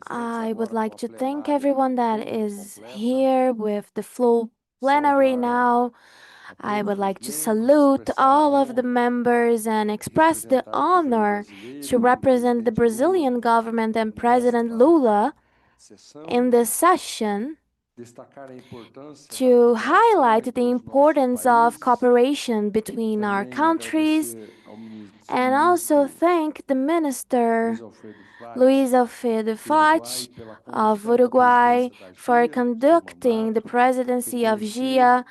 I would like to thank everyone that is here with the full plenary now. I would like to salute all of the members and express the honor to represent the Brazilian government and President Lula in this session to highlight the importance of cooperation between our countries and also thank the Minister Luiz Alfredo Fach of Uruguay for conducting the presidency of GIA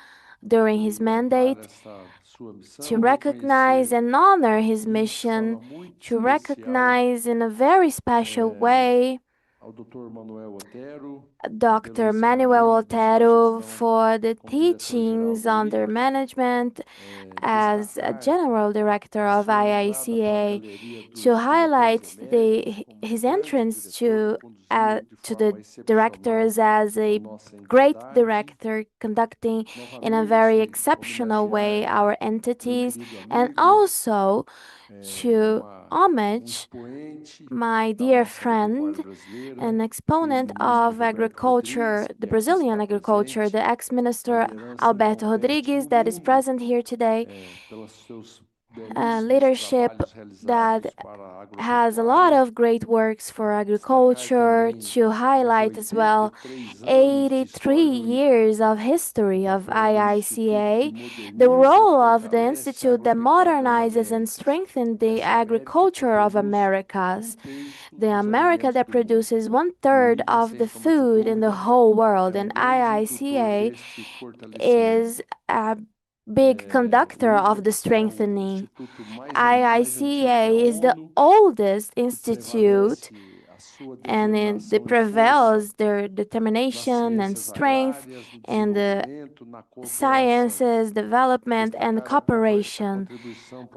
during his mandate, to recognize and honor his mission, to recognize in a very special way Dr. Manuel Otero for the teachings on their management as a general director of IICA, to highlight his entrance to the directors as a great director conducting in a very exceptional way our entities, and also to homage my dear friend, an exponent of agriculture, the Brazilian agriculture, the ex-minister Alberto Rodrigues, that is present here today. Leadership that has a lot of great works for agriculture, to highlight as well 83 years of history of IICA, the role of the institute that modernizes and strengthens the agriculture of Americas, the America that produces 1/3 of the food in the whole world, and IICA is a big conductor of the strengthening. IICA is the oldest institute, and it prevails their determination and strength in the sciences, development, and cooperation.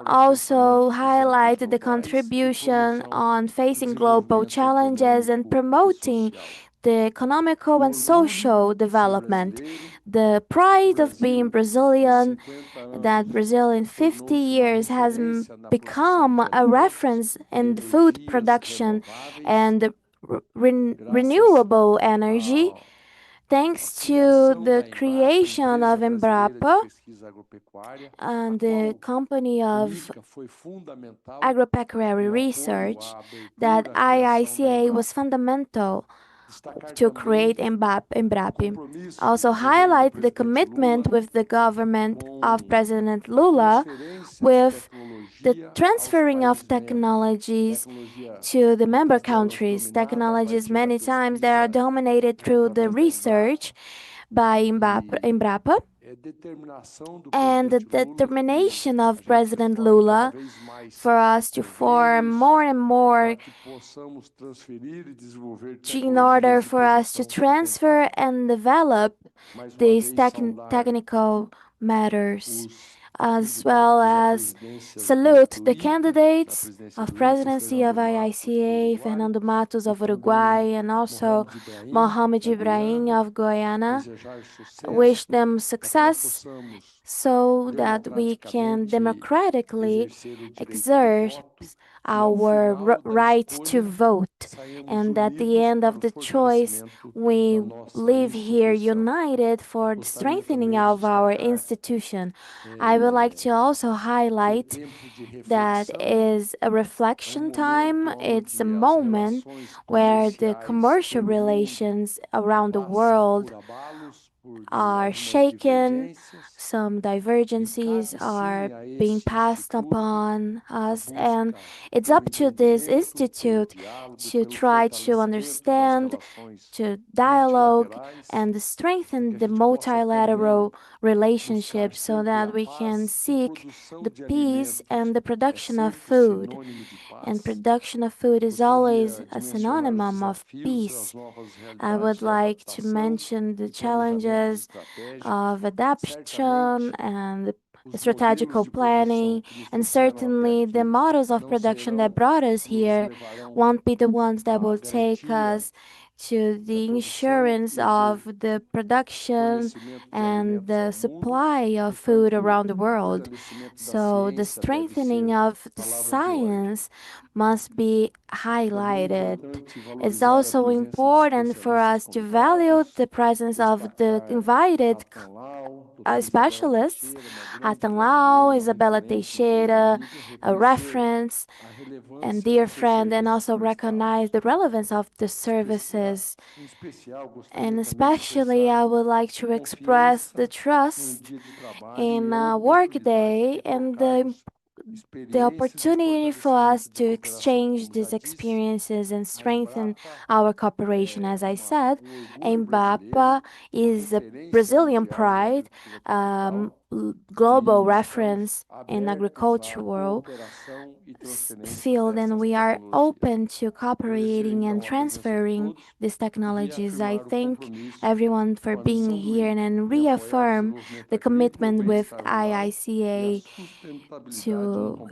Also highlight the contribution on facing global challenges and promoting the economical and social development. The pride of being Brazilian, that Brazil in 50 years has become a reference in food production and renewable energy, thanks to the creation of Embrapa and the company of agropecuary research, that IICA was fundamental to create Embrapa. Also highlight the commitment with the government of President Lula with the transferring of technologies to the member countries. Technologies many times that are dominated through the research by Embrapa, and the determination of President Lula for us to form more and more in order for us to transfer and develop these technical matters, as well as salute the candidates of presidency of IICA, Fernando Matos of Uruguay, and also Mohamed Ibrahim of Guyana. Wish them success so that we can democratically exert our right to vote, and at the end of the choice we live here united for the strengthening of our institution. I would like to also highlight that is a reflection time. It's a moment where the commercial relations around the world are shaken, some divergencies are being passed upon us, and it's up to this institute to try to understand, to dialogue, and strengthen the multilateral relationship so that we can seek the peace and the production of food. And production of food is always a synonym of peace. I would like to mention the challenges of adaptation and strategical planning, and certainly the models of production that brought us here won't be the ones that will take us to the insurance of the production and the supply of food around the world. So the strengthening of the science must be highlighted. It's also important for us to value the presence of the invited specialists. Atan Lau, Isabella Teixeira, a reference and dear friend, and also recognize the relevance of the services. And especially, I would like to express the trust in Workday and the opportunity for us to exchange these experiences and strengthen our cooperation. As I said, Embrapa is a Brazilian pride, global reference in agricultural field, and we are open to cooperating and transferring these technologies. I thank everyone for being here and reaffirm the commitment with IICA to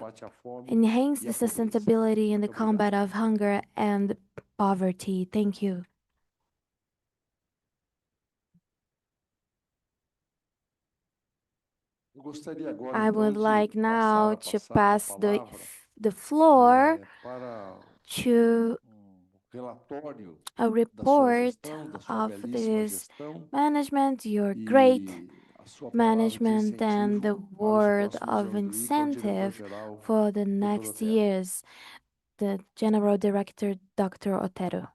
enhance the sustainability in the combat of hunger and poverty. Thank you. I would like now to pass the floor to a report of this management, your great management, and the word of incentive for the next years. The General Director, Dr. Otero.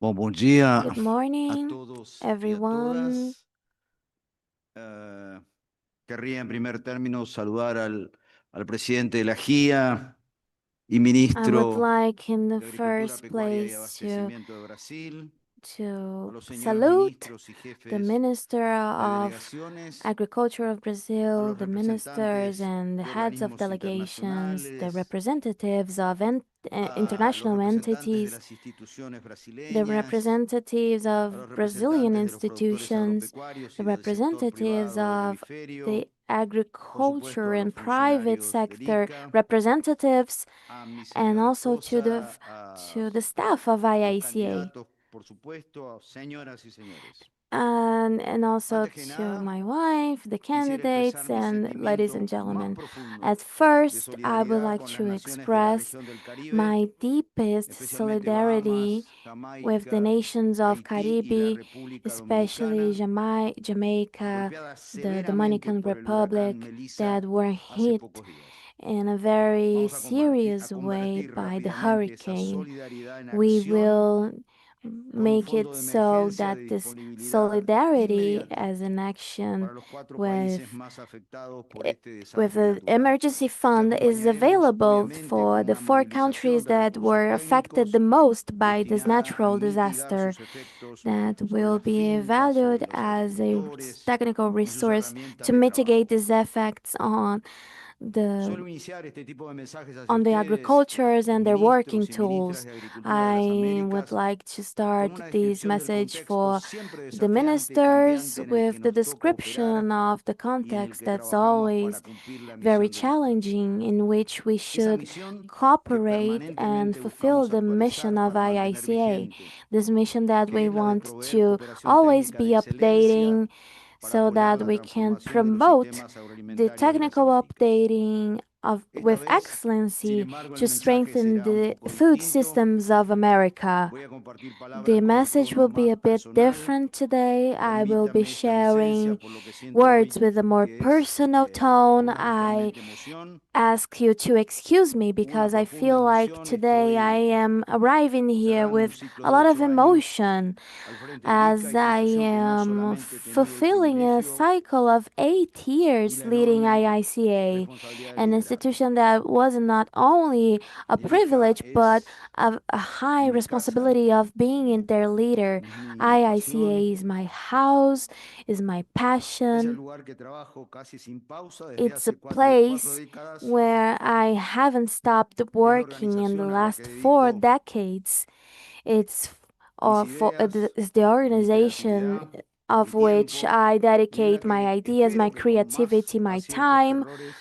Bom dia Good a morning, todos y a everyone. todas. Querría en primer término saludar al presidente de la GIA y I would ministro like in the de Agricultura, first Pecuaria y place Abastecimiento de Brasil, a to los señores salute ministros y the jefes Minister de of delegaciones, Agriculture of a Brazil, los the ministers representantes and the de heads of organismos delegations, the internacionales, representatives of a los international representantes de entities, las instituciones the brasileñas, representatives a of los Brazilian representantes de los productores institutions, agropecuarios the y del sector representatives privado del of hemisferio, the por agriculture supuesto a los and private funcionarios del sector ICA, representatives, a mi and señora also to esposa, the staff of a los IICA. candidatos, por supuesto, señoras y señores. And also Antes que to nada, my wife, the quisiera expresar candidates, mi and ladies and sentimiento más gentlemen. profundo At de first, I would solidaridad like con las to naciones de la express región del Caribe, my deepest especialmente solidarity Bahamas, with the Jamaica, nations of Haití y la Caribe, República especially Dominicana, Jamaica, golpeadas the severamente Dominican por el huracán Republic, Melissa that were hace hit pocos días. in a very Vamos a serious way convertir by the rápidamente esa hurricane. solidaridad en We acción will con un make fondo it de so emergencia that de this disponibilidad solidarity inmediata as an action para los cuatro países with más afectados por i- este with desastre the natural. emergency Que fund is acompañaremos available obviamente for con the una four movilización countries de that recursos were affected the técnicos most by this destinada a natural mitigar disaster sus efectos that sobre will las be fincas, sobre valued los as a agricultores technical y sus resource herramientas to de mitigate trabajo. these effects the Suelo iniciar este tipo de mensajes hacia on the ustedes, agricultures los and their working ministros y ministras tools. de Agricultura de las I would Américas, like to con start una this descripción del message contexto for siempre the desafiante y ministers cambiante en el que with the nos toca operar description of the y en el context que that's trabajamos para always cumplir la very misión del ICA. challenging, in which we Esa should misión que cooperate and permanentemente fulfill buscamos the mission actualizar of para mantener IICA. vigente, This mission that que we es la de want proveer to cooperación always técnica de be excelencia updating para so apoyar that la we can transformación de los promote sistemas the agroalimentarios de las technical Américas. updating of Esta with vez, sin excellency embargo, el to mensaje strengthen será un the poco food distinto. systems of America. Voy a compartir The palabras con un message tono will be más a bit personal. different today. I will be Permítanme esta licencia sharing por lo que siento words hoy, with a more que es personal tone. I fundamentalmente emoción. ask you to excuse me Una because I profunda feel like emoción. today I Estoy am arriving here cerrando un with ciclo a de lot of 8 años emotion al frente del ICA, as I institución que no am solamente he tenido el fulfilling a privilegio cycle of eight y years la leading enorme IICA. responsabilidad de And it's institution that was not only a IICA privilege but a high mi casa, responsibility of being in their leader. es mi IICA pasión, is my house, is my es el passion. lugar que trabajo casi sin pausa desde It's a hace cuatro place décadas. where I haven't stopped Es la working in the organización a la que last four dedico decades. It's mis it ideas, is the mi organization creatividad, mi of which tiempo, I mi vida dedicate my que ideas, my espero que con más creativity, my aciertos que time, errores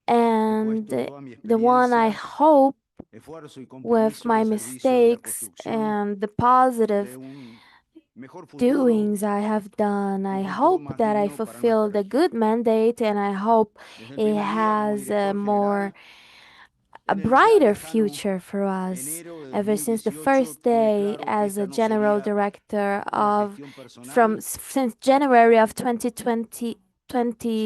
he and puesto toda mi the one I experiencia, hope esfuerzo y with compromiso my al servicio de la mistakes construcción and the de positive un mejor futuro, doings I have done. un I futuro hope más that I digno para nuestra fulfill the región. good mandate, and I hope Desde el it primer día como has a director more general, a en el ya brighter lejano future for us. enero de Ever since the 2018, first tuve day claro que as a esta no general sería director una of gestión personal, since January of 2020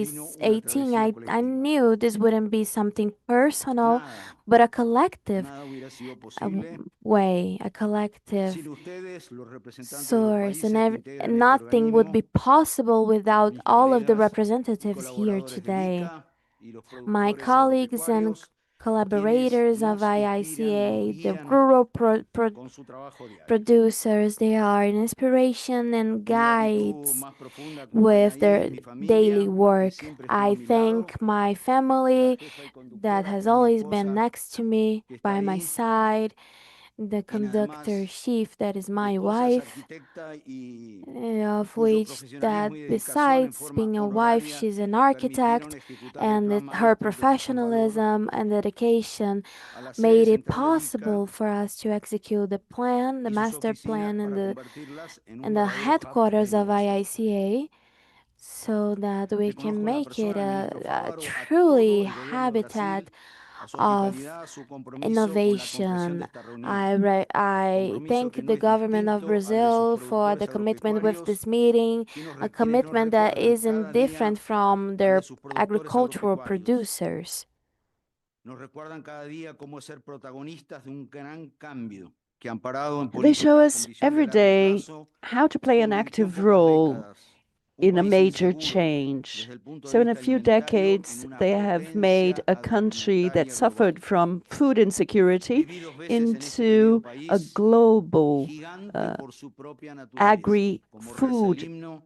sino una 2018, travesía I colectiva. knew this wouldn't be something personal, Nada, but a collective nada hubiera sido a w- posible way, a collective sin ustedes, los representantes de los source, and países que integran este nothing would organismo, be possible without mis all of the colegas y representatives here colaboradores del today. ICA y los My productores colleagues and agropecuarios, quienes collaborators of nos inspiran, nos IICA, the guían rural con su trabajo diario. producers, they are an inspiration and Mi gratitud guides más profunda with acompaña ahí their mi daily familia, que work. siempre estuvo a I mi lado, thank my la family jefa y that conductora has que es mi always been esposa, next to me que está by my ahí, side, the quien conductor además chief that is mi my esposa es wife, arquitecta y of cuyo which profesionalismo that y dedicación en besides forma being a wife, honoraria she's an permitieron architect, ejecutar el and Plan her Maestro de puesta en valor professionalism and dedication a la sede made it central del ICA possible for us to execute the plan, the y sus master oficinas plan, para convertirlas en un and the verdadero hub de headquarters of innovación. IICA, so that we Le can conozco la make it persona del ministro a Fávaro, a todo truly el gobierno de habitat Brasil, a su of hospitalidad, a su compromiso con la concreción de innovation. esta reunión. I Compromiso que thank no the es government of distinto al de sus Brazil for the productores commitment with agropecuarios, this meeting, a quienes nos commitment that recuerdan isn't cada día different from al de their sus productores agricultural agropecuarios. producers. Nos recuerdan cada día cómo es ser protagonistas de un gran cambio que amparado en They show políticas con us visión de every largo day plazo how to play an convirtió en active pocas role décadas un in a país major inseguro change. desde el punto de So, in a vista few alimentario en decades, una they have made potencia a country that agroalimentaria global. suffered from food insecurity Viví dos veces en este querido into a país, global gigante por su propia naturaleza, como reza el agri-food himno,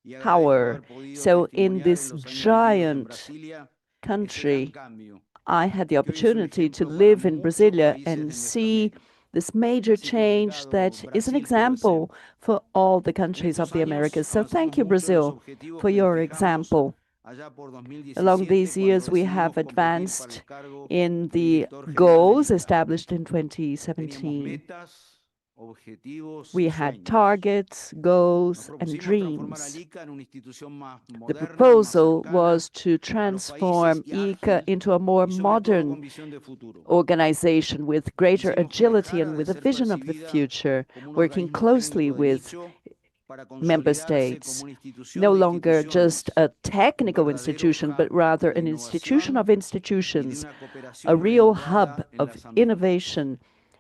y agradezco power. haber podido So, in testimoniar en this los años vividos en giant Brasilia este gran country, cambio, I had the que hoy es un opportunity to ejemplo para live in muchos Brasilia países and de nuestra see América. this major Así que change obrigado, that is an Brasil, por tu example ejemplo. for all the En countries of estos the años Americas. So avanzamos thank you, mucho en los Brazil, objetivos for que nos your fijamos example. allá por Along 2017 these cuando years, we have decidimos competir para el advanced cargo in de the director general del goals ICA. established in Teníamos 2017. metas, objetivos We y had sueños. targets, Nos goals, and propusimos transformar al dreams. ICA en una institución más The moderna, más proposal cercana was to a los países transform y IICA ágil into a more y sobre todo modern con visión de futuro. organization with greater Quisimos que agility dejara and de with a ser vision of the percibida future, como un working organismo closely técnico de with nicho para member consolidarse como states, una institución no de longer just instituciones, a un technical verdadero institution, but hub rather de an institution innovación of y de institutions, una a cooperación real hub renovada en of las Américas. innovation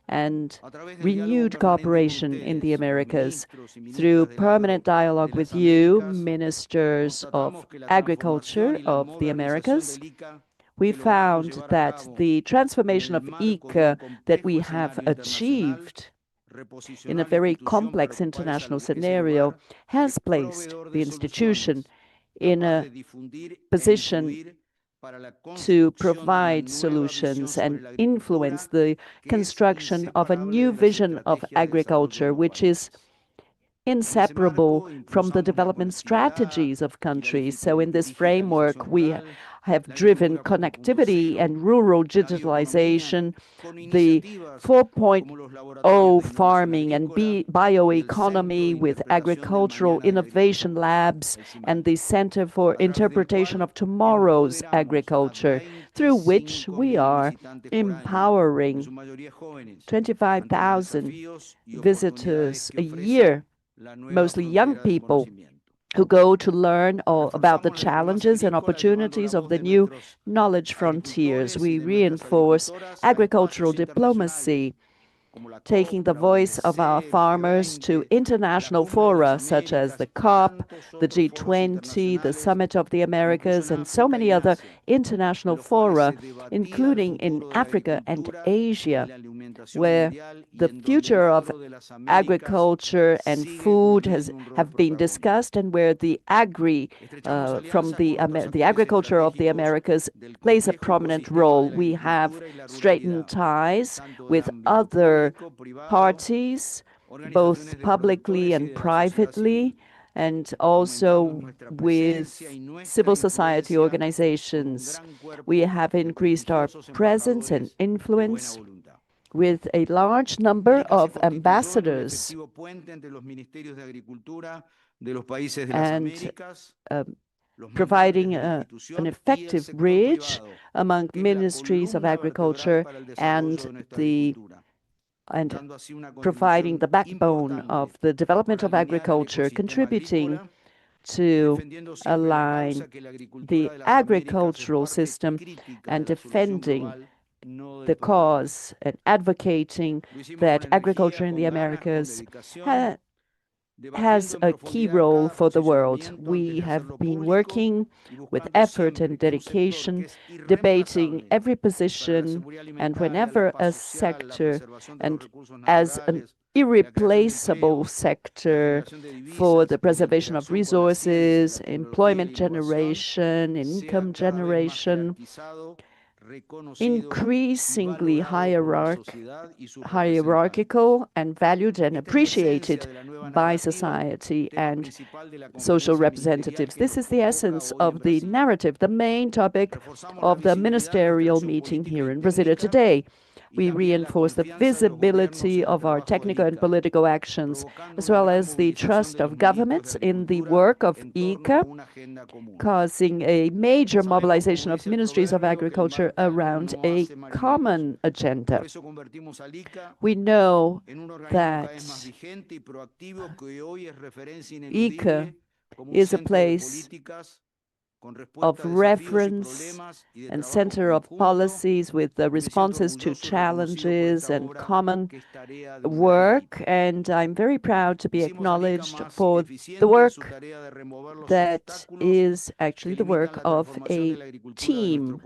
and A través del diálogo renewed permanente con cooperation in the ustedes, los Americas. ministros y Through ministras del permanent agro de dialogue las with you, Américas, ministers of constatamos que la transformación agriculture y la of the modernización Americas, del ICA we que logramos found llevar a that cabo the en transformation el of marco de un ICA that complejo we have escenario internacional achieved in a reposicionar la very institución para complex ocupar international ese scenario lugar de has placed proveedor de the institution soluciones, in capaz a de difundir e position influir para la to construcción de una provide nueva visión solutions sobre and la influence agricultura the que es construction of a inseparable new de las vision of estrategias de desarrollo de agriculture, los which is países. En ese inseparable marco from the impulsamos la development conectividad strategies of y la countries. So, in this framework, digitalización we rural, have la driven agricultura connectivity 4.0, and rural la bioeconomía, digitalization, con the iniciativas como los laboratorios 4.0 de innovación farming and agrícola y el Centro bioeconomy de with Interpretación del agricultural Mañana de la innovation Agricultura, labs el and CIMAC, the Center for a través del Interpretation cual of Tomorrow's empoderamos a agriculture, through which we 25.000 are visitantes por año, en empowering su mayoría jóvenes, ante los 25,000 desafíos y oportunidades visitors que a ofrece year, la nueva mostly young frontera del people conocimiento. who go to learn all about the Reforzamos la diplomacia challenges and agrícola llevando la opportunities of voz the de new nuestros knowledge frontiers. agricultores y We de nuestras reinforce agricultoras a agricultural espacios diplomacy internacionales taking the voice of our farmers to international fora such as the COP, the G20, the Summit of the Americas, and so many other international fora, including in Africa and Asia, where the future of agriculture and food have been discussed, and where the the agriculture of the Americas plays a prominent role. We have straightened ties with other parties, both publicly and privately, and also with civil society organizations. We have increased our presence and influence with a large number of ambassadors and providing an effective bridge among ministries of agriculture and providing the backbone of the development of agriculture, contributing to align the agricultural system and defending the cause and advocating that agriculture in the Americas has a key role for the world. We have been working with effort and dedication, debating every position, and whenever a sector, and as an irreplaceable sector for the preservation of resources, employment generation, income generation, increasingly hierarchical and valued and appreciated by society and social representatives. This is the essence of the narrative, the main topic of the ministerial meeting here in Brasilia today. We reinforce the visibility of our technical and political actions, as well as the trust of governments in the work of IICA, causing a major mobilization of ministries of agriculture around a common agenda. We know that IICA is a place of reference and center of policies with the responses to challenges and common work. And I'm very proud to be acknowledged for the work that is actually the work of a team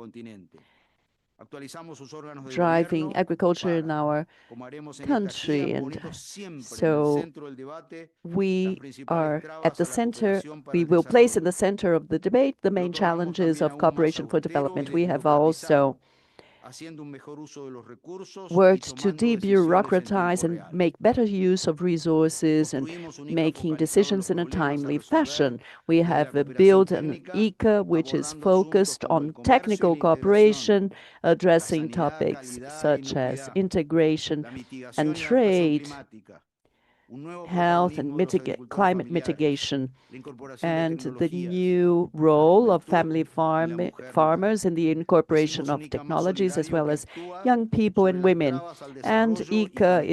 driving agriculture in our country. And so we are at the center, we will place in the center of the debate the main challenges of cooperation for development. We have also worked to debureaucratize and make better use of resources and making decisions in a timely fashion. We have built an IICA which is focused on technical cooperation, addressing topics such as integration and trade, health and climate mitigation, and the new role of family farmers in the incorporation of technologies, as well as young people and women. And IICA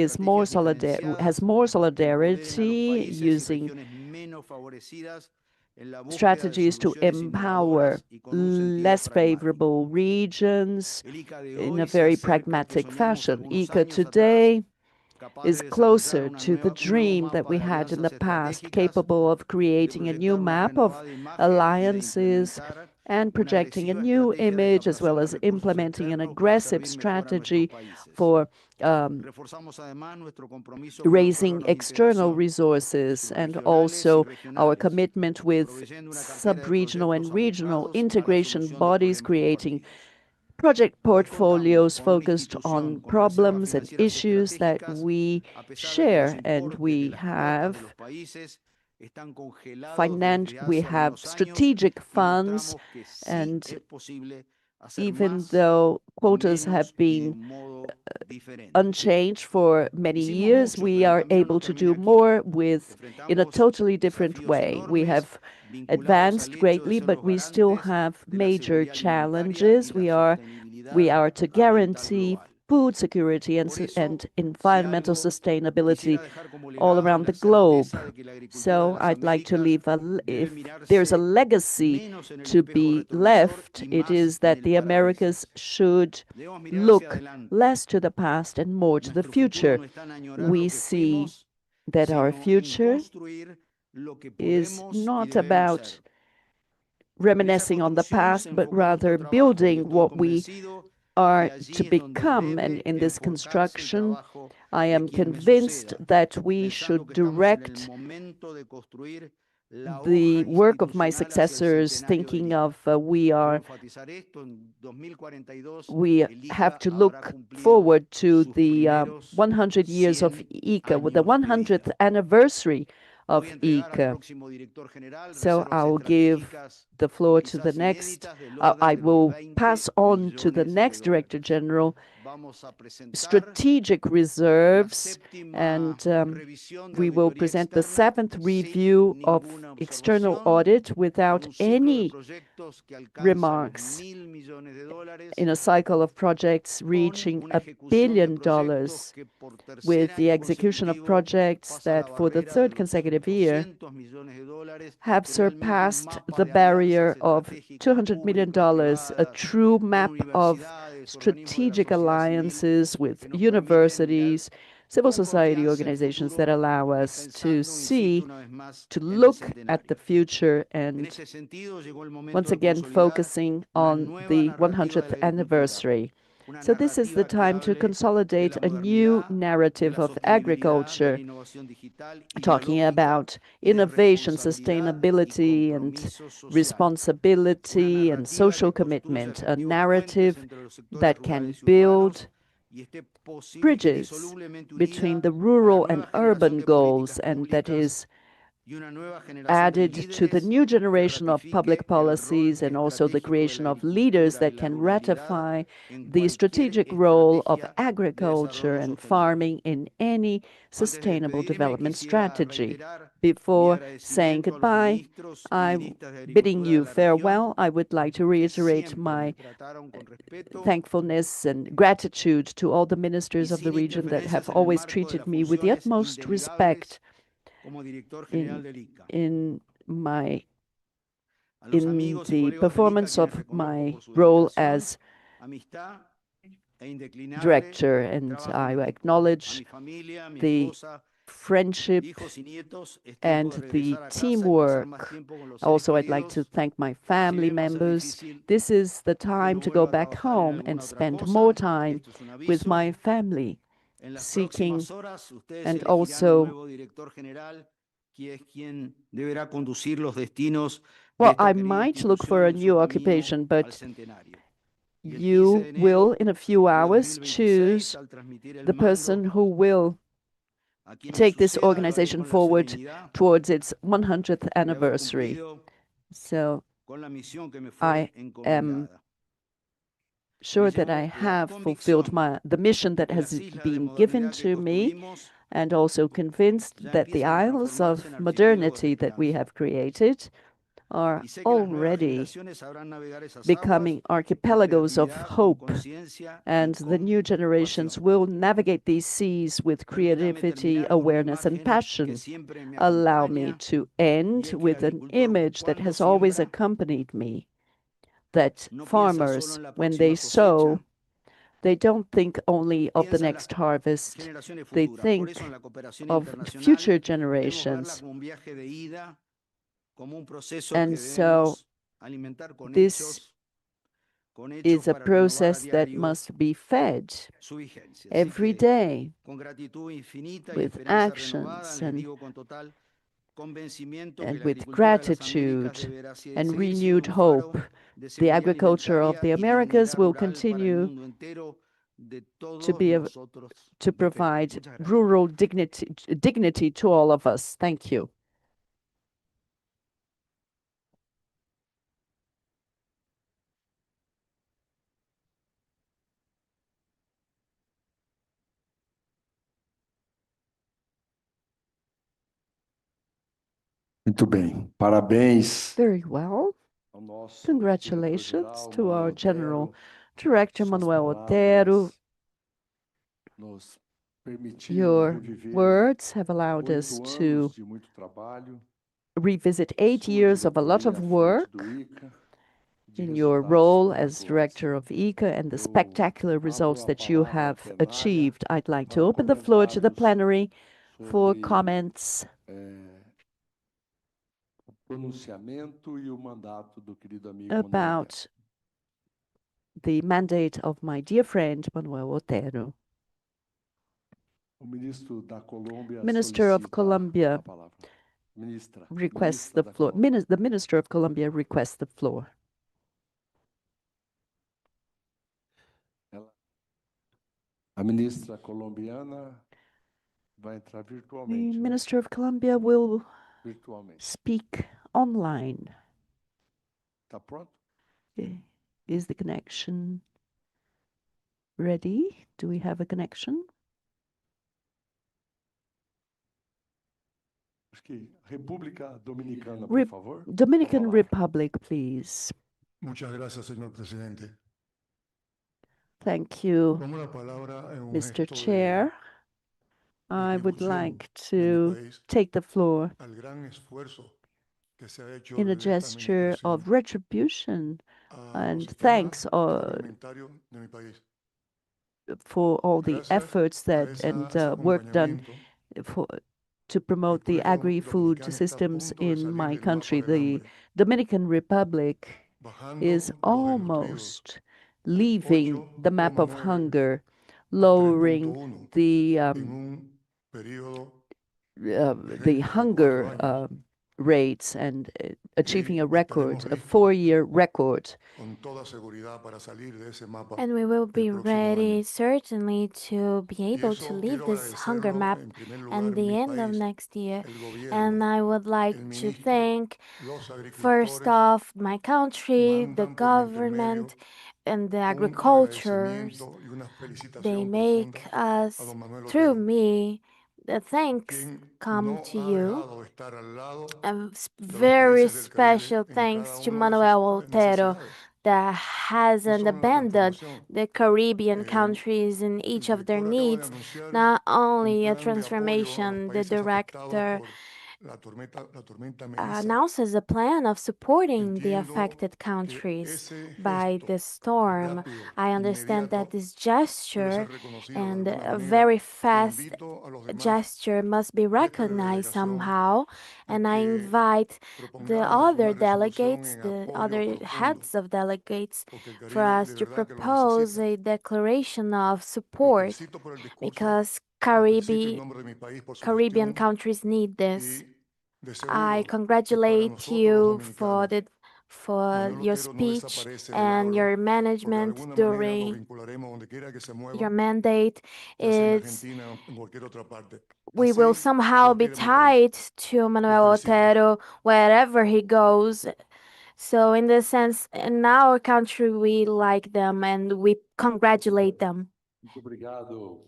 has more solidarity, using strategies to empower less favorable regions in a very pragmatic fashion. IICA today is closer to the dream that we had in the past, capable of creating a new map of alliances and projecting a new image, as well as implementing an aggressive strategy for raising external resources, and also our commitment with sub-regional and regional integration bodies, creating project portfolios focused on problems and issues that we share, and we have strategic funds, and even though quotas have been unchanged for many years, we are able to do more in a totally different way. We have advanced greatly, but we still have major challenges. We are to guarantee food security and environmental sustainability all around the globe. So I'd like to leave if there's a legacy to be left, it is that the Americas should look less to the past and more to the future. We see that our future is not about reminiscing on the past, but rather building what we are to become. And in this construction, I am convinced that we should direct the work of my successors, thinking of we have to look forward to the 100 years of IICA, with the 100th anniversary of IICA. So I will give the floor to the next. I will pass on to the next Director General strategic reserves, and we will present the 7th review of external audit without any remarks in a cycle of projects reaching $1 billion, with the execution of projects that for the 3rd consecutive year have surpassed the barrier of $200 million, a true map of strategic alliances with universities, civil society organizations that allow us to look at the future, and once again focusing on the 100th anniversary. So this is the time to consolidate a new narrative of agriculture, talking about innovation, sustainability, and responsibility and social commitment, a narrative that can build bridges between the rural and urban goals, and that is added to the new generation of public policies, and also the creation of leaders that can ratify the strategic role of agriculture and farming in any sustainable development strategy. Before saying goodbye, bidding you farewell, I would like to reiterate my thankfulness and gratitude to all the ministers of the region that have always treated me with the utmost respect in the performance of my role as director, and I acknowledge the friendship and the teamwork. Also, I'd like to thank my family members. This is the time to go back home and spend more time with my family, seeking and also well, I might look for a new occupation, but you will, in a few hours, choose the person who will take this organization forward towards its 100th anniversary. So I am sure that I have fulfilled the mission that has been given to me, and also convinced that the isles of modernity that we have created are already becoming archipelagos of hope, and the new generations will navigate these seas with creativity, awareness, and passion. Allow me to end with an image that has always accompanied me, that farmers, when they sow, they don't think only of the next harvest, they think of future generations. And so this is a process that must be fed every day with actions and with gratitude and renewed hope. The agriculture of the Americas will continue to provide rural dignity to all of us. Thank you. Muito bem. Parabéns Very well. ao nosso Congratulations to our diretor-geral, General Manuel Director, Suas Manuel palavras Otero. nos permitiram Your reviver words have allowed us 8 to anos de muito trabalho, revisit 8 years of a lot of diretoria à frente do work ICA, de in your resultados role as espetaculares. director of IICA and the Eu spectacular abro results a that you palavra à have plenária achieved. I'd like to para open the floor to the comentários plenary for sobre comments o pronunciamento e o mandato do querido amigo Manuel Otero. about the mandate of my dear friend Manuel Otero. O ministro da Colômbia Minister of solicita Colombia a palavra. requests Ministra the da floor. Colômbia. The Minister of Colombia requests the floor. A ministra colombiana vai entrar The virtualmente, né? Minister of Colombia will Virtualmente. speak online. Tá pronto? Is the connection ready? Do we have a connection? Acho que República Dominicana, por favor. Dominican Palavra. Republic, please. Muchas gracias, señor presidente. Thank you, Tomo la palabra en un Mr. gesto Chair. I would retribución like de mi to país take the floor al gran esfuerzo que se ha hecho in a desde esta gesture of administración retribution a and los sistemas thanks agroalimentarios de mi país. for all the Gracias efforts a and work done acompañamiento, to promote the República agri-food Dominicana está a systems punto de in salir my del country. mapa del The hambre, Dominican Republic is bajando los desnutridos almost leaving the map of 8,9 hunger, a lowering 3,1 the en un periodo the hunger rates and achieving a record, a 4-year record. con toda seguridad para salir de ese mapa And we will be el próximo ready, año. certainly, to be Y able to eso leave quiero this hunger agradecerlo map en primer at lugar the mi end of país, next year. el gobierno, And I would like el to ministro, thank, los first agricultores off, my country, the mandan por mi intermedio government, and the un agricultures. agradecimiento y una They felicitación make profunda a us, don Manuel through Otero, me, the thanks quien come no to ha you. dejado de estar al lado A de los very países del Caribe special en thanks cada to uno de Manuel sus Otero necesidades. that Y hasn't son la abandoned transformación. the Caribbean El countries in each of their director acaba de needs. anunciar Not un only a plan de apoyo a los transformation, the países afectados director por la tormenta Melissa. announces a plan of supporting the Entiendo affected que countries ese by gesto the storm. rápido, I understand that inmediato, this debe gesture ser reconocido de and alguna a manera. very E fast invito a los demás gesture must be jefes de recognized delegación somehow, a and I que invite the propongamos other una resolución delegates, en the apoyo other profundo, heads of delegates, porque el for Caribe us de to verdad que lo propose necesita. a declaration of Los support felicito por el discurso, because los felicito en nombre de mi país por su Caribbean gestión countries need this. y de I seguro que para congratulate nosotros los you for dominicanos, for Manuel your Otero no speech desaparece del and agro, your porque de management alguna manera nos during vincularemos donde quiera que se mueva, your mandate. ya sea en It's Argentina o en cualquier otra parte. we will Así somehow lo be quiere mi país. tied to Manuel Los felicito. Otero wherever he goes. So in this sense, in our country, we like them and we congratulate them. Muito obrigado,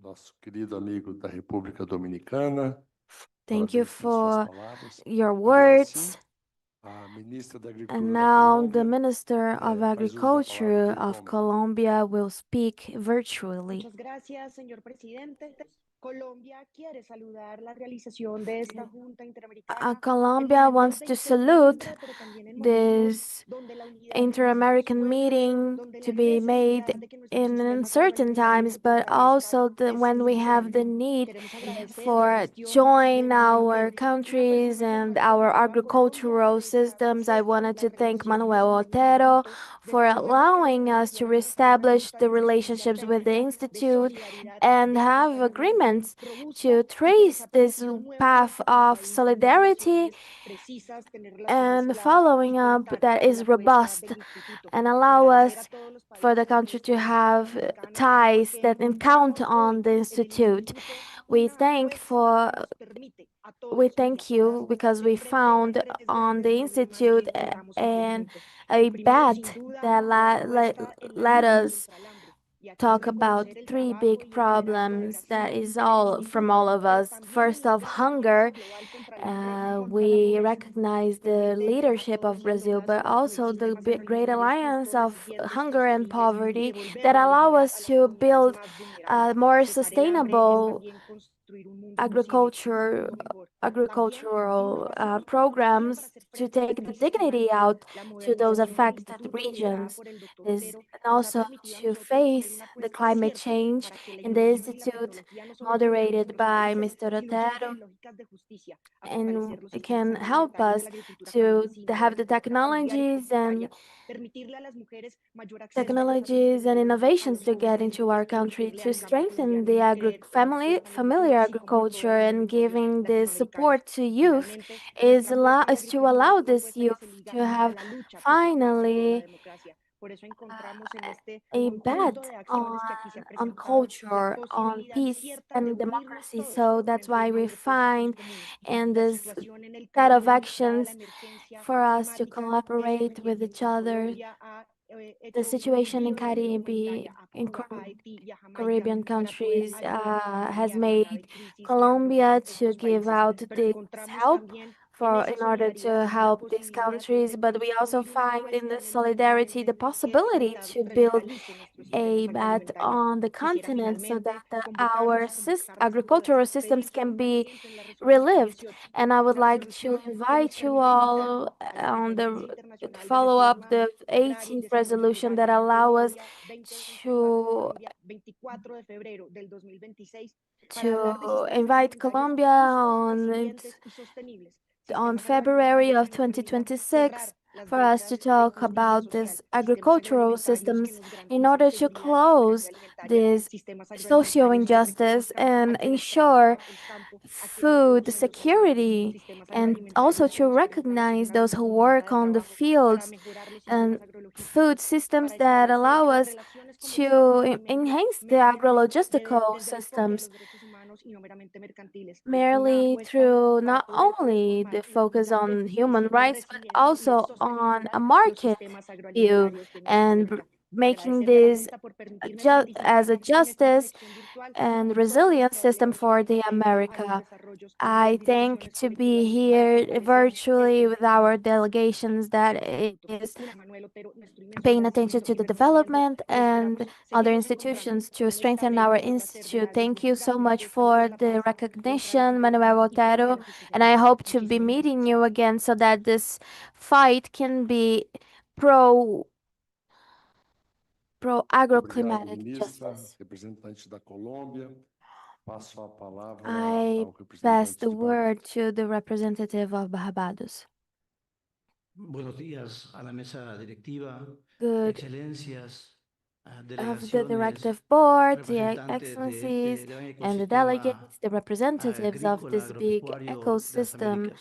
nosso querido amigo da República Dominicana. Thank you Parabéns pelas suas for palavras. your Agora sim, words. a ministra da Agricultura And da now the Colômbia Minister of faz uso da palavra Agriculture of virtualmente. Colombia will speak virtually. Muchas gracias, señor presidente. Colombia quiere saludar la realización de esta Junta Interamericana en Colombia momentos wants de to salute incertidumbre, pero también en momentos this donde la unidad de nuestros Inter-American pueblos, meeting donde to la be necesidad made de que nuestros in sistemas uncertain times, agroalimentarios but fortalezcan also es when we have the innegable. need Queremos agradecer la for gestión join de our nuevamente una countries persona con and mayor our llegado a Colombia, agricultural esta systems. I faceta wanted la to thank relación Manuel con el Otero instituto, for demostrando que la allowing us to cooperación entre reestablish nuestras the instituciones relationships with the técnicas de Institute solidaridad, and de have acompañamiento, agreements to robusta y que nos trace ha this permitido nuevamente path como of país tener solidarity relaciones precisas, tener relaciones and claras y following up contar that con la is apuesta robust del instituto. and allow Agradecer a us todos los for the países de country to nuestra región have interamericana ties porque that and count encontramos on hoy the en el Institute. instituto We una thank apuesta for que nos permite a we todos y a thank you todas because hacer we frente a found tres on grandes the problemas que Institute enfrentamos en and conjunto. a El primero, bet sin duda, that la respuesta en la led lucha us contra el hambre. talk about three big problems that is all from all of us. First of hunger, we recognize the leadership of Brazil, but also the great alliance of hunger and poverty that allow us to build more sustainable agricultural programs to take the dignity out to those affected regions. This, and also to face the climate change in the institute moderated by Mr. Otero, and it can help us to have the technologies and innovations to get into our country to strengthen the familiar agriculture, and giving the support to youth is to allow this youth to have finally a bet on culture, on peace and democracy. So that's why we find in this set of actions for us to collaborate with each other. The situation in Caribbean countries has made Colombia to give out this help for in order to help these countries, but we also find in the solidarity the possibility to build a bet on the continent so that our agricultural systems can be relived. And I would like to invite you all on the to follow up the 18th resolution that allow us to invite Colombia on February of 2026 for us to talk about this agricultural systems in order to close this social injustice and ensure food security, and also to recognize those who work on the fields and food systems that allow us to enhance the agrologistical systems merely through not only the focus on human rights but also on a market view, and making this as a justice and resilient system for the America. I think to be here virtually with our delegations that is paying attention to the development and other institutions to strengthen our institute. Thank you so much for the recognition, Manuel Otero, and I hope to be meeting you again so that this fight can be pro Obrigado, agroclimatic ministra, justice. representante da Colômbia. Passo a palavra I ao pass representante the de word to the representative of Barbados. Buenos días a la mesa directiva, Good excelencias, of the delegaciones, directive board, the representantes de excellencies, este gran and the ecosistema delegates, the representatives of agrícola this big agropecuario de las ecosystem Américas.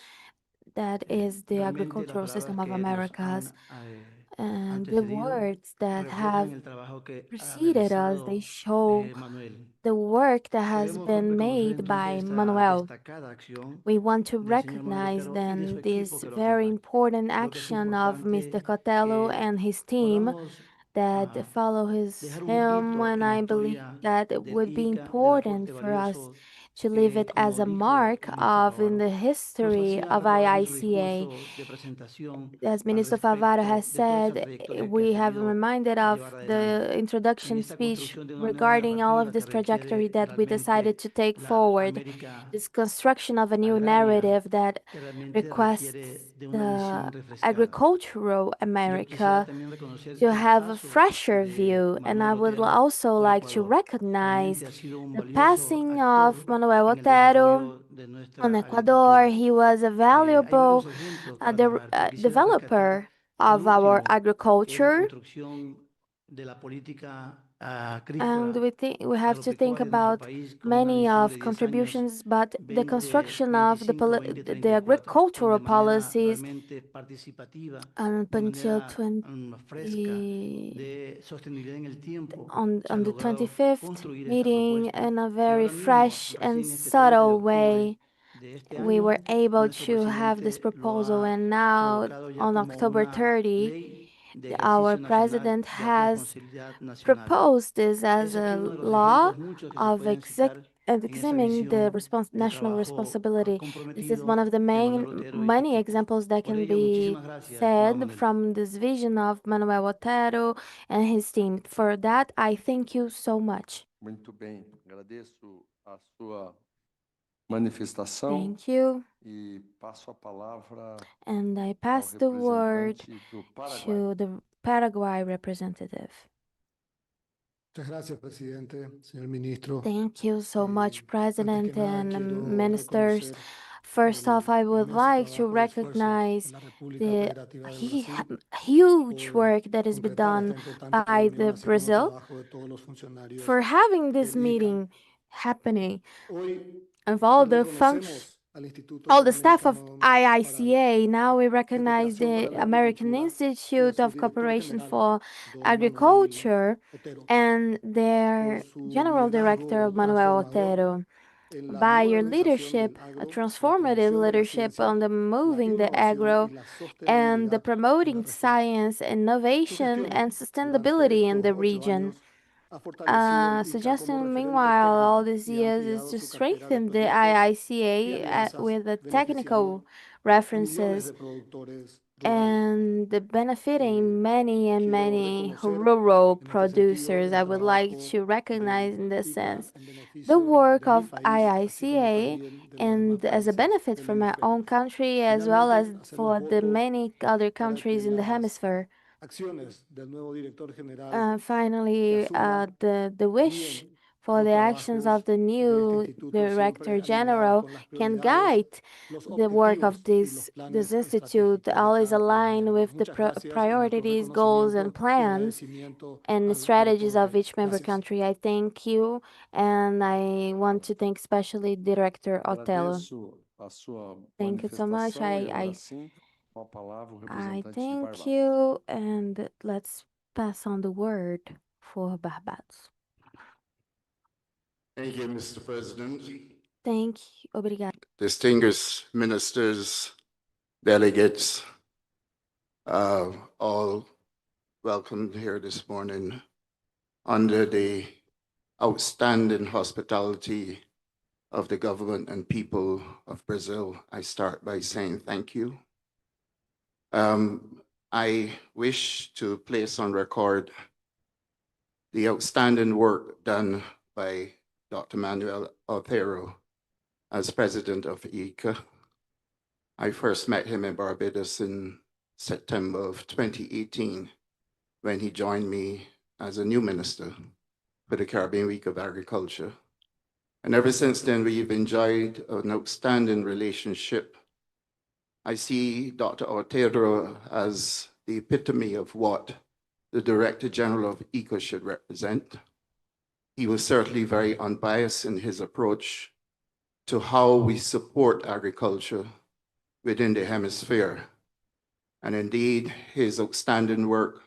that is the Realmente las agricultural palabras system of que nos Americas. han And the antecedido words that reflejan have el trabajo que ha preceded us, they realizado show Manuel. the work that has Queremos been reconocer made entonces by esta Manuel. destacada acción We want to del señor Manuel recognize Otero y de su then equipo this que lo very acompaña. important Creo que es action of Mr. importante Cotello que and his team podamos that follow dejar un him, hito and en la I believe historia that it del would be IICA, del important aporte for us valioso to leave que, it as como a dijo mark el ministro of in Favaro, the nos history hacía of recordar en su IICA. discurso de presentación As al Minister Favaro has respecto de toda esa said, trayectoria que ha we have sabido reminded of llevar the adelante en introduction esta speech construcción de una nueva regarding all of narrativa this que trajectory requiere that we decided realmente to take la forward. América This construction of a new agraria narrative that que realmente requests requiere de una the visión refrescada. agricultural Y yo quisiera America también reconocer to el have a paso fresher de view, and I Manuel would Otero also por like to Ecuador. recognize Realmente ha sido un the valioso passing of actor Manuel en el Otero desarrollo de on nuestra Ecuador. agricultura. He was a Hay varios valuable ejemplos para tomar, pero quisiera rescatar developer el of our último, que es la agriculture. construcción de la política And agrícola we have to think agropecuaria en nuestro about país con una many visión de of 10 años, contributions, but the construction of 2025-2034, the donde agricultural de manera policies realmente participativa, up de until manera fresca, 20 de sostenibilidad en el tiempo, se on ha the logrado 25th construir esta meeting propuesta in a y very ahora mismo, fresh and recién este 30 de subtle octubre way. de este We año, were able nuestro to have this presidente lo proposal, ha and now colocado ya on como October una 30, ley de Our ejercicio nacional president de has responsabilidad nacional. proposed this as Es aquí a uno de los law ejemplos muchos que se of pueden citar en esa examining the visión de national trabajo responsibility. This is one comprometido of the de main Manuel Otero y su many equipo. examples that Por can ello, be muchísimas gracias, estimado said Manuel. from this vision of Manuel Otero and his team. For that, I thank you so much. Muito bem, agradeço a sua manifestação Thank you. e passo a palavra And I ao pass the word representante do Paraguai. to the Paraguay representative. Muchas gracias, presidente, señor ministro. Thank you so much, Antes que President nada, and quiero ministers. reconocer First el off, I would inmenso like to trabajo y esfuerzo recognize de la República the Federativa del Brasil huge por work that has been concretar done esta importante by reunión, the así como el Brazil trabajo de todos los funcionarios for having this del IICA. meeting happening Hoy, of all pues, the reconocemos al Instituto all the staff of Interamericano para la IICA. Now we recognize Cooperación para the la American Agricultura y a Institute su of director Cooperation general, for don Manuel Agriculture Otero, and por their su General Director, liderazgo Manuel transformador Otero. en la By your modernización leadership, del a agro, la transformative promoción de la leadership ciencia, on the la moving the innovación y agro la and the sostenibilidad en la promoting región. science, Su innovation, gestión and durante sustainability in estos the 8 region. años ha fortalecido el IICA como Suggesting, referente meanwhile, all técnico these y ha years is ampliado to su cartera de strengthen the proyectos y IICA alianzas, with the beneficiando technical a millones references de productores rurales. and the benefiting many and Quiero many reconocer rural en este sentido producers. el I would like trabajo to recognize del in this IICA sense en the beneficio work de mi of país, así como IICA también de los demás and as a países benefit del for my own hemisferio. country as well as Finalmente, hacer un for the voto many other para que countries in the las hemisphere. acciones del nuevo director general que Finally, asuma the wish guíen for los the actions of trabajos the de este new instituto siempre Director alineados General con las can prioridades, guide los the work of objetivos y los this planes institute, estratégicos de always cada país aligned miembro. with the Muchas gracias y nuestro priorities, goals, and reconocimiento y plans agradecimiento and al strategies director of Otero. each member Gracias. country. I thank you, and I want to thank especially Director Otelo. Agradeço a sua Thank you so much. manifestação e agora sim, com a palavra o I representante de thank Barbados. you, and let's pass on the word for Barbados. Thank you, Mr. President. Thank you. Obrigado. Distinguished ministers, delegates, all welcomed here this morning under the outstanding hospitality of the government and people of Brazil. I start by saying thank you. I wish to place on record the outstanding work done by Dr. Manuel Otero as president of IICA. I first met him in Barbados in September of 2018 when he joined me as a new minister for the Caribbean Week of Agriculture. And ever since then, we've enjoyed an outstanding relationship. I see Dr. Otero as the epitome of what the Director General of IICA should represent. He was certainly very unbiased in his approach to how we support agriculture within the hemisphere. And indeed, his outstanding work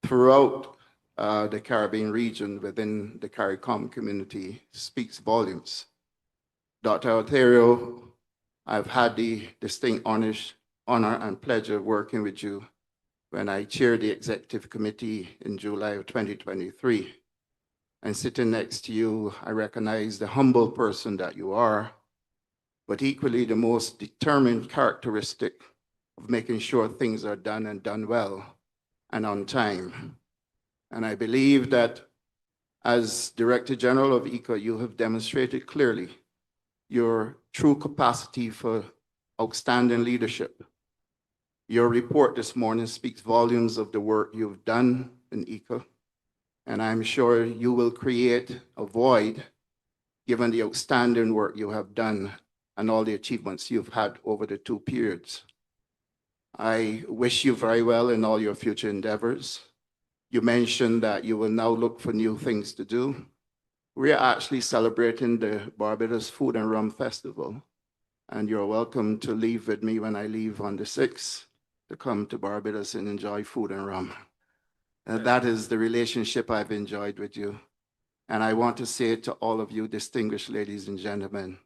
throughout the Caribbean region within the CARICOM community speaks volumes. Dr. Otero, I've had the distinct honor and pleasure of working with you when I chaired the executive committee in July of 2023. And sitting next to you, I recognize the humble person that you are, but equally the most determined characteristic of making sure things are done and done well and on time. And I believe that as Director General of IICA, you have demonstrated clearly your true capacity for outstanding leadership. Your report this morning speaks volumes of the work you've done in IICA, and I'm sure you will create a void given the outstanding work you have done and all the achievements you've had over the 2 periods. I wish you very well in all your future endeavors. You mentioned that you will now look for new things to do. We are actually celebrating the Barbados Food and Rum Festival, and you're welcome to leave with me when I leave on the 6th to come to Barbados and enjoy food and rum. And that is the relationship I've enjoyed with you. And I want to say to all of you, distinguished ladies and gentlemen,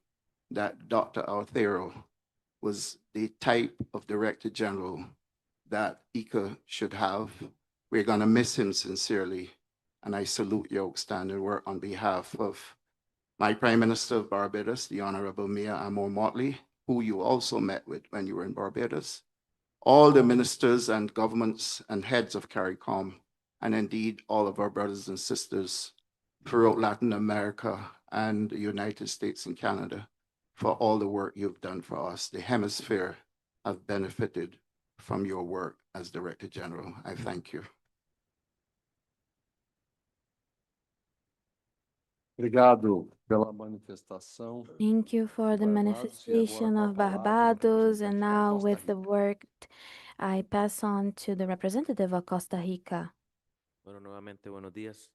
that Dr. Otero was the type of Director General that IICA should have. We're going to miss him sincerely, and I salute your outstanding work on behalf of my Prime Minister of Barbados, the Honorable Mia Amor Motley, who you also met with when you were in Barbados, all the ministers and governments and heads of CARICOM, and indeed all of our brothers and sisters throughout Latin America and the United States and Canada for all the work you've done for us. The hemisphere have benefited from your work as Director General. I thank you. Obrigado pela manifestação. Thank you for the manifestation of Barbados, and now with the work, I pass on to the representative of Costa Rica. Bueno, nuevamente, buenos días.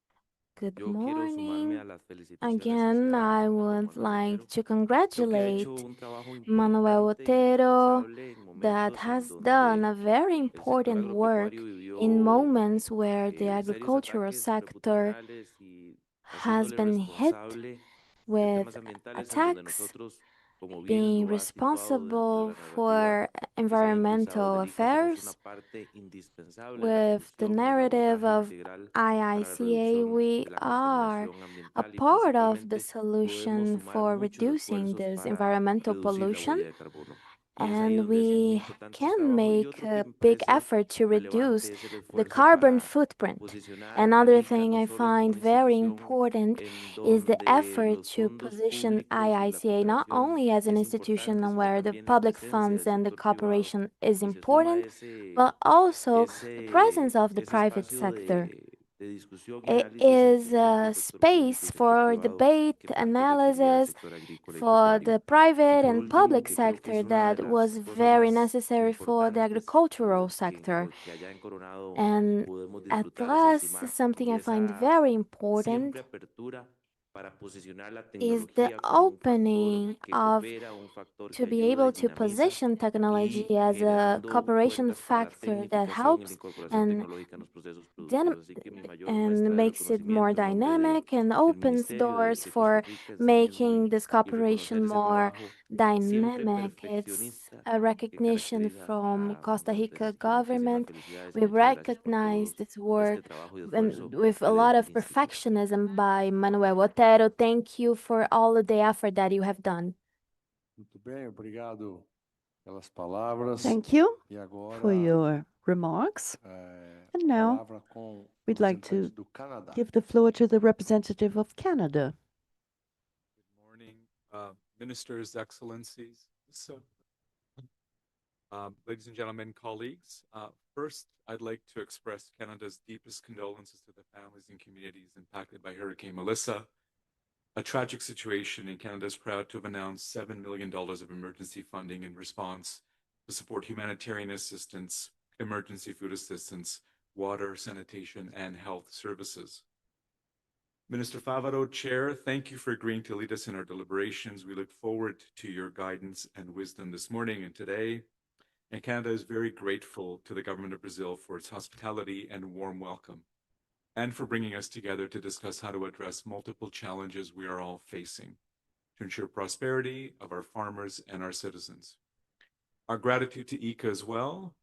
Good Yo quiero sumarme morning. a las felicitaciones Again, hacia I Manuel would like Otero. to Creo que ha congratulate hecho un trabajo Manuel importante e Otero indispensable en that momentos en has done a donde very el sector important work agropecuario in vivió moments where the serios agricultural ataques sector reputacionales y has haciéndole been hit responsable de with temas ambientales en donde attacks, nosotros, como bien being lo ha situado dentro de responsible la narrativa for que se ha impulsado environmental del ICA, somos una affairs. parte indispensable en la With the conducción y el narrative abordaje of integral para la IICA, reducción we de la are contaminación a ambiental y part of the principalmente podemos solution sumar for muchos reducing esfuerzos this para environmental reducir la pollution, huella de carbono. Y es ahí and donde es muy we importante este can trabajo. Y make otro que a me big parece effort to reduce relevante es el the esfuerzo carbon para footprint. posicionar al Another ICA thing no I solo como find una very institución important en is the donde effort los to fondos position públicos y la IICA not cooperación only as an es institution importante, sino where the también la public presencia funds del and the sector privado cooperation is y se suma important, but also the presence of the ese private espacio sector. de discusión y It análisis is entre a el sector público y space el sector for privado debate, que parte requería el analysis sector agrícola y for pecuario. the Y private por and último, public que creo que es sector una de that was las cosas very más necessary for the importantes agricultural sector. que allá en Coronado And podemos at disfrutar es last, encimar, something y I find esa very important siempre apertura para posicionar la is the tecnología como un factor opening que of coopera, un factor que to be ayuda able y to dinamiza, position technology y as a generando cooperation puertas para la factor that tecnificación y la helps incorporación and tecnológica en los procesos then productivos. Así que mi mayor and muestra de makes it more reconocimiento en nombre dynamic and del opens Ministerio doors de for Costa Rica en sí mismo making this y reconocer cooperation ese more trabajo siempre dynamic. It's perfeccionista a que recognition caracteriza from a Costa los Rica desde Chile. Muchísimas government. felicidades y We muchas gracias por recognize todo this work este trabajo y esfuerzo and with a que lot desde of el instituto. perfectionism by Manuel Otero. Thank you for all of the effort that you have done. Muito bem, obrigado pelas palavras. Thank you E agora, for your remarks. And now palavra com o we'd like representante to do Canadá. give the floor to the representative of Canada. Good morning, ministers, excellencies. Ladies and gentlemen, colleagues. First, I'd like to express Canada's deepest condolences to the families and communities impacted by Hurricane Melissa. A tragic situation, and Canada is proud to have announced $7 million of emergency funding in response to support humanitarian assistance, emergency food assistance, water, sanitation, and health services. Minister Favaro, Chair, thank you for agreeing to lead us in our deliberations. We look forward to your guidance and wisdom this morning and today. And Canada is very grateful to the government of Brazil for its hospitality and warm welcome, and for bringing us together to discuss how to address multiple challenges we are all facing to ensure prosperity of our farmers and our citizens. Our gratitude to IICA as well.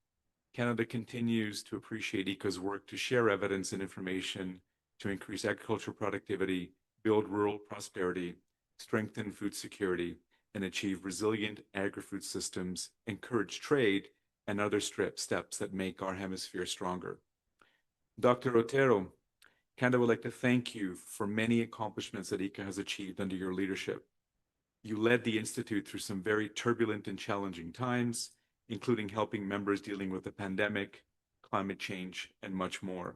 Canada continues to appreciate IICA's work to share evidence and information to increase agricultural productivity, build rural prosperity, strengthen food security, and achieve resilient agri-food systems, encourage trade, and other steps that make our hemisphere stronger. Dr. Otero, Canada would like to thank you for many accomplishments that IICA has achieved under your leadership. You led the Institute through some very turbulent and challenging times, including helping members dealing with the pandemic, climate change, and much more.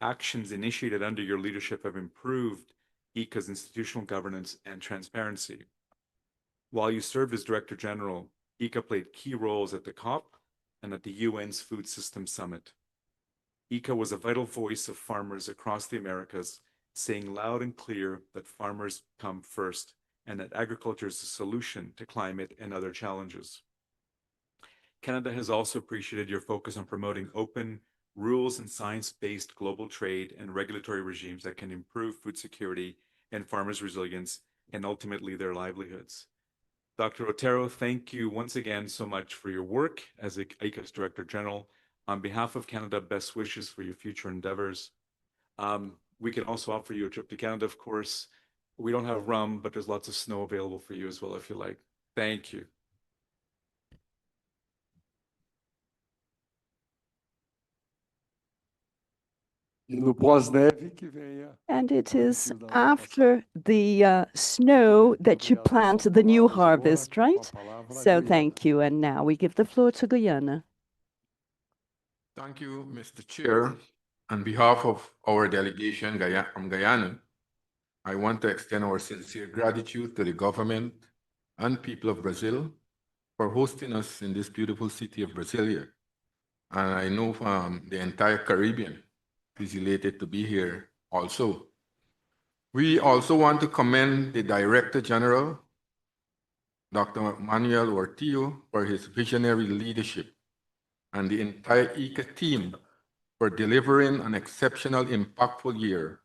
Actions initiated under your leadership have improved IICA's institutional governance and transparency. While you served as Director General, IICA played key roles at the COP and at the UN's Food Systems Summit. IICA was a vital voice of farmers across the Americas, saying loud and clear that farmers come first and that agriculture is a solution to climate and other challenges. Canada has also appreciated your focus on promoting open, rules and science-based global trade and regulatory regimes that can improve food security and farmers' resilience and ultimately their livelihoods. Dr. Otero, thank you once again so much for your work as IICA's Director General. On behalf of Canada, best wishes for your future endeavors. We can also offer you a trip to Canada, of course. We don't have rum, but there's lots of snow available for you as well if you like. Thank you. And it is after the snow that you plant the new harvest, right? So thank you. And now we give the floor to Guyana. Thank you, Mr. Chair. On behalf of our delegation from Guyana, I want to extend our sincere gratitude to the government and people of Brazil for hosting us in this beautiful city of Brasilia. And I know the entire Caribbean is elated to be here also. We also want to commend the Director General, Dr. Manuel Ortillo, for his visionary leadership and the entire IICA team for delivering an exceptional, impactful year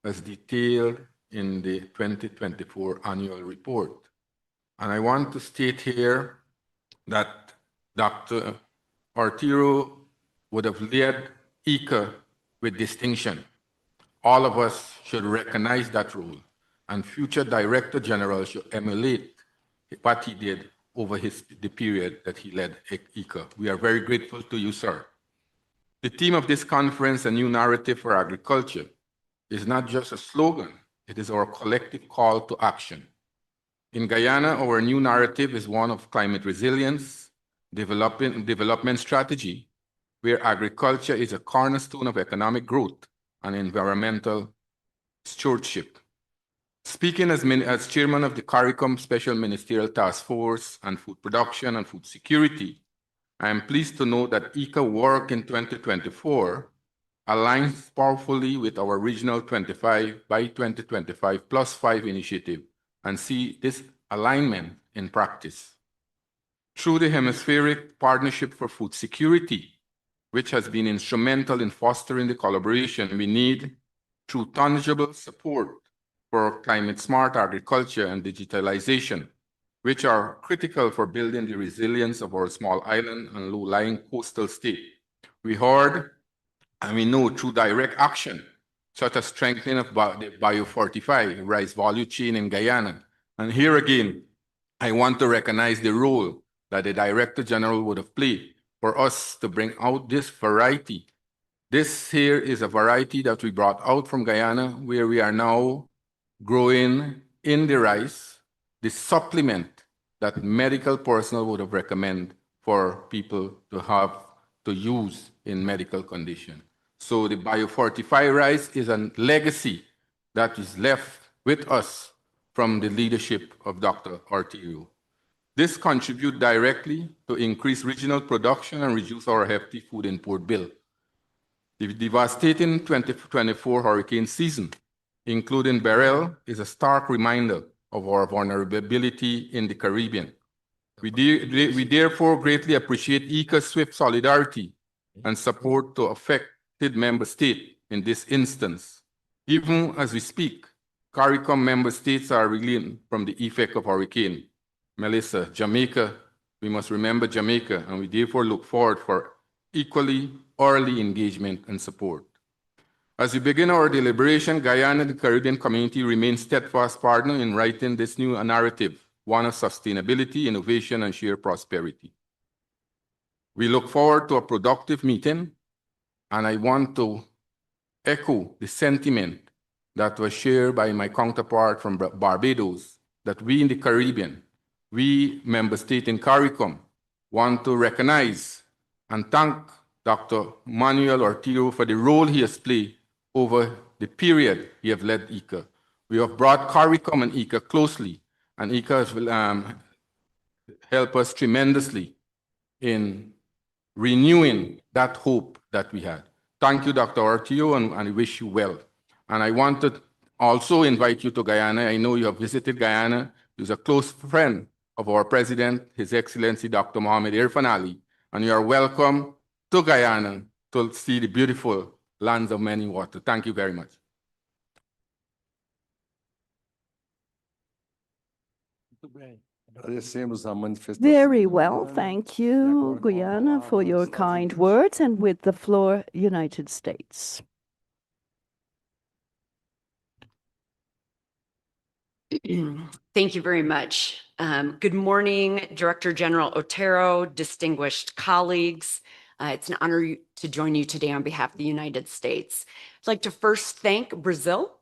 as detailed in the 2024 annual report. And I want to state here that Dr. Ortillo would have led IICA with distinction. All of us should recognize that role, and future Director General should emulate what he did over the period that he led IICA. We are very grateful to you, sir. The theme of this conference, A New Narrative for Agriculture, is not just a slogan, it is our collective call to action. In Guyana, our new narrative is one of climate resilience, development strategy, where agriculture is a cornerstone of economic growth and environmental stewardship. Speaking as chairman of the CARICOM Special Ministerial Task Force on Food Production and Food Security, I am pleased to know that IICA work in 2024 aligns powerfully with our regional 25 by 2025 +5 initiative and see this alignment in practice. Through the Hemispheric Partnership for Food Security, which has been instrumental in fostering the collaboration we need through tangible support for climate-smart agriculture and digitalization, which are critical for building the resilience of our small island and low-lying coastal state. We heard and we know through direct action, such as strengthening of the biofortified rice value chain in Guyana. And here again, I want to recognize the role that the Director General would have played for us to bring out this variety. This here is a variety that we brought out from Guyana, where we are now growing in the rice, the supplement that medical personnel would have recommended for people to have to use in medical condition. So the biofortified rice is a legacy that is left with us from the leadership of Dr. Ortillo. This contributes directly to increase regional production and reduce our hefty food import bill. The devastating 2024 hurricane season, including Beryl, is a stark reminder of our vulnerability in the Caribbean. We therefore greatly appreciate IICA's swift solidarity and support to affected member states in this instance. Even as we speak, CARICOM member states are reeling from the effect of Hurricane Melissa. Jamaica, we must remember Jamaica, and we therefore look forward for equally early engagement and support. As we begin our deliberation, Guyana and the Caribbean community remain steadfast partner in writing this new narrative, one of sustainability, innovation, and shared prosperity. We look forward to a productive meeting, and I want to echo the sentiment that was shared by my counterpart from Barbados, that we in the Caribbean, we member state in CARICOM, want to recognize and thank Dr. Manuel Ortillo for the role he has played over the period he has led IICA. We have brought CARICOM and IICA closely, and IICA has helped us tremendously in renewing that hope that we had. Thank you, Dr. Ortillo, and I wish you well. And I want to also invite you to Guyana. I know you have visited Guyana. He's a close friend of our president, His Excellency Dr. Mohamed Irfan Ali, and you are welcome to Guyana to see the beautiful lands of many waters. Thank you very much. Muito bem. Agradecemos a manifestação Very de well, Guyana. thank you, agora com a Guyana, for palavra, your Estados kind Unidos. words, and with the floor, United States. Thank you very much. Good morning, Director General Otero, distinguished colleagues. It's an honor to join you today on behalf of the United States. I'd like to first thank Brazil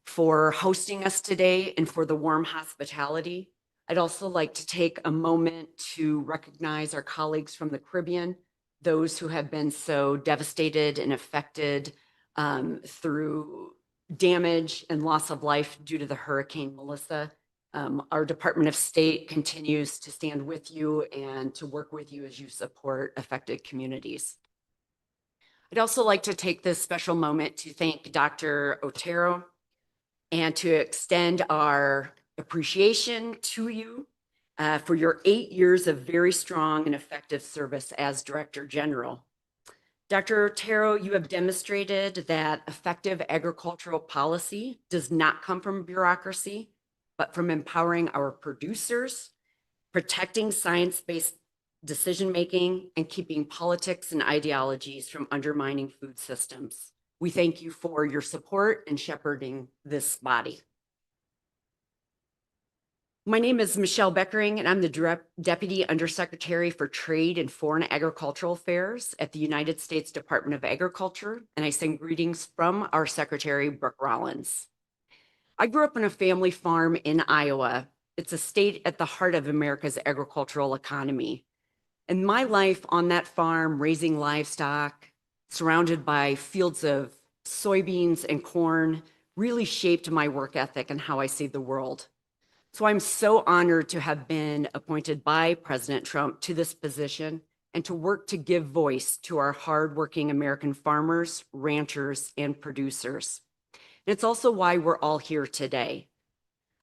for hosting us today and for the warm hospitality. I'd also like to take a moment to recognize our colleagues from the Caribbean, those who have been so devastated and affected through damage and loss of life due to the Hurricane Melissa. Our Department of State continues to stand with you and to work with you as you support affected communities. I'd also like to take this special moment to thank Dr. Otero and to extend our appreciation to you for your 8 years of very strong and effective service as Director General. Dr. Otero, you have demonstrated that effective agricultural policy does not come from bureaucracy, but from empowering our producers, protecting science-based decision-making, and keeping politics and ideologies from undermining food systems. We thank you for your support in shepherding this body. My name is Michelle Beckering, and I'm the Deputy Undersecretary for Trade and Foreign Agricultural Affairs at the United States Department of Agriculture, and I send greetings from our Secretary, Brooke Rollins. I grew up on a family farm in Iowa. It's a state at the heart of America's agricultural economy. And my life on that farm, raising livestock, surrounded by fields of soybeans and corn, really shaped my work ethic and how I see the world. So I'm so honored to have been appointed by President Trump to this position and to work to give voice to our hardworking American farmers, ranchers, and producers. And it's also why we're all here today.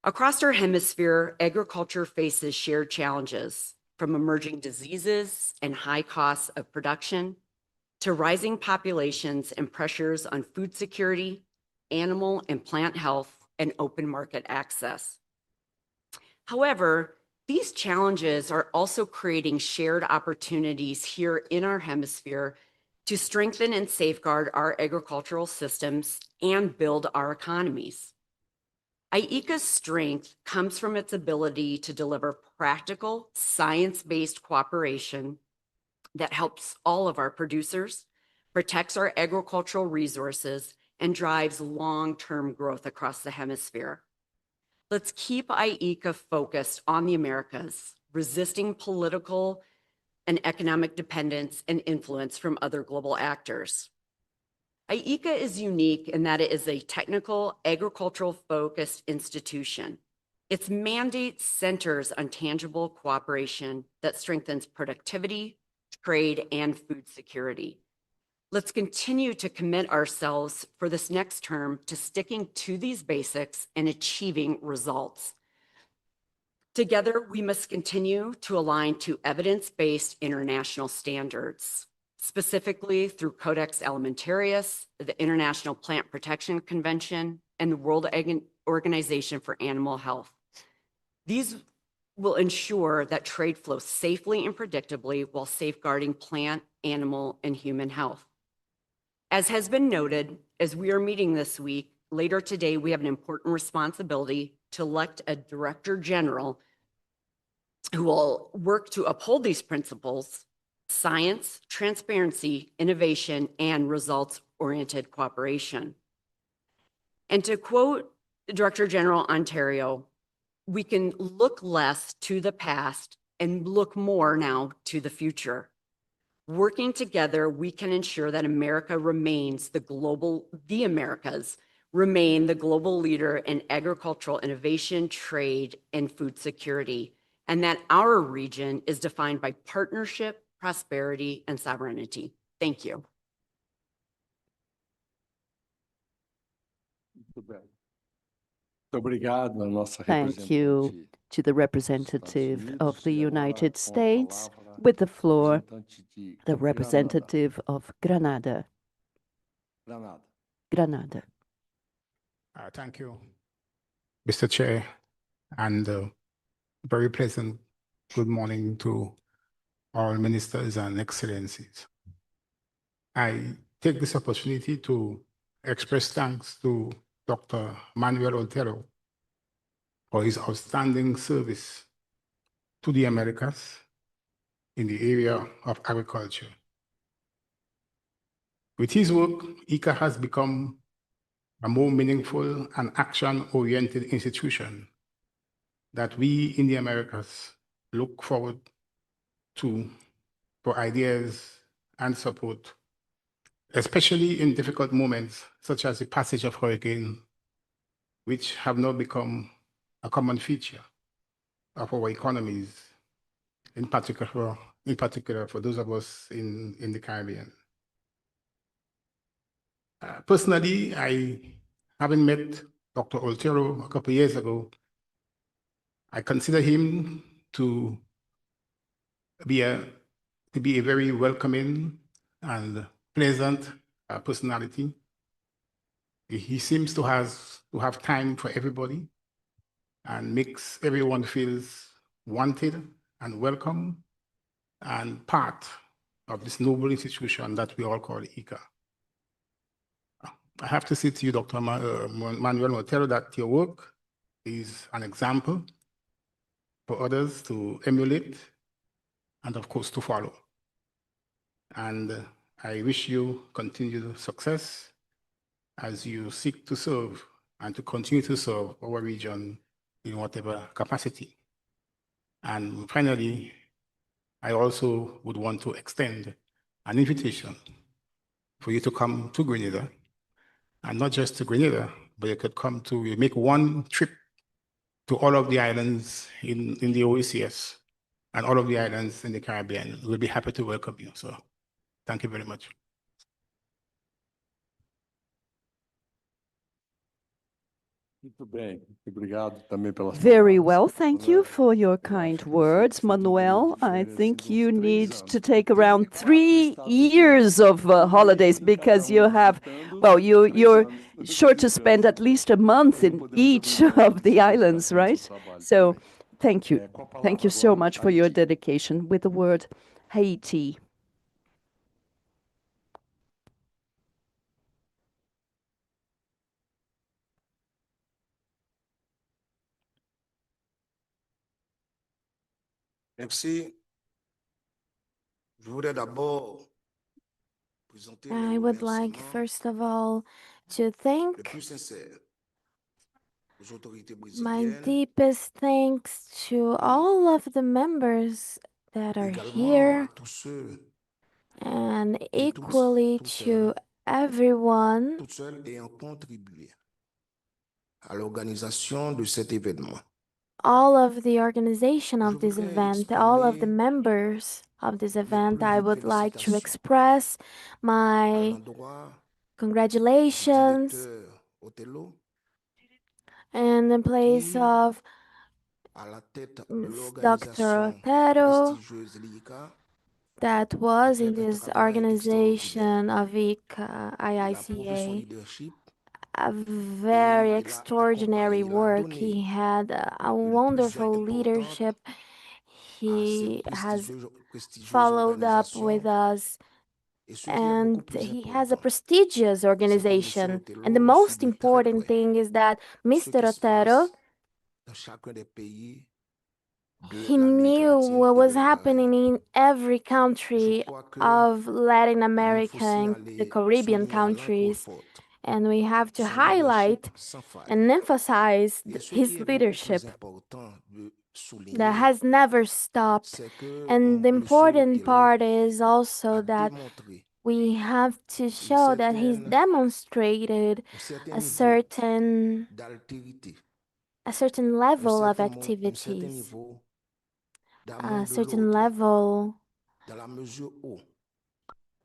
Across our hemisphere, agriculture faces shared challenges, from emerging diseases and high costs of production to rising populations and pressures on food security, animal and plant health, and open market access. However, these challenges are also creating shared opportunities here in our hemisphere to strengthen and safeguard our agricultural systems and build our economies. IICA's strength comes from its ability to deliver practical, science-based cooperation that helps all of our producers, protects our agricultural resources, and drives long-term growth across the hemisphere. Let's keep IICA focused on the Americas, resisting political and economic dependence and influence from other global actors. IICA is unique in that it is a technical, agricultural-focused institution. Its mandate centers on tangible cooperation that strengthens productivity, trade, and food security. Let's continue to commit ourselves for this next term to sticking to these basics and achieving results. Together, we must continue to align to evidence-based international standards, specifically through Codex Alimentarius, the International Plant Protection Convention, and the World Organization for Animal Health. These will ensure that trade flows safely and predictably while safeguarding plant, animal, and human health. As has been noted, as we are meeting this week, later today, we have an important responsibility to elect a Director General who will work to uphold these principles: science, transparency, innovation, and results-oriented cooperation. And to quote Director General Ontario, we can look less to the past and look more now to the future. Working together, we can ensure that America remains the Americas remain the global leader in agricultural innovation, trade, and food security, and that our region is defined by partnership, prosperity, and sovereignty. Thank you. Muito bem. Muito obrigado à nossa Thank you representante to the dos Estados representative Unidos. of the E agora, United com a States. palavra, With the o floor, representante de the Granada. representative of Granada. Granada. Granada. Thank you, Mr. Chair, and very pleasant good morning to all ministers and excellencies. I take this opportunity to express thanks to Dr. Manuel Otero for his outstanding service to the Americas in the area of agriculture. With his work, IICA has become a more meaningful and action-oriented institution that we in the Americas look forward to for ideas and support, especially in difficult moments such as the passage of hurricane, which have now become a common feature of our economies, in particular for those of us in the Caribbean. Personally, having met Dr. Otero a couple of years ago, I consider him to be a very welcoming and pleasant personality. He seems to have time for everybody and makes everyone feels wanted and welcome and part of this noble institution that we all call IICA. I have to say to you, Dr. Manuel Otero, that your work is an example for others to emulate and, of course, to follow. And I wish you continued success as you seek to serve and to continue to serve our region in whatever capacity. And finally, I also would want to extend an invitation for you to come to Grenada, and not just to Grenada, but you could come to make one trip to all of the islands in the OECS and all of the islands in the Caribbean. We'll be happy to welcome you. So thank you very much. Very well, thank you for your kind words, Manuel. I think you need to take around 3 years of holidays because you have, well, you're sure to spend at least a month in each of the islands, right? So thank you. Thank you so much for your dedication. With the word Haiti. Merci. Je voudrais d'abord I would like, first of all, to thank my deepest thanks to all of the members that are here, and equally to everyone à l'organisation de cet événement. all of the organization of this event, all of the members of this event. I would like to express my congratulations in the place of Dr. Otero that was in this organization of IICA. A very extraordinary work. He had a wonderful leadership. He has followed up with us, and he has a prestigious organization. And the most important thing is that Mr. Otero, he knew what was happening in every country of Latin America and the Caribbean countries. And we have to highlight and emphasize his leadership that has never stopped. And the important part is also that we have to show that he's demonstrated a certain level of activities, a certain level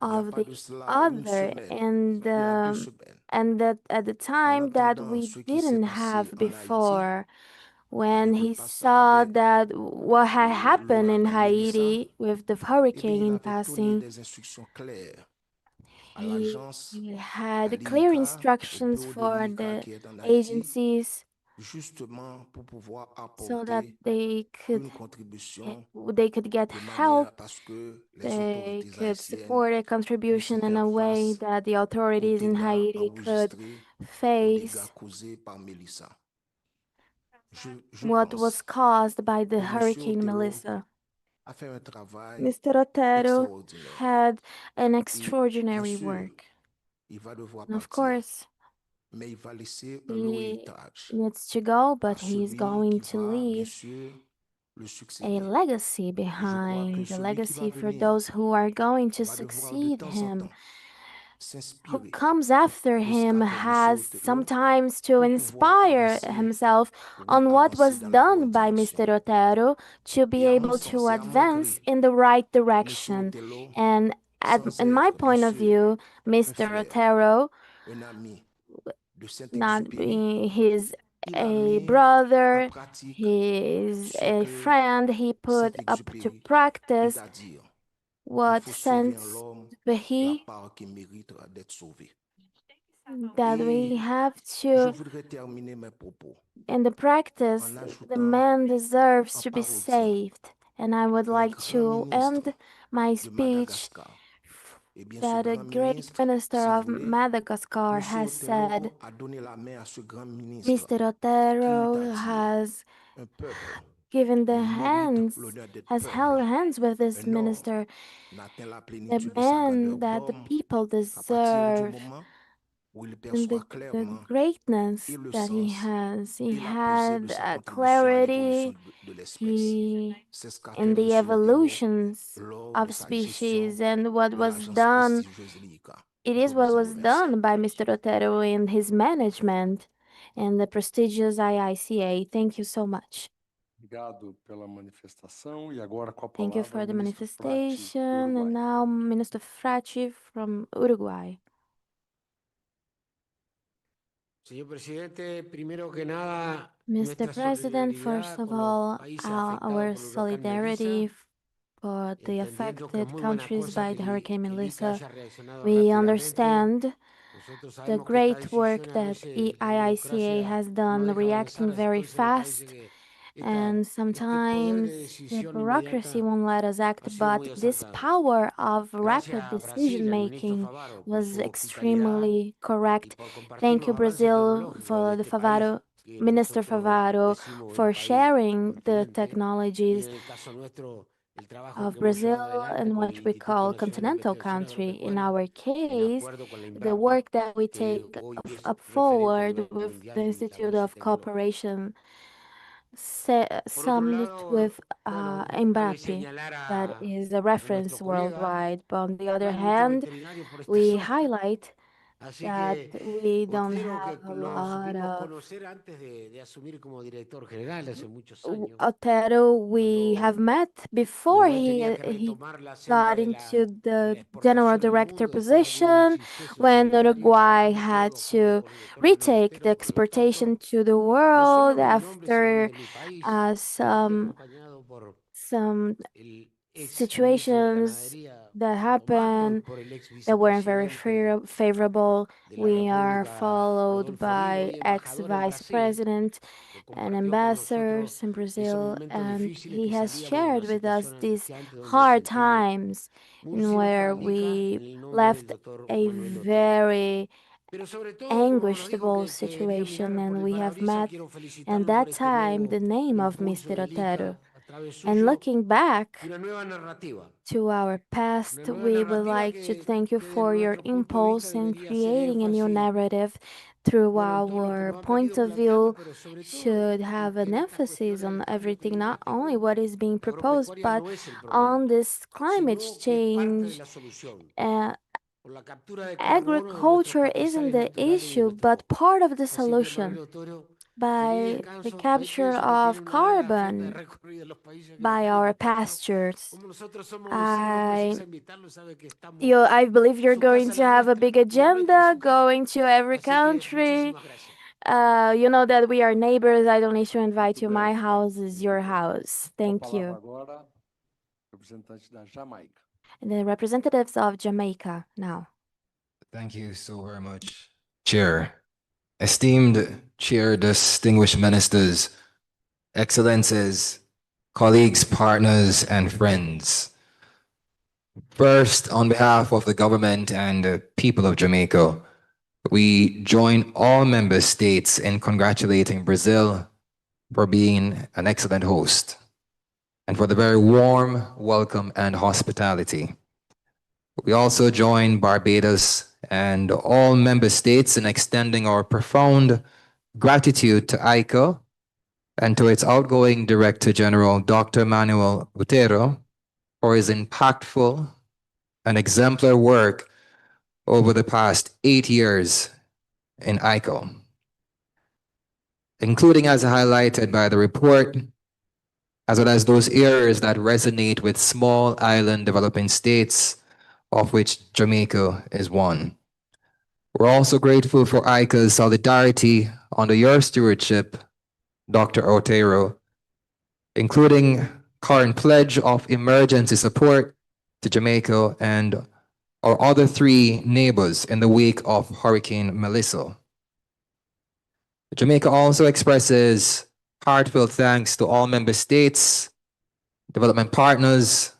of the other, and that at the time that we didn't have before, when he saw that what had happened in Haiti with the hurricane passing, he had clear instructions for the agencies justement pour pouvoir so that apporter they une contribution could get de help. manière à ce que les They autorités could haïtiennes support a contribution in a way face that the aux authorities in dégâts Haiti could enregistrés, aux dégâts face causés par Mélissa. Je what was pense caused by the que Monsieur Hurricane Othello Melissa. a fait un travail Mr. Otero extraordinaire. had an Et bien extraordinary sûr, work. il va devoir And of partir, course, mais il va laisser un long he héritage needs to go, à but he's celui going qui to va, bien leave sûr, le a succéder. legacy Et je crois que behind, a celui qui va legacy for venir those who are going to va devoir de succeed temps en him. temps Who s'inspirer comes after de ce him qu'a fait Monsieur has Othello sometimes to pour pouvoir inspire avancer, himself pour on what avancer was dans la bonne done by direction. Mr. Otero to be Et à mon able to sens et à mon advance gré, in the right Monsieur direction. Othello, And sans in my être, bien point of sûr, view, un Mr. frère, Otero, un ami de not Saint-Exupéry, being his il a a mis en brother, pratique he's ce a que friend, he put up to Saint-Exupéry eut practice à dire. Il what faut sauver en Saint l'homme la Behi part qui mérite d'être sauvée. that we Et have je to, voudrais terminer mes propos in the practice, en the ajoutant man deserves en to be parodie saved. And I would un like grand to ministre end my de speech Madagascar. Et bien, ce that a grand great ministre, minister si vous of voulez, Madagascar Monsieur has Othello said. a donné la main à ce grand ministre Mr. qui eut Otero à dire has un peuple given the mérite hands, l'honneur d'être has held peuple. hands with this Un homme minister, n'atteint la the plénitude de sa grandeur man that the d'homme people qu'à partir du deserve, moment où il and perçoit the clairement greatness et le that he sens has. He et la pesée de had sa contribution à l'évolution clarity de l'espèce. he C'est ce qu'a in fait the Monsieur Othello evolutions lors de of sa gestion species, and what de was l'agence done. prestigieuse l'IICA. It Je is what vous en was remercie. done by Mr. Otero in his management and the prestigious IICA. Thank you so much. Obrigado pela manifestação e agora com a Thank you palavra for o the ministro Frati, do manifestation. And Uruguai. now, Minister Fracci from Uruguay. Señor presidente, primero que nada, Mr. nuestra President, first solidaridad of con los all, países afectados our por el huracán Melissa, solidarity for the entendiendo que es affected muy buena countries cosa by que the Hurricane el ICA Melissa. haya reaccionado We rápidamente. understand Nosotros the sabemos que estas great work decisiones a that veces la IICA burocracia has no done deja avanzar, reacting así very por eso me parece fast. que And este poder de sometimes the decisión bureaucracy inmediata won't let us act, ha sido but muy this acertado. power of Gracias rapid a Brasil, decision al ministro making Favaro, por was su hospitalidad extremely y correct. por compartir Thank you, los avances Brazil, tecnológicos de for the este país, Favaro, que Minister nosotros Favaro, decimos un for país sharing the continente, y technologies en el caso nuestro, el trabajo of que hemos Brazil llevado adelante and con el what we Instituto call Nacional de continental Investigación country. In Agropecuaria, our en case, acuerdo con la the INVAPA, work that we que take hoy es up referente a forward nivel with the mundial en Institute desarrollo of tecnológico. Cooperation Por otro summed lado, with bueno, cabe Embrapi, señalar that a is a nuestro reference colega, worldwide. But on the no other hay muchos hand, veterinarios por esta we zona, highlight así that que we don't Otero, have que a lo lot supimos of conocer antes de asumir como director general hace muchos w- años, Otero we have cuando met before Uruguay tenía que he retomar la senda got de into de the la general exportación al director mundo después de algún position insuceso when sanitario, y Uruguay trabajamos had codo a codo to con el doctor Manuel retake the Otero. Por lo exportation tanto, to the no solo world en mi nombre, sino en el after de mi país, y some acompañado por el ex ministro de situations Ganadería, that Marco, y happened por el ex that weren't very vicepresidente favorable. de la We are República, followed Rodolfo Vigo, by y embajador en ex-vice Brasil, president que and compartió con nosotros ambassadors in esos Brazil, momentos and difíciles he que has salíamos de una shared with us situación these angustiante donde hard sentimos times muy in cerca where al ICA we en el nombre del left doctor a Manuel Otero. very Pero sobre todo, como nos dijo anguishable que quería situation, mirar por and el we have parabrisas, met. quiero And felicitarlo por that este time, the nuevo name of impulso Mr. del Otero. ICA a través And suyo, looking back una nueva narrativa. to our past, Una nueva we would narrativa like to thank you desde for your nuestro punto de vista impulse in debería hacer creating a new énfasis, narrative through bueno, en todo lo que our nos han point venido of planteando, view pero sobre todo should en have que an en estas emphasis cuestiones on del cambio everything, not only climático, what is being la proposed, agropecuaria but no es el problema, on this climate sino que es parte de change. la solución. Uh, Por la captura de carbono de nuestros Agriculture isn't pastizales the naturales y de issue, nuestros but bosques. part of the Así que, Manuel solution Otero, llegué y by the descanso. capture Pienso que tiene of una larga agenda de carbon recorrido en los países que lo by están our discutiendo. pastures. Como nosotros somos vecinos, precisa invitarlo, sabe que estamos. I believe you're Su going casa to la have a nuestra, big la nuestra agenda, su casa. going to every Así que country. muchísimas gracias. You know that we are neighbors. I don't need to invite Muito you. bem, My Frati, house is your muito bem. house. Com a Thank palavra you. agora, representante da Jamaica. And the representatives of Jamaica now. Thank you so very much, Chair. Esteemed Chair, distinguished ministers, excellencies, colleagues, partners, and friends. First, on behalf of the government and the people of Jamaica, we join all member states in congratulating Brazil for being an excellent host and for the very warm welcome and hospitality. We also join Barbados and all member states in extending our profound gratitude to IICA and to its outgoing Director General, Dr. Manuel Otero, for his impactful and exemplary work over the past 8 years in IICA, including as highlighted by the report, as well as those areas that resonate with small island developing states, of which Jamaica is one. We're also grateful for IICA's solidarity under your stewardship, Dr. Otero, including current pledge of emergency support to Jamaica and our other 3 neighbors in the wake of Hurricane Melissa. Jamaica also expresses heartfelt thanks to all member states, development partners,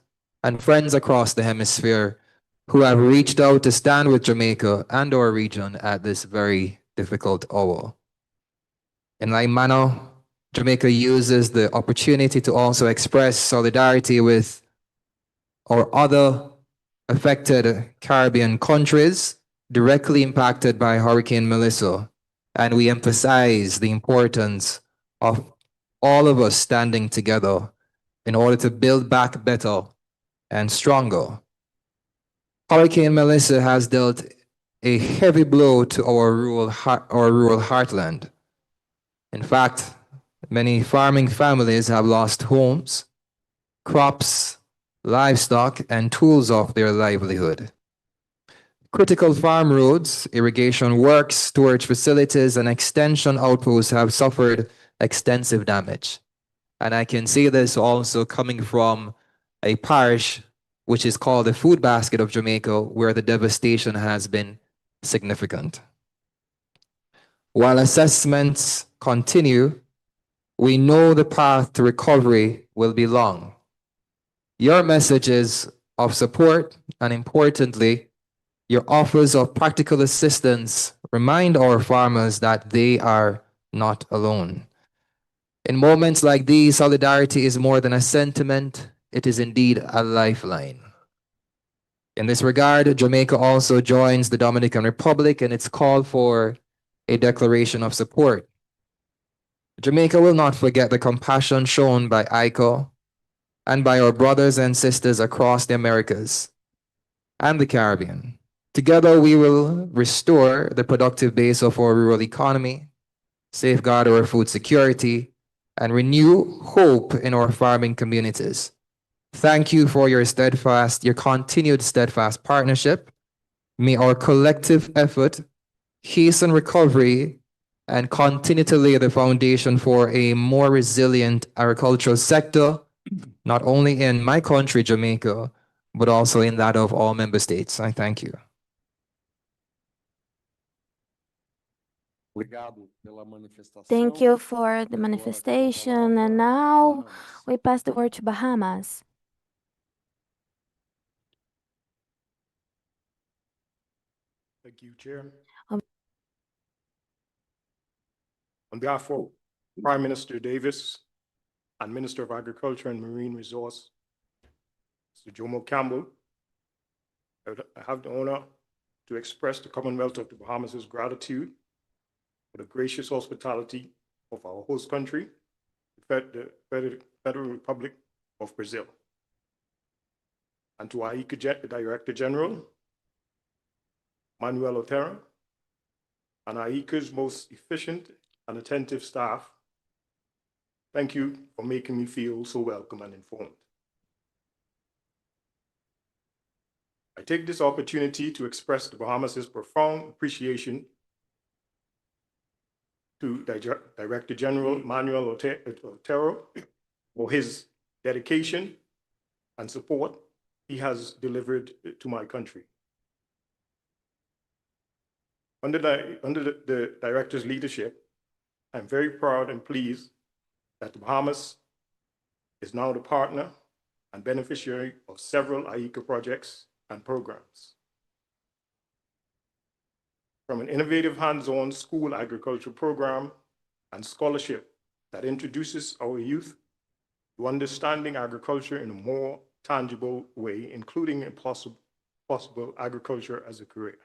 and friends across the hemisphere who have reached out to stand with Jamaica and our region at this very difficult hour. In like manner, Jamaica uses the opportunity to also express solidarity with our other affected Caribbean countries directly impacted by Hurricane Melissa, and we emphasize the importance of all of us standing together in order to build back better and stronger. Hurricane Melissa has dealt a heavy blow to our rural heartland. In fact, many farming families have lost homes, crops, livestock, and tools of their livelihood. Critical farm roads, irrigation works, storage facilities, and extension outposts have suffered extensive damage. And I can see this also coming from a parish which is called the Food Basket of Jamaica, where the devastation has been significant. While assessments continue, we know the path to recovery will be long. Your messages of support and, importantly, your offers of practical assistance remind our farmers that they are not alone. In moments like these, solidarity is more than a sentiment, it is indeed a lifeline. In this regard, Jamaica also joins the Dominican Republic in its call for a declaration of support. Jamaica will not forget the compassion shown by IICA and by our brothers and sisters across the Americas and the Caribbean. Together, we will restore the productive base of our rural economy, safeguard our food security, and renew hope in our farming communities. Thank you for your continued steadfast partnership. May our collective effort hasten recovery and continue to lay the foundation for a more resilient agricultural sector, not only in my country, Jamaica, but also in that of all member states. I thank you. Thank you for the manifestation. And now we pass the word to Bahamas. Thank you, Chair. On behalf of Prime Minister Davis and Minister of Agriculture and Marine Resource, Mr. Jomo Campbell, I have the honor to express the Commonwealth of the Bahamas' gratitude for the gracious hospitality of our host country, the Federal Republic of Brazil, and to IICA Director General, Manuel Otero, and IICA's most efficient and attentive staff. Thank you for making me feel so welcome and informed. I take this opportunity to express the Bahamas' profound appreciation to Director General Manuel Otero for his dedication and support he has delivered to my country. Under the director's leadership, I'm very proud and pleased that the Bahamas is now the partner and beneficiary of several IICA projects and programs. From an innovative hands-on school agriculture program and scholarship that introduces our youth to understanding agriculture in a more tangible way, including a possible agriculture as a career.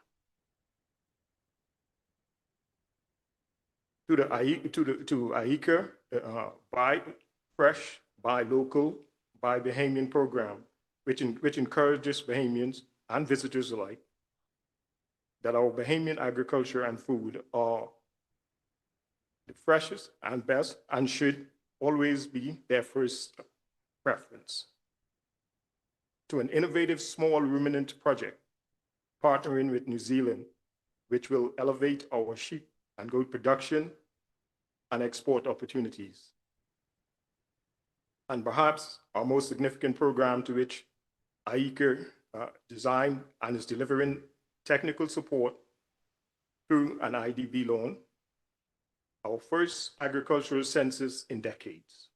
To IICA, Buy Fresh, Buy Local, Buy Bahamian program, which encourages Bahamians and visitors alike that our Bahamian agriculture and food are the freshest and best and should always be their first preference. To an innovative small ruminant project, partnering with New Zealand, which will elevate our sheep and goat production and export opportunities. And perhaps our most significant program, to which IICA designed and is delivering technical support through an IDB loan, our first agricultural census in decades.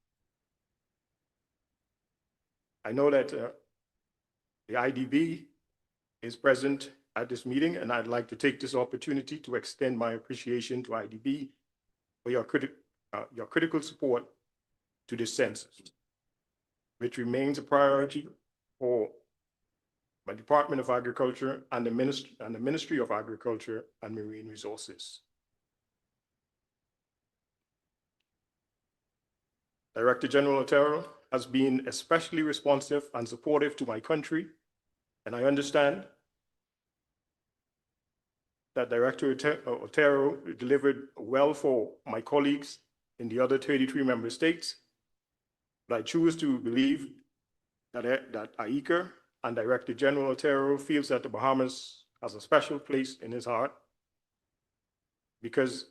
I know that the IDB is present at this meeting, and I'd like to take this opportunity to extend my appreciation to IDB for your critical support to this census, which remains a priority for my Department of Agriculture and the Ministry of Agriculture and Marine Resources. Director General Otero has been especially responsive and supportive to my country, and I understand that Director Otero delivered well for my colleagues in the other 33 member states, but I choose to believe that IICA and Director General Otero feels that the Bahamas has a special place in his heart because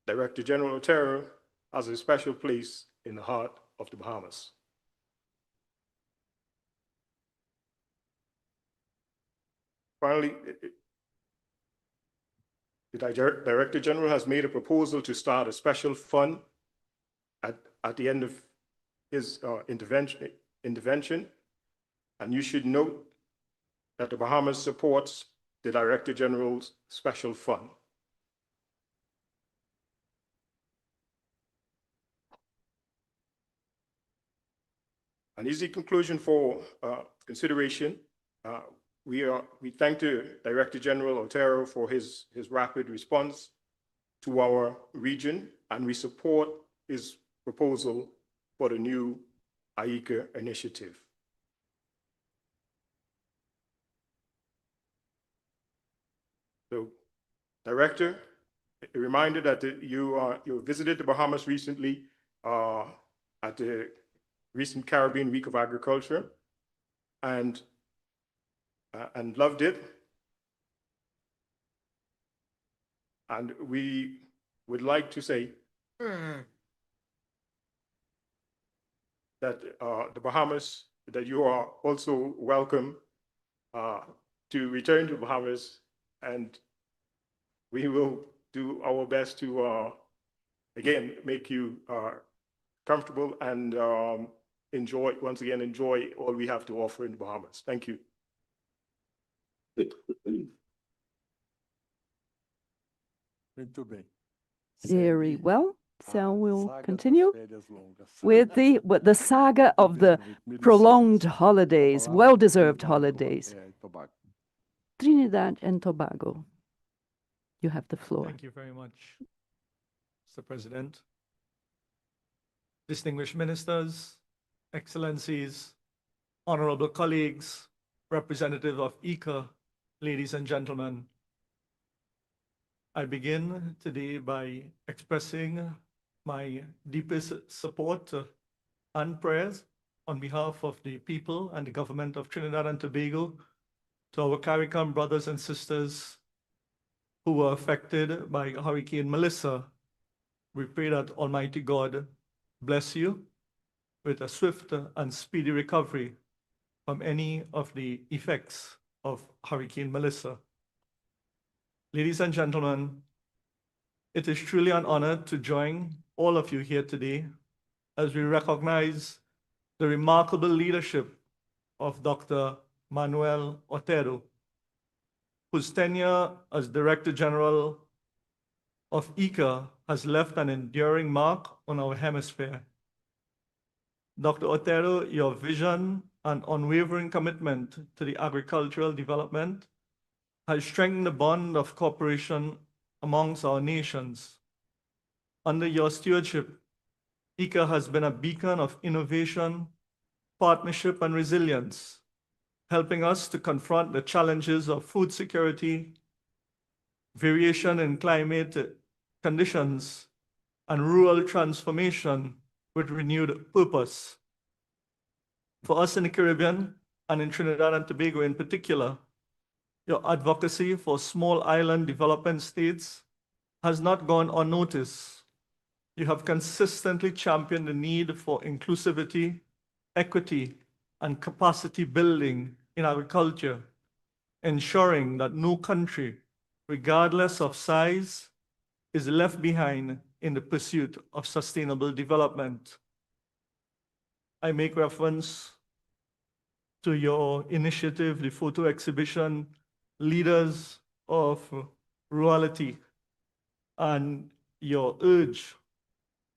Director General Otero has a special place in the heart of the Bahamas. Finally, the Director General has made a proposal to start a special fund at the end of his intervention, and you should note that the Bahamas supports the Director General's special fund. An easy conclusion for consideration. We thank the Director General Otero for his rapid response to our region, and we support his proposal for the new IICA initiative. So, Director, a reminder that you visited the Bahamas recently at the recent Caribbean Week of Agriculture, and loved it. And we would like to say that the Bahamas, that you are also welcome to return to Bahamas, and we will do our best to again make you comfortable and enjoy all we have to offer in the Bahamas. Thank you. Very well. So we'll continue with the saga of the prolonged holidays, well-deserved holidays. Trinidad and Tobago, you have the floor. Thank you very much, Mr. President. Distinguished ministers, excellencies, honorable colleagues, representative of IICA, ladies and gentlemen. I begin today by expressing my deepest support and prayers on behalf of the people and the government of Trinidad and Tobago to our CARICOM brothers and sisters who were affected by Hurricane Melissa. We pray that Almighty God bless you with a swift and speedy recovery from any of the effects of Hurricane Melissa. Ladies and gentlemen, it is truly an honor to join all of you here today as we recognize the remarkable leadership of Dr. Manuel Otero, whose tenure as Director General of IICA has left an enduring mark on our hemisphere. Dr. Otero, your vision and unwavering commitment to the agricultural development has strengthened the bond of cooperation amongst our nations. Under your stewardship, IICA has been a beacon of innovation, partnership, and resilience, helping us to confront the challenges of food security, variation in climate conditions, and rural transformation with renewed purpose. For us in the Caribbean and in Trinidad and Tobago in particular, your advocacy for small island development states has not gone unnoticed. You have consistently championed the need for inclusivity, equity, and capacity building in agriculture, ensuring that no country, regardless of size, is left behind in the pursuit of sustainable development. I make reference to your initiative, the photo exhibition, Leaders of Rurality, and your urge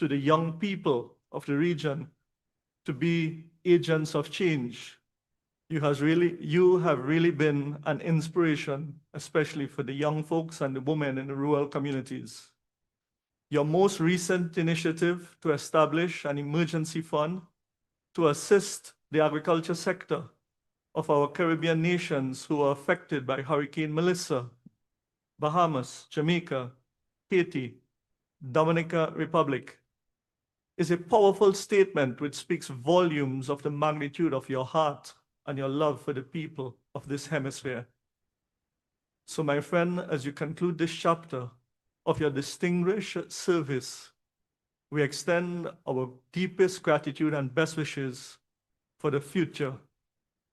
to the young people of the region to be agents of change. You have really been an inspiration, especially for the young folks and the women in the rural communities. Your most recent initiative to establish an emergency fund to assist the agriculture sector of our Caribbean nations who are affected by Hurricane Melissa, Bahamas, Jamaica, Haiti, Dominica Republic, is a powerful statement which speaks volumes of the magnitude of your heart and your love for the people of this hemisphere. So, my friend, as you conclude this chapter of your distinguished service, we extend our deepest gratitude and best wishes for the future.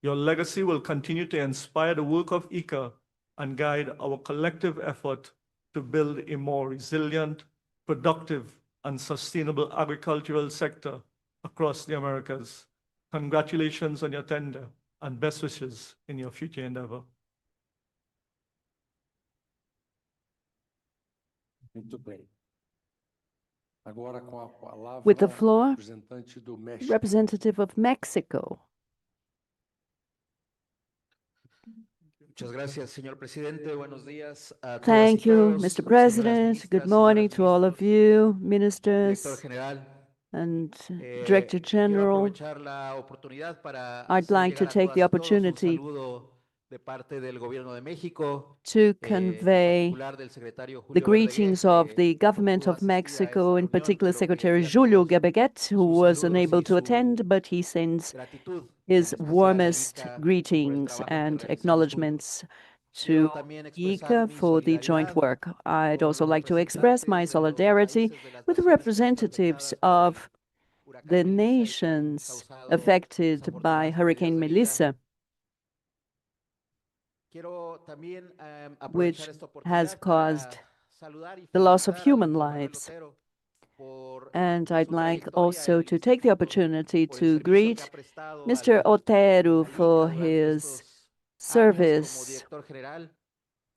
Your legacy will continue to inspire the work of IICA and guide our collective effort to build a more resilient, productive, and sustainable agricultural sector across the Americas. Congratulations on your tenure and best wishes in your future endeavor. With the floor, representative of Mexico. Thank you, Mr. President. Good morning to all of you, ministers and Director General. I'd like to take the opportunity to convey the greetings of the government of Mexico, in particular Secretary Julio Gebreguet, who was unable to attend, but he sends his warmest greetings and acknowledgements to IICA for the joint work. I'd also like to express my solidarity with the representatives of the nations affected by Hurricane Melissa, which has caused the loss of human lives. And I'd like also to take the opportunity to greet Mr. Otero for his service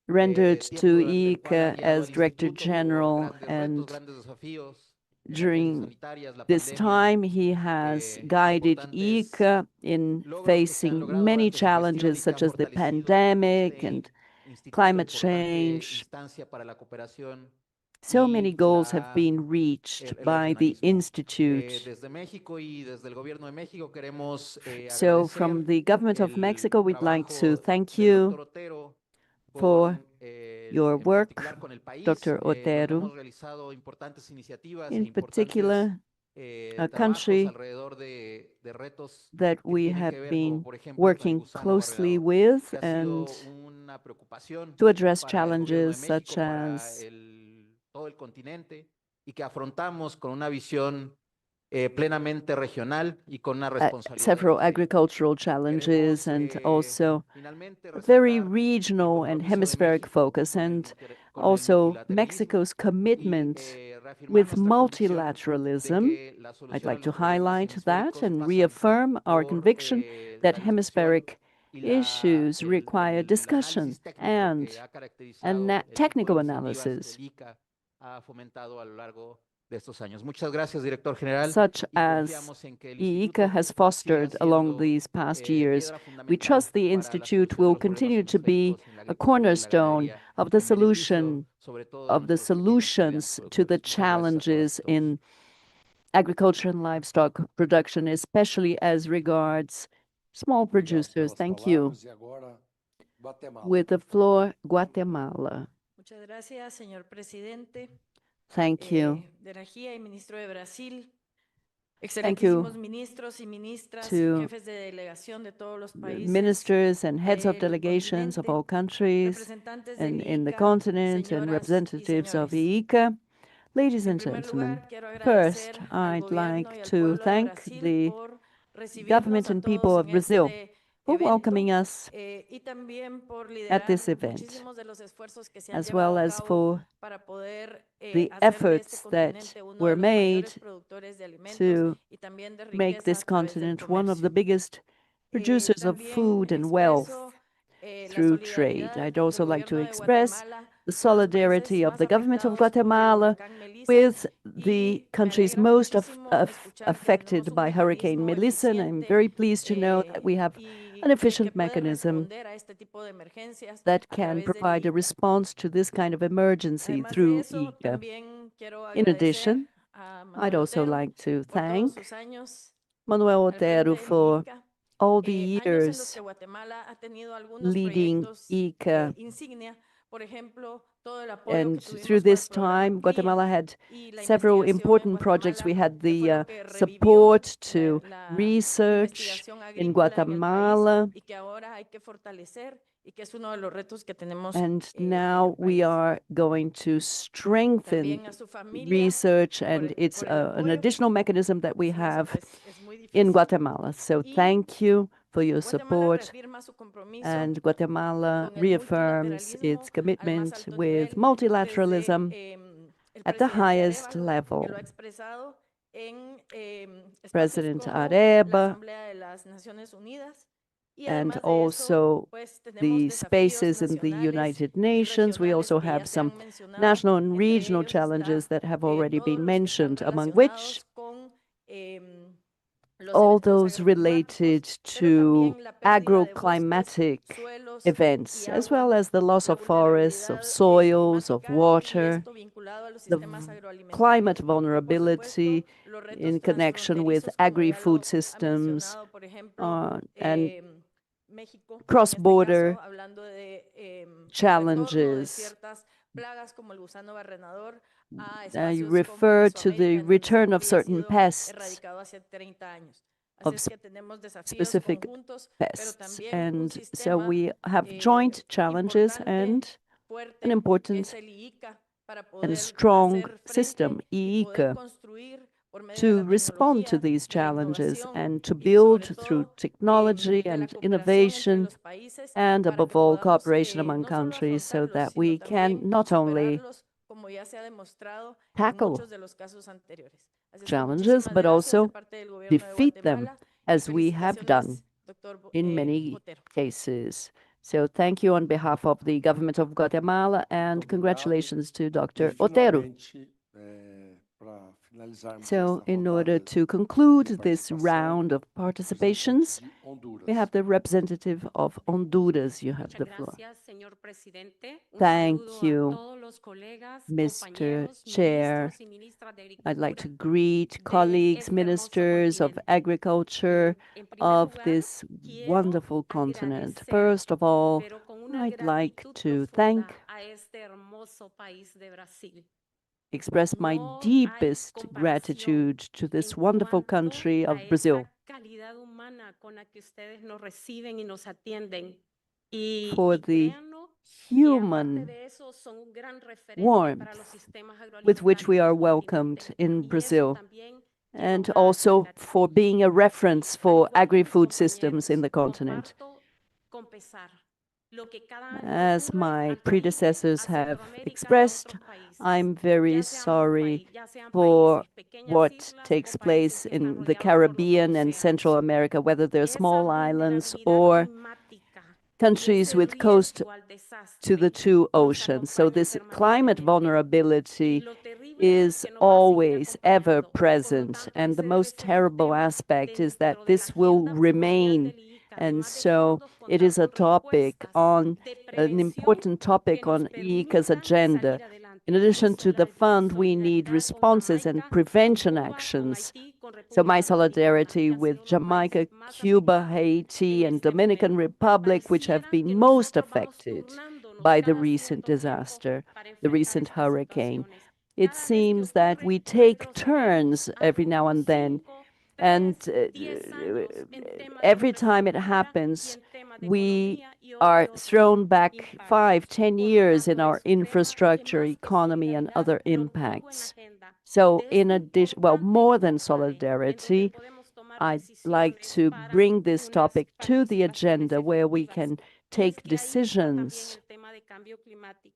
rendered to IICA as Director General, and during this time he has guided IICA in facing many challenges such as the pandemic and climate change. So many goals have been reached by the Institute. So from the government of Mexico, we'd like to thank you for your work, Dr. Otero, in particular, a country that we have been working closely with and to address challenges such as plenamente regional y con una responsabilidad. several agricultural challenges and also a very regional and hemispheric focus, and also Mexico's commitment with multilateralism. I'd like to highlight that and reaffirm our conviction that hemispheric issues require discussion and technical analysis, such as IICA has fostered along these past years. We trust the Institute will continue to be a cornerstone of the solutions to the challenges in agriculture and livestock production, especially as regards small producers. Thank you. With the floor, Guatemala. Muchas gracias, señor presidente. Thank you. De la IICA y ministro de Brasil. Thank you Excelentísimos ministros y ministras, to jefes de delegación de todos los países. ministers and heads of del delegations of all countries representantes and del in the IICA, continent and señoras y representatives of señores. IICA. Ladies and primer gentlemen, lugar, quiero first, agradecer al I'd gobierno y like al to pueblo de thank Brasil the por recibirnos government a and people todos of en Brazil este for evento, welcoming us y también por at liderar this event, muchísimos de los esfuerzos que se han as well llevado a as cabo for para poder the hacer de este efforts that continente uno de were los mayores made productores de alimentos to y también de make riqueza this a través del continent one of the comercio. biggest producers of También food and wealth expreso la through trade. solidaridad I'd del also like to gobierno de express Guatemala the con los solidarity países of the más government of afectados por el Guatemala huracán Melissa with the y me countries alegra most muchísimo escuchar que tenemos affected un by Hurricane mecanismo Melissa. And I'm eficiente very pleased to know that we have an que efficient puede mechanism responder a este tipo de emergencias that a can través del provide a IICA. response to this kind of emergency Además de through eso, IICA. también quiero In agradecer addition, a I'd Manuel also Otero like to por todos thank sus años Manuel al frente Otero del for IICA. all the Años en los years que Guatemala ha tenido algunos leading proyectos IICA. insignia, por ejemplo, todo el apoyo que And tuvimos through con el this programa time, Guatemala had y la several investigación en important projects. We Guatemala, had que fue the lo que revivió support to la research investigación in agrícola en el país Guatemala. y que ahora hay que fortalecer y que es uno de los retos que tenemos And en now el we país. are going to strengthen También a su familia research, and it's por el an apoyo. additional mechanism that we Sin eso, have pues, es muy in difícil. Guatemala. So Y thank you for your Guatemala support. reafirma su compromiso And Guatemala con el reaffirms multilateralismo its al más commitment alto with nivel multilateralism desde el at the presidente highest Arevalo, que level. lo ha expresado en espacios President como la Areba Asamblea de las Naciones Unidas. Y and además de eso, also pues tenemos the desafíos spaces in the nacionales United y Nations. We regionales also que ya have se some han mencionado. national and Entre regional ellos está challenges that have already todos been los que están mentioned, among which relacionados con los all eventos those related agroclimáticos, pero to también la pérdida de bosques, agroclimatic suelos events, y as agua, well as the loss la of forests, of vulnerabilidad soils, of climática y water, esto vinculado a los the sistemas climate agroalimentarios. Y por vulnerability supuesto, los retos in connection with transfronterizos, como ya lo agri-food ha systems, mencionado, por ejemplo, and México, en este cross-border caso, hablando de retorno de challenges. ciertas plagas como el gusano barrenador a I espacios como refer to the Mesoamérica, en donde return of había certain sido pests, erradicado hace 30 años. Así of es que tenemos desafíos specific conjuntos, pero pests. también un And so sistema we have joint challenges importante, and fuerte, an que important es el IICA, para poder and strong hacer system, frente y poder IICA, construir por medio de to la respond to tecnología, these de la challenges innovación and to y build sobre through todo technology de la and cooperación entre innovation los países and para que above all podamos cooperation among no solo countries so afrontarlos, that sino we can también not only superarlos como ya se ha demostrado en tackle muchos de los casos anteriores. Así es que challenges, muchísimas but gracias de also parte del gobierno de defeat them, Guatemala y as we have done felicitaciones, doctor in many Otero. cases. So thank you on behalf of the government of Guatemala, and congratulations to Dr. Otero. So in order to conclude this round of participations, we have the representative of Honduras. You have the floor. Thank you, Mr. Chair. I'd like to greet colleagues, ministers of agriculture of this wonderful continent. First of all, I'd like to express my deepest gratitude to this wonderful country of Brazil for the human warmth with which we are welcomed in Brazil. and also for being a reference for agri-food systems in the continent. As my predecessors have expressed, I'm very sorry for what takes place in the Caribbean and Central America, whether they're small islands or countries with coast to the two oceans. So this climate vulnerability is always ever present. And the most terrible aspect is that this will remain. And so it is a topic on an important topic on IICA's agenda. In addition to the fund, we need responses and prevention actions. So my solidarity with Jamaica, Cuba, Haiti, and Dominican Republic, which have been most affected by the recent disaster, the recent hurricane. It seems that we take turns every now and then, and every time it happens, we are thrown back 5, 10 years in our infrastructure, economy, and other impacts. So in addition, well, more than solidarity, I'd like to bring this topic to the agenda where we can take decisions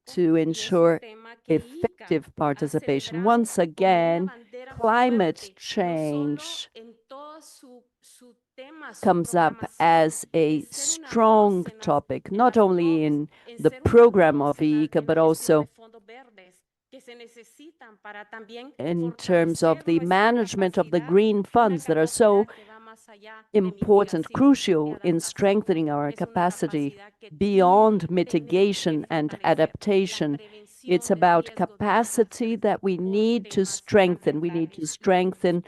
to ensure effective participation. Once again, climate change comes up as a strong topic, not only in the program of IICA, but also in terms of the management of the green funds that are so important, crucial in strengthening our capacity beyond mitigation and adaptation. It's about capacity that we need to strengthen. We need to strengthen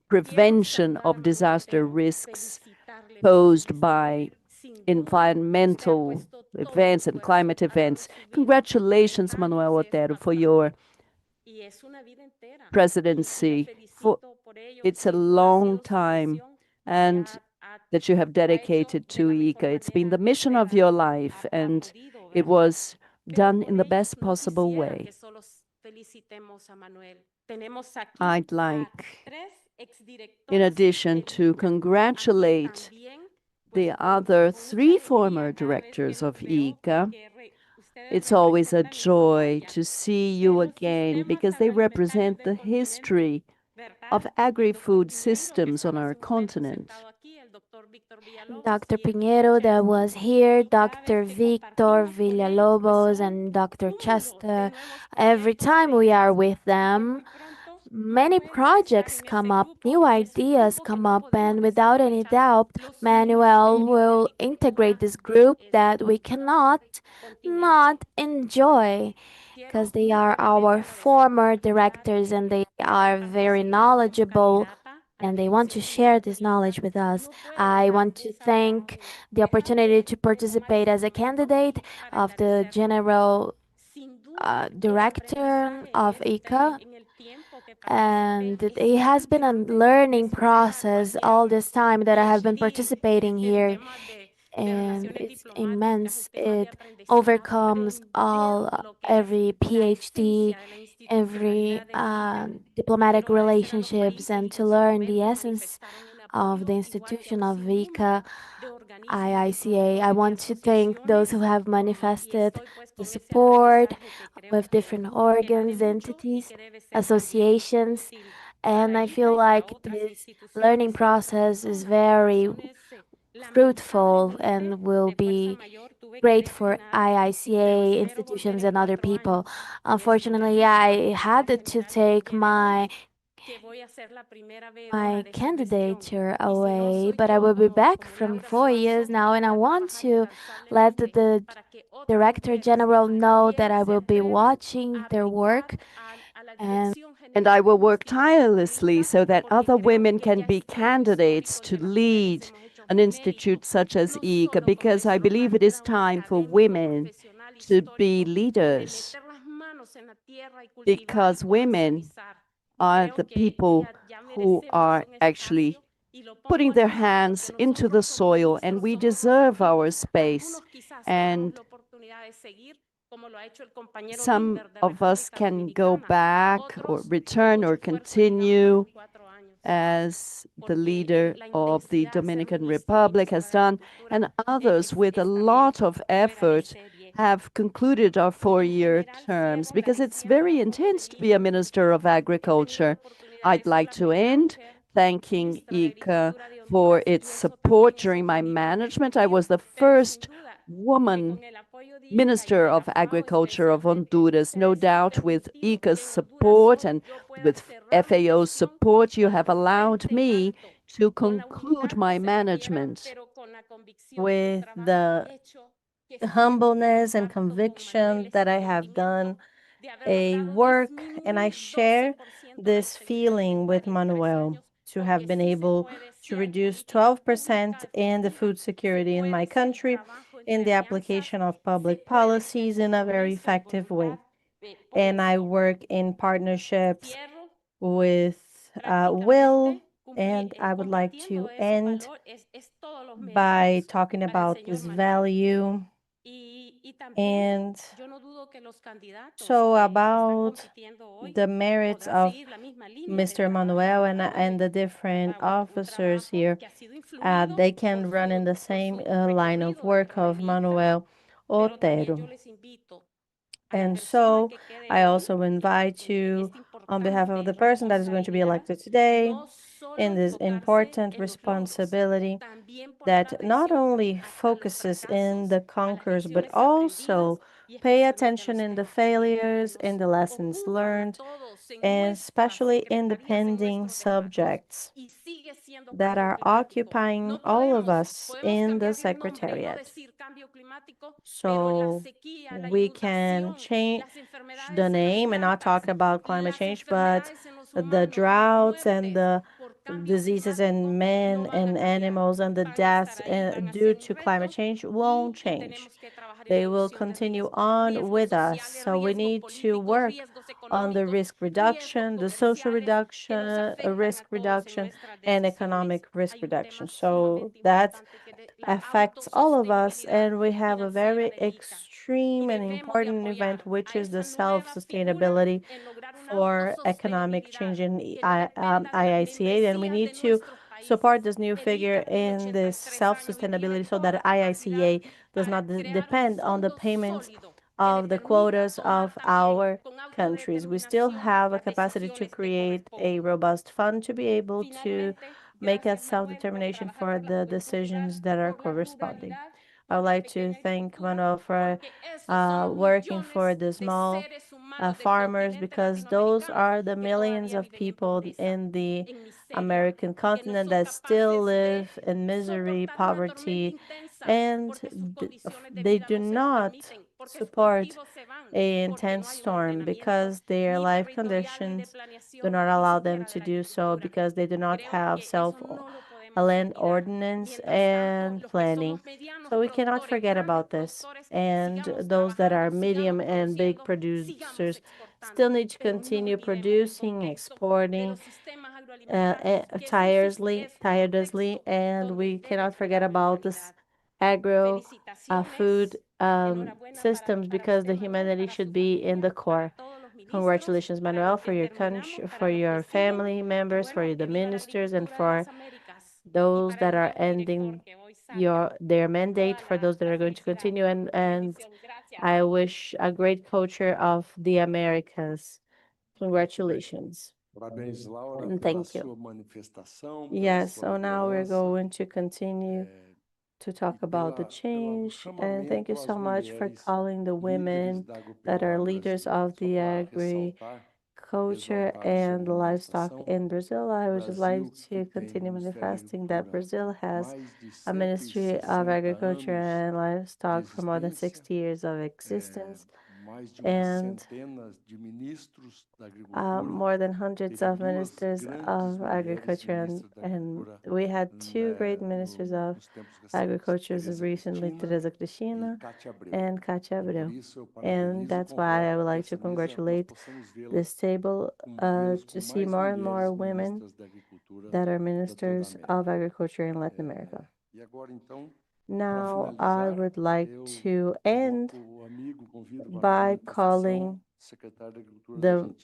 prevention of disaster risks posed by environmental events and climate events. Congratulations, Manuel Otero, for your presidency. It's a long time and that you have dedicated to IICA. It's been the mission of your life, and it was done in the best possible way. I'd like, in addition, to congratulate the other 3 former directors of IICA. It's always a joy to see you again because they represent the history of agri-food systems on our continent. Dr. Pinheiro that was here, Dr. Victor Villalobos, and Dr. Chester. Every time we are with them, many projects come up, new ideas come up, and without any doubt, Manuel will integrate this group that we cannot not enjoy because they are our former directors and they are very knowledgeable and they want to share this knowledge with us. I want to thank the opportunity to participate as a candidate of the general director of IICA, and it has been a learning process all this time that I have been participating here, and it's immense. It overcomes every PhD, every diplomatic relationships, and to learn the essence of the institution of IICA, IICA. I want to thank those who have manifested the support with different organs, entities, associations, and I feel like this learning process is very fruitful and will be great for IICA institutions and other people. Unfortunately, I had to take my candidature away, but I will be back from 4 years now, and I want to let the Director General know that I will be watching their work and I will work tirelessly so that other women can be candidates to lead an institute such as IICA, because I believe it is time for women to be leaders, because women are the people who are actually putting their hands into the soil, and we deserve our space. And some of us can go back or return or continue as the leader of the Dominican Republic has done, and others with a lot of effort have concluded our 4-year terms because it's very intense to be a Minister of Agriculture. I'd like to end thanking IICA for its support during my management. I was the first woman Minister of Agriculture of Honduras. No doubt with IICA's support and with FAO's support, you have allowed me to conclude my management with the humbleness and conviction that I have done a work, and I share this feeling with Manuel to have been able to reduce 12% in the food security in my country in the application of public policies in a very effective way. And I work in partnerships with Will, and I would like to end by talking about this value. And so about the merits of Mr. Manuel and the different officers here, they can run in the same line of work of Manuel Otero. And so I also invite you, on behalf of the person that is going to be elected today, in this important responsibility that not only focuses in the conquers, but also pay attention in the failures, in the lessons learned, and especially in the pending subjects that are occupying all of us in the Secretariat. So we can change the name and not talk about climate change, but the droughts and the diseases in men and animals and the deaths due to climate change won't change. They will continue on with us. So we need to work on the risk reduction, the social reduction, risk reduction, and economic risk reduction. So that affects all of us, and we have a very extreme and important event, which is the self-sustainability for economic change in IICA, and we need to support this new figure in this self-sustainability so that IICA does not depend on the payments of the quotas of our countries. We still have a capacity to create a robust fund to be able to make a self-determination for the decisions that are corresponding. I would like to thank Manuel for working for the small farmers, because those are the millions of people in the American continent that still live in misery, poverty, and they do not support an intense storm because their life conditions do not allow them to do so, because they do not have land ordinance and planning. So we cannot forget about this. And those that are medium and big producers still need to continue producing, exporting tirelessly, and we cannot forget about this agro food systems, because the humanity should be in the core. Congratulations, Manuel, for your country, for your family members, for the ministers, and for those that are ending their mandate, for those that are going to continue, and I wish a great culture of the Americas. Congratulations. Parabéns, Laura, And pela thank you. sua manifestação, pela Yes, sua so now we're liderança. going to continue to talk about the change. And thank you so much for calling the women that are leaders of the agriculture and livestock in Brazil. I would just like to continue manifesting that Brazil has a Ministry of Agriculture and Livestock for more than 60 years of existence. And more than hundreds of ministers of agriculture, and we had two great ministers of agriculture recently, Teresa Cristina and Katia Abreu. And that's why I would like to congratulate this table to see more and more women that are ministers of agriculture in Latin America. Now, I would like to end by calling the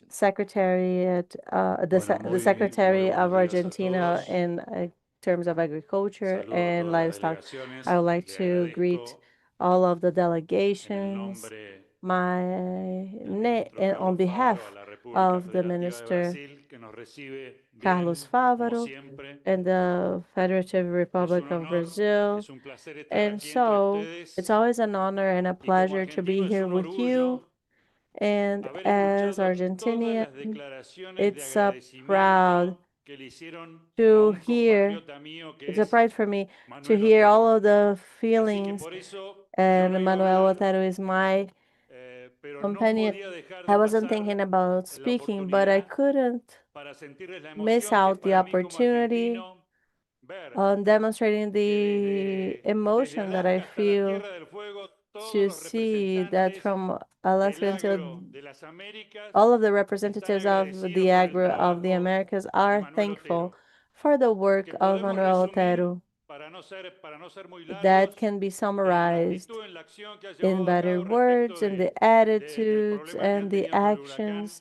the Secretary of Argentina in terms of agriculture and livestock. I would like to greet all of the delegations, and on behalf of the Minister Carlos Fávaro and the Federative Republic of Brazil. And so it's always an honor and a pleasure to be here with you. And as Argentinian, it's a proud to hear, it's a pride for me to hear all of the feelings. And Manuel Otero is my companion. I wasn't thinking about speaking, but I couldn't miss out the opportunity on demonstrating the emotion that I feel to see that from Alaska until all of the representatives of the Americas are thankful for the work of Manuel Otero that can be summarized in better words, in the attitudes and the actions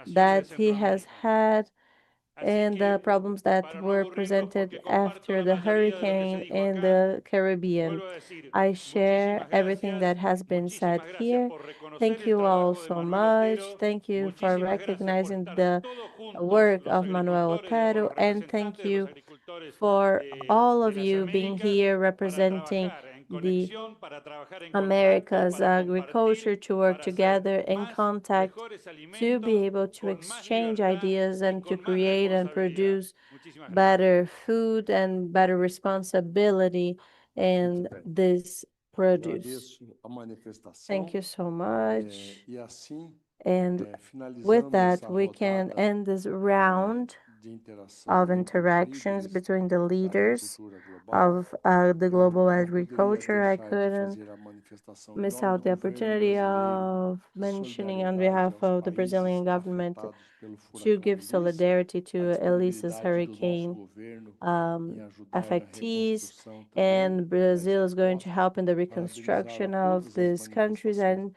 that he has had and the problems that were presented after the hurricane in the Caribbean. I share everything that has been said here. Thank you all so much. Thank you for recognizing the work of Manuel Otero, and thank you for all of you being here representing the America's agriculture to work together in contact to be able to exchange ideas and to create and produce better food and better responsibility in this produce. Thank you so much. And with that, we can end this round of interactions between the leaders of the global agriculture. I couldn't miss out the opportunity of mentioning on behalf of the Brazilian government to give solidarity to Elisa's hurricane affectees, and Brazil is going to help in the reconstruction of these countries, and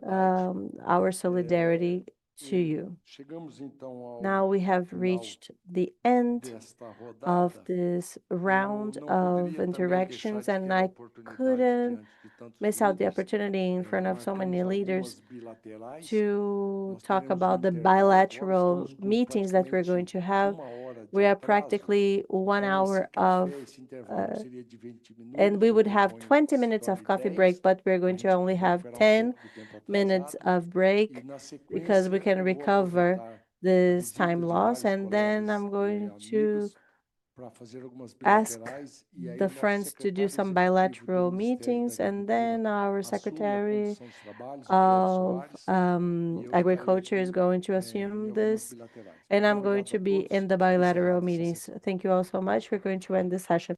our solidarity to you. Now we have reached the end of this round of interactions, and I couldn't miss out the opportunity in front of so many leaders to talk about the bilateral meetings that we're going to have. We are practically 1 hour and we would have 20 minutes of coffee break, but we're going to only have 10 minutes of break because we can recover this time loss. And then I'm going to ask the friends to do some bilateral meetings, and then our Secretary of Agriculture is going to assume this, and I'm going to be in the bilateral meetings. Thank you all so much. We're going to end this session.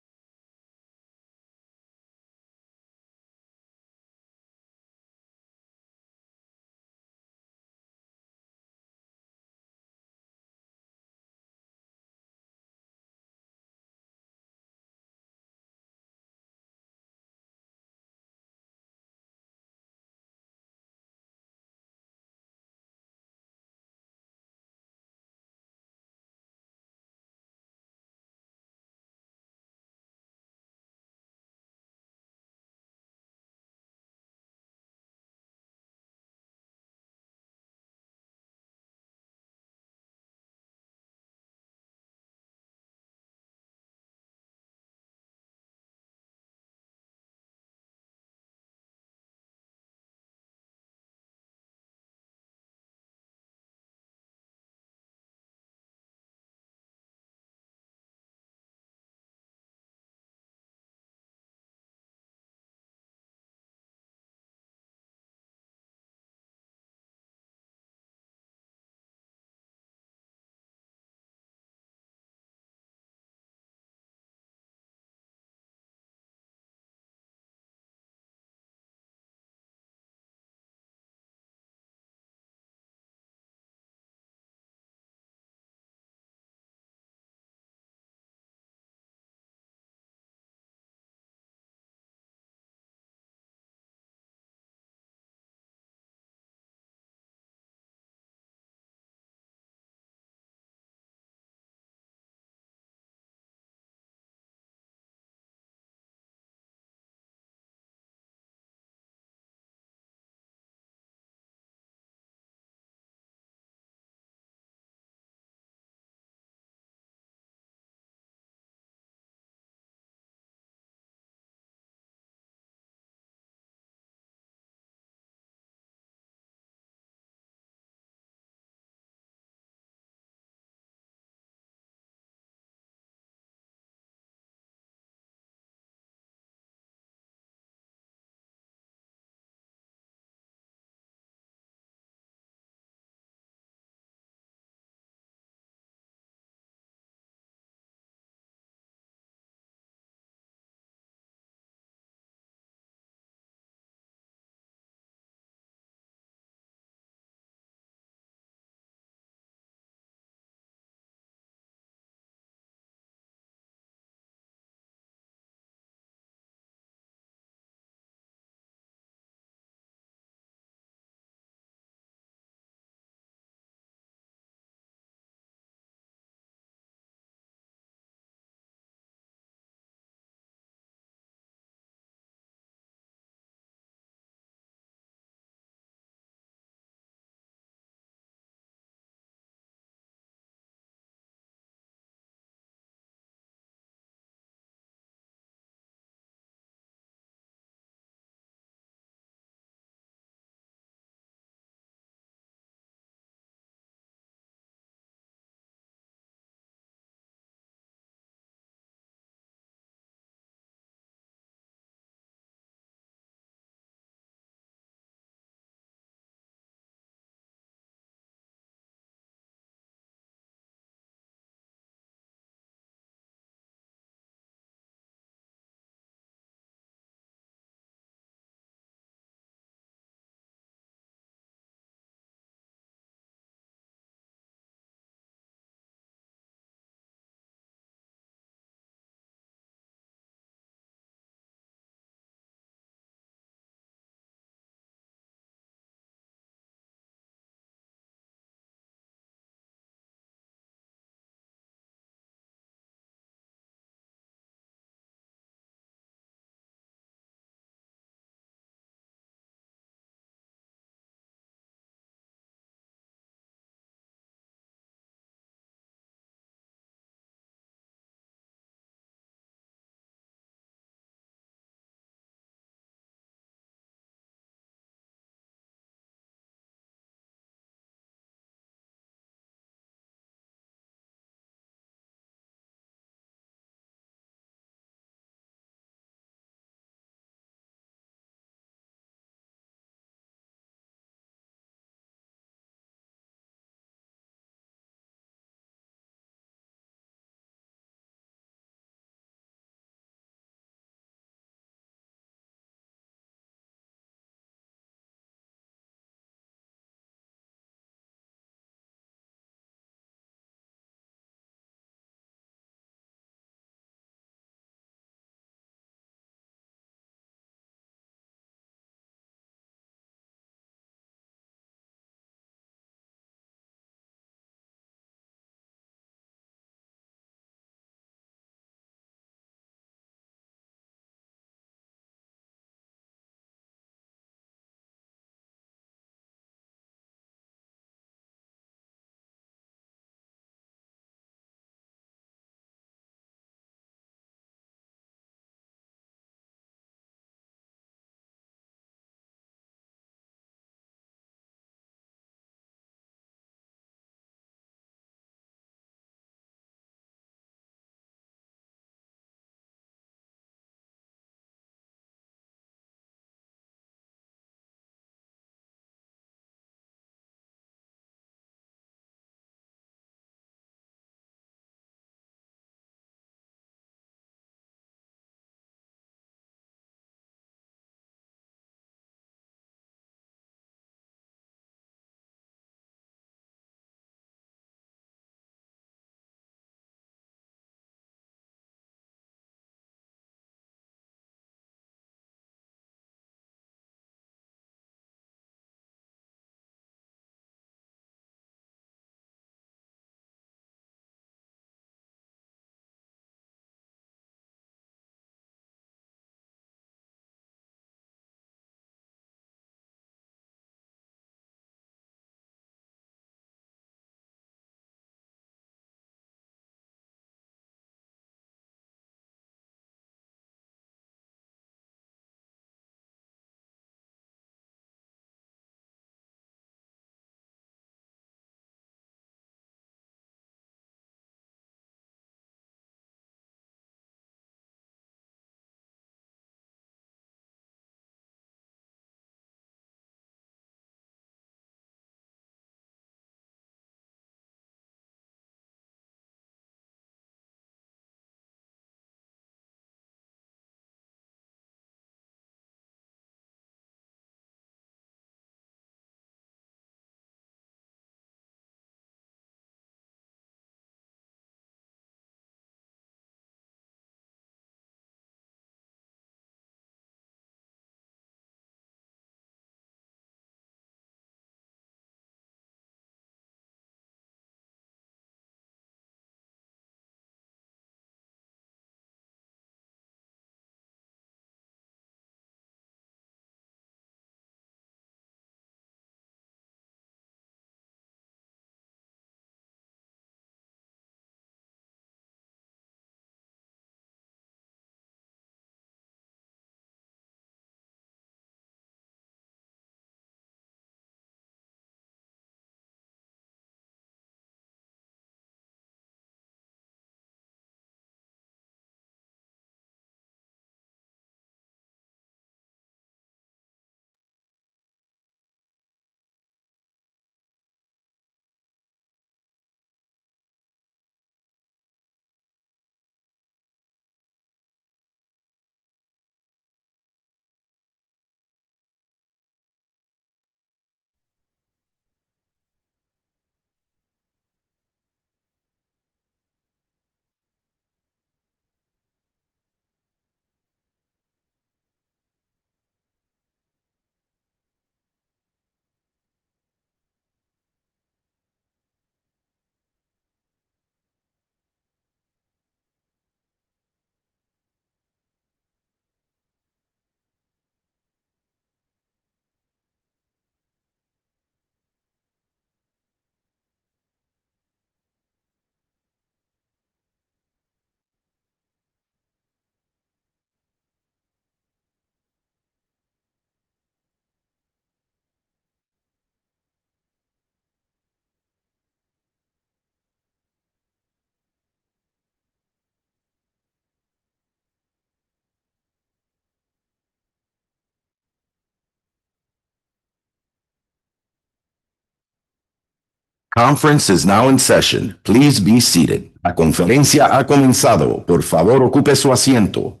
Conference is now in session. Please be seated. La conferencia ha comenzado. Por favor, ocupe su asiento.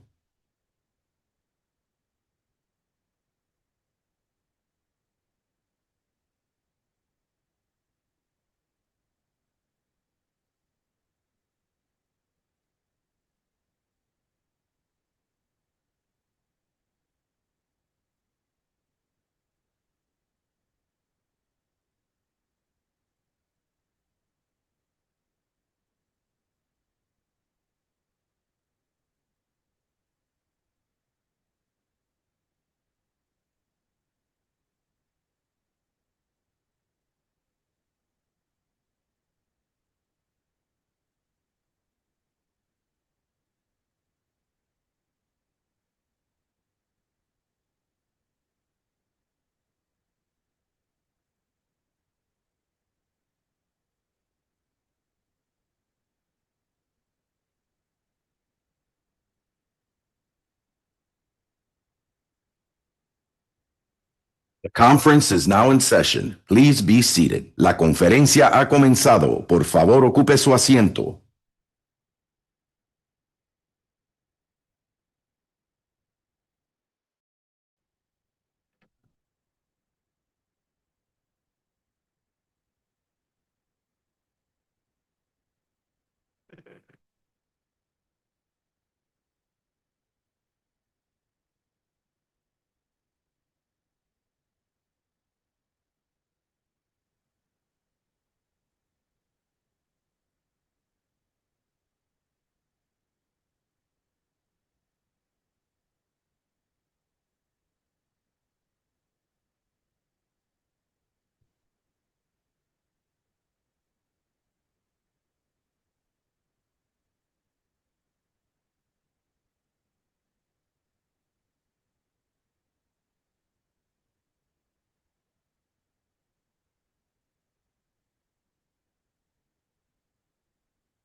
The conference is now in session. Please be seated. La conferencia ha comenzado. Por favor, ocupe su asiento.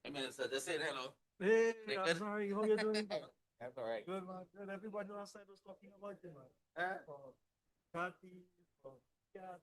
Hey, Minister, just say hello. Hey, I'm sorry. How you doing? That's all right. Good, man. Good. Everybody outside was talking about you, man. Kathy, Kat.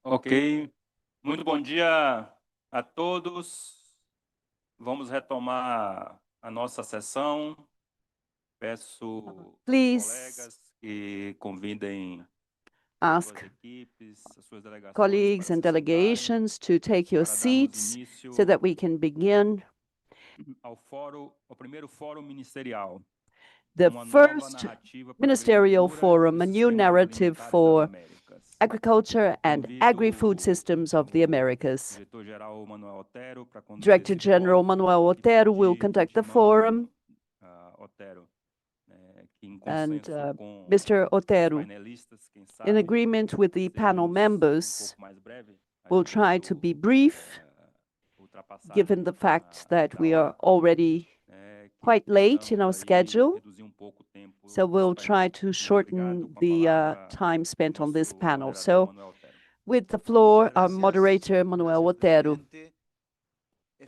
Ok, muito bom dia a todos. Vamos retomar a nossa sessão. Peço Please colegas que convidem ask suas equipes, as suas delegações colleagues para and se sentarem delegations to take your para darmos seats início so that we can begin ao primeiro fórum ministerial, the uma nova first narrativa para a Ministerial agricultura e Forum, os a new sistemas narrative alimentares das for Américas. Agriculture and Agri-Food Systems of the Americas. Diretor-Geral Manuel Otero para conduzir Director esse General fórum Manuel e Otero will pedir conduct de the antemão, forum, Otero, que em and consenso com Mr. os Otero, painelistas, quem in sabe, agreement with the panel seremos members, pouco mais breve. will try to be brief, Ultrapassar given the fact that da we are hora, already que quite late in our possamos aí schedule. reduzir pouco o tempo So we'll desse try painel. to Muito shorten obrigado. Com a the palavra, time spent on this nosso panel. moderador So Manuel Otero. with the floor, our Gracias. moderator, Manuel Gracias, Otero. presidente.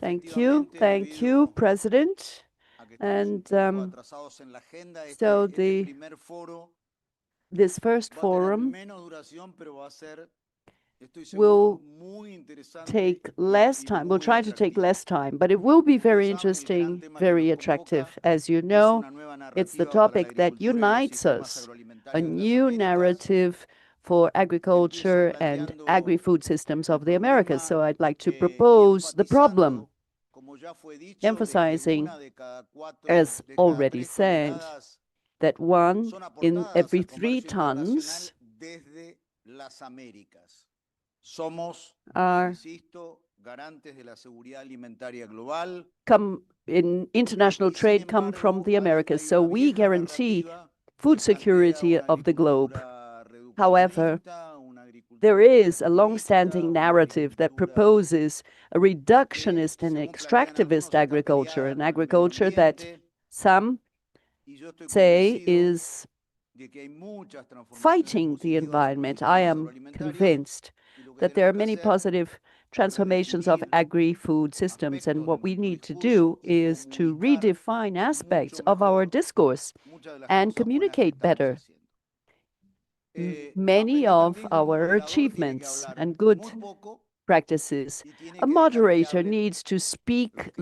Thank you, Efectivamente, President. a que estamos And poco atrasados en la agenda, so este primer foro this first va a tener forum menos duración, pero va a ser, estoy will seguro, muy interesante take y less time. We'll muy try to take atractivo. less time, but it will be very Ustedes saben, el gran interesting, tema que very nos attractive. convoca As you es know, una nueva it's the narrativa para la topic that agricultura y los unites sistemas us, a agroalimentarios de las new Américas, narrative for que empiezo agriculture and planteando agri-food systems el of the Americas. problema So I'd like to y propose the problem, enfatizando, como ya fue dicho, de que emphasizing, una de cada as de cada already 3 said, toneladas that 1 son in aportadas every al 3 comercio internacional tons desde las Américas. Somos, are insisto, garantes de la seguridad alimentaria global. come in international trade come from the Americas. So we guarantee food security of the globe. However, there is a long-standing narrative that proposes a reductionist and extractivist agriculture, an agriculture that some say is fighting the environment. I am convinced that there are many positive transformations of agri-food systems, and what we need to do is to redefine aspects of our discourse and communicate better many of our achievements and good practices. A moderator needs to speak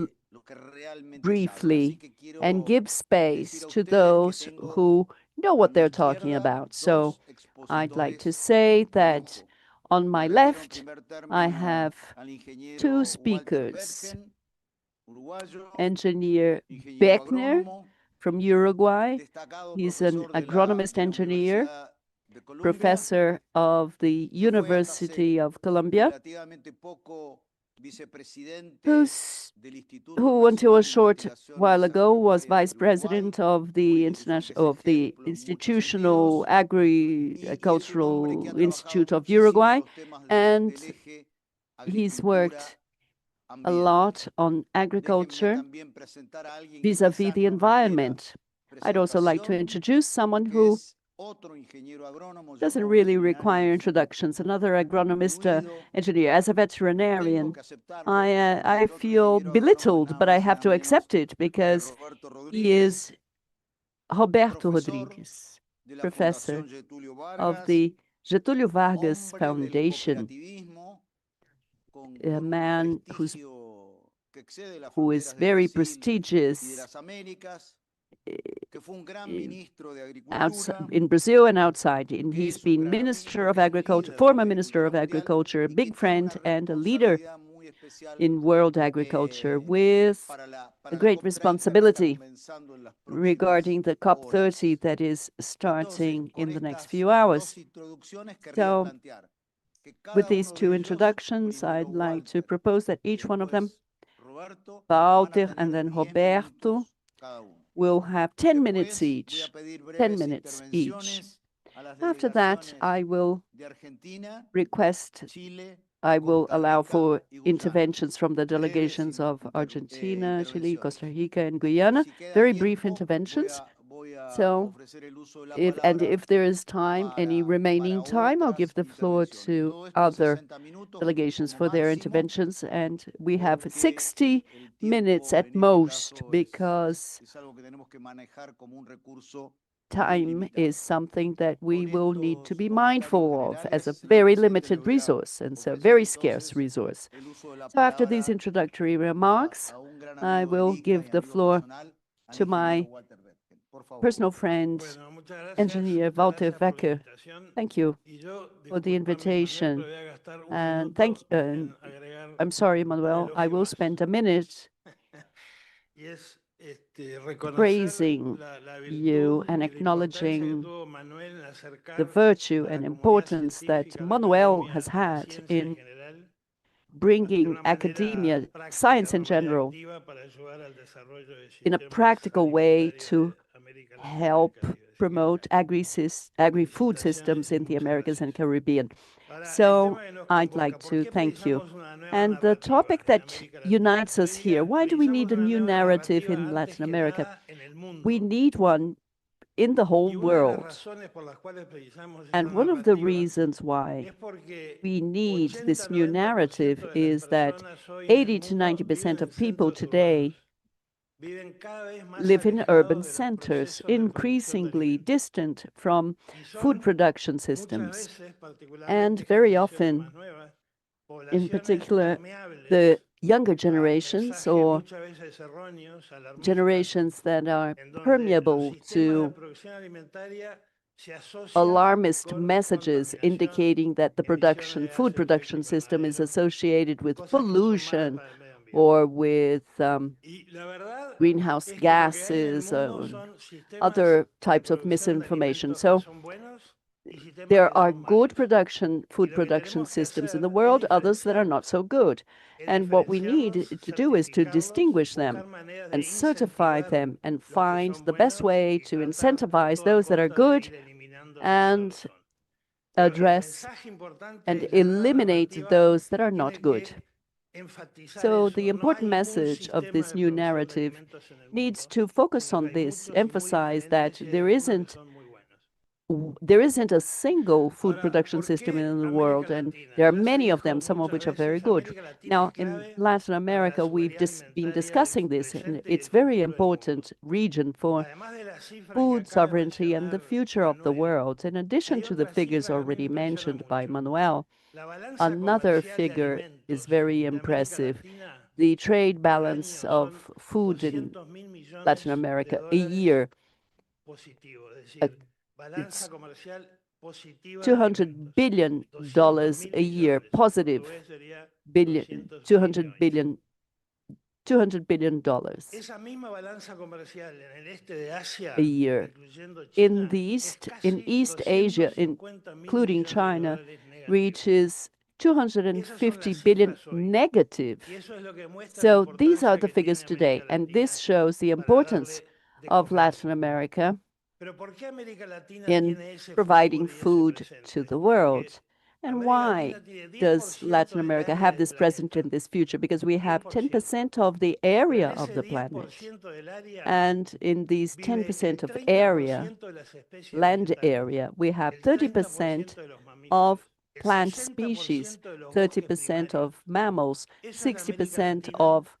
briefly and give space to those who know what they're talking about. So I'd like to say that on my left, I have 2 speakers. Engineer Beckner from Uruguay. He's an agronomist engineer, professor of the University of Columbia, who until a short while ago was vice president of the Institutional Agricultural Institute of Uruguay, and he's worked a lot on agriculture vis-a-vis the environment. I'd also like to introduce someone who doesn't really require introductions, another agronomist engineer. As a veterinarian, I feel belittled, but I have to accept it because he is Roberto Rodrigues, professor of the Getúlio Vargas Foundation, a man who is very prestigious in Brazil and outside. And he's been Minister of Agriculture, former Minister of Agriculture, a big friend and a leader in world agriculture with a great responsibility regarding the COP30 that is starting in the next few hours. So with these 2 introductions, I'd like to propose that each one of them, Walter and then Roberto, will have 10 minutes each. 10 minutes each. After that, I will allow for interventions from the delegations of Argentina, Chile, Costa Rica, and Guyana, very brief interventions. So, if there is time, any remaining time, I'll give the floor to other delegations for their interventions. And we have 60 minutes at most because time is something that we will need to be mindful of as a very limited resource and so very scarce resource. So after these introductory remarks, I will give the floor to my personal friend, engineer Walter Becker. Thank you for the invitation. And I'm sorry, Manuel, I will spend a minute praising you and acknowledging the virtue and importance that Manuel has had in bringing academia, science in general, in a practical way to help promote agri-food systems in the Americas and Caribbean. So I'd like to thank you. And the topic that unites us here, why do we need a new narrative in Latin America? We need one in the whole world. And one of the reasons why we need this new narrative is that 80 to 90% of people today live in urban centers, increasingly distant from food production systems. And very often, in particular, the younger generations or generations that are permeable to alarmist messages indicating that the food production system is associated with pollution or with greenhouse gases, other types of misinformation. So there are good food production systems in the world, others that are not so good. And what we need to do is to distinguish them and certify them and find the best way to incentivize those that are good and address and eliminate those that are not good. So the important message of this new narrative needs to focus on this, emphasize that there isn't a single food production system in the world, and there are many of them, some of which are very good. Now, in Latin America, we've been discussing this, and it's a very important region for food sovereignty and the future of the world. In addition to the figures already mentioned by Manuel, another figure is very impressive. The trade balance of food in Latin America a year, it's $200 billion a year, positive billion, $200 billion. A year. In East Asia, including China, reaches 250 billion negative. So these are the figures today, and this shows the importance of Latin America in providing food to the world. And why does Latin America have this present in this future? Because we have 10% of the area of the planet. And in these 10% of area, land area, we have 30% of plant species, 30% of mammals, 60% of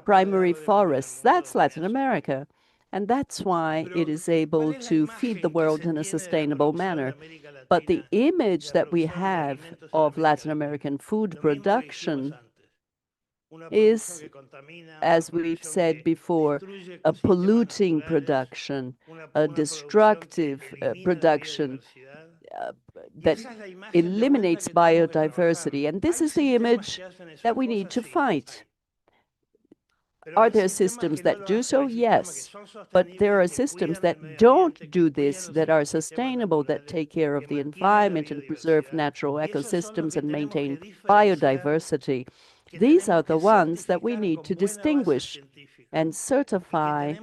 primary forests. That's Latin America. And that's why it is able to feed the world in a sustainable manner. But the image that we have of Latin American food production is, as we've said before, a polluting production, a destructive production that eliminates biodiversity. And this is the image that we need to fight. Are there systems that do so? Yes. But there are systems that don't do this, that are sustainable, that take care of the environment and preserve natural ecosystems and maintain biodiversity. These are the ones that we need to distinguish and certify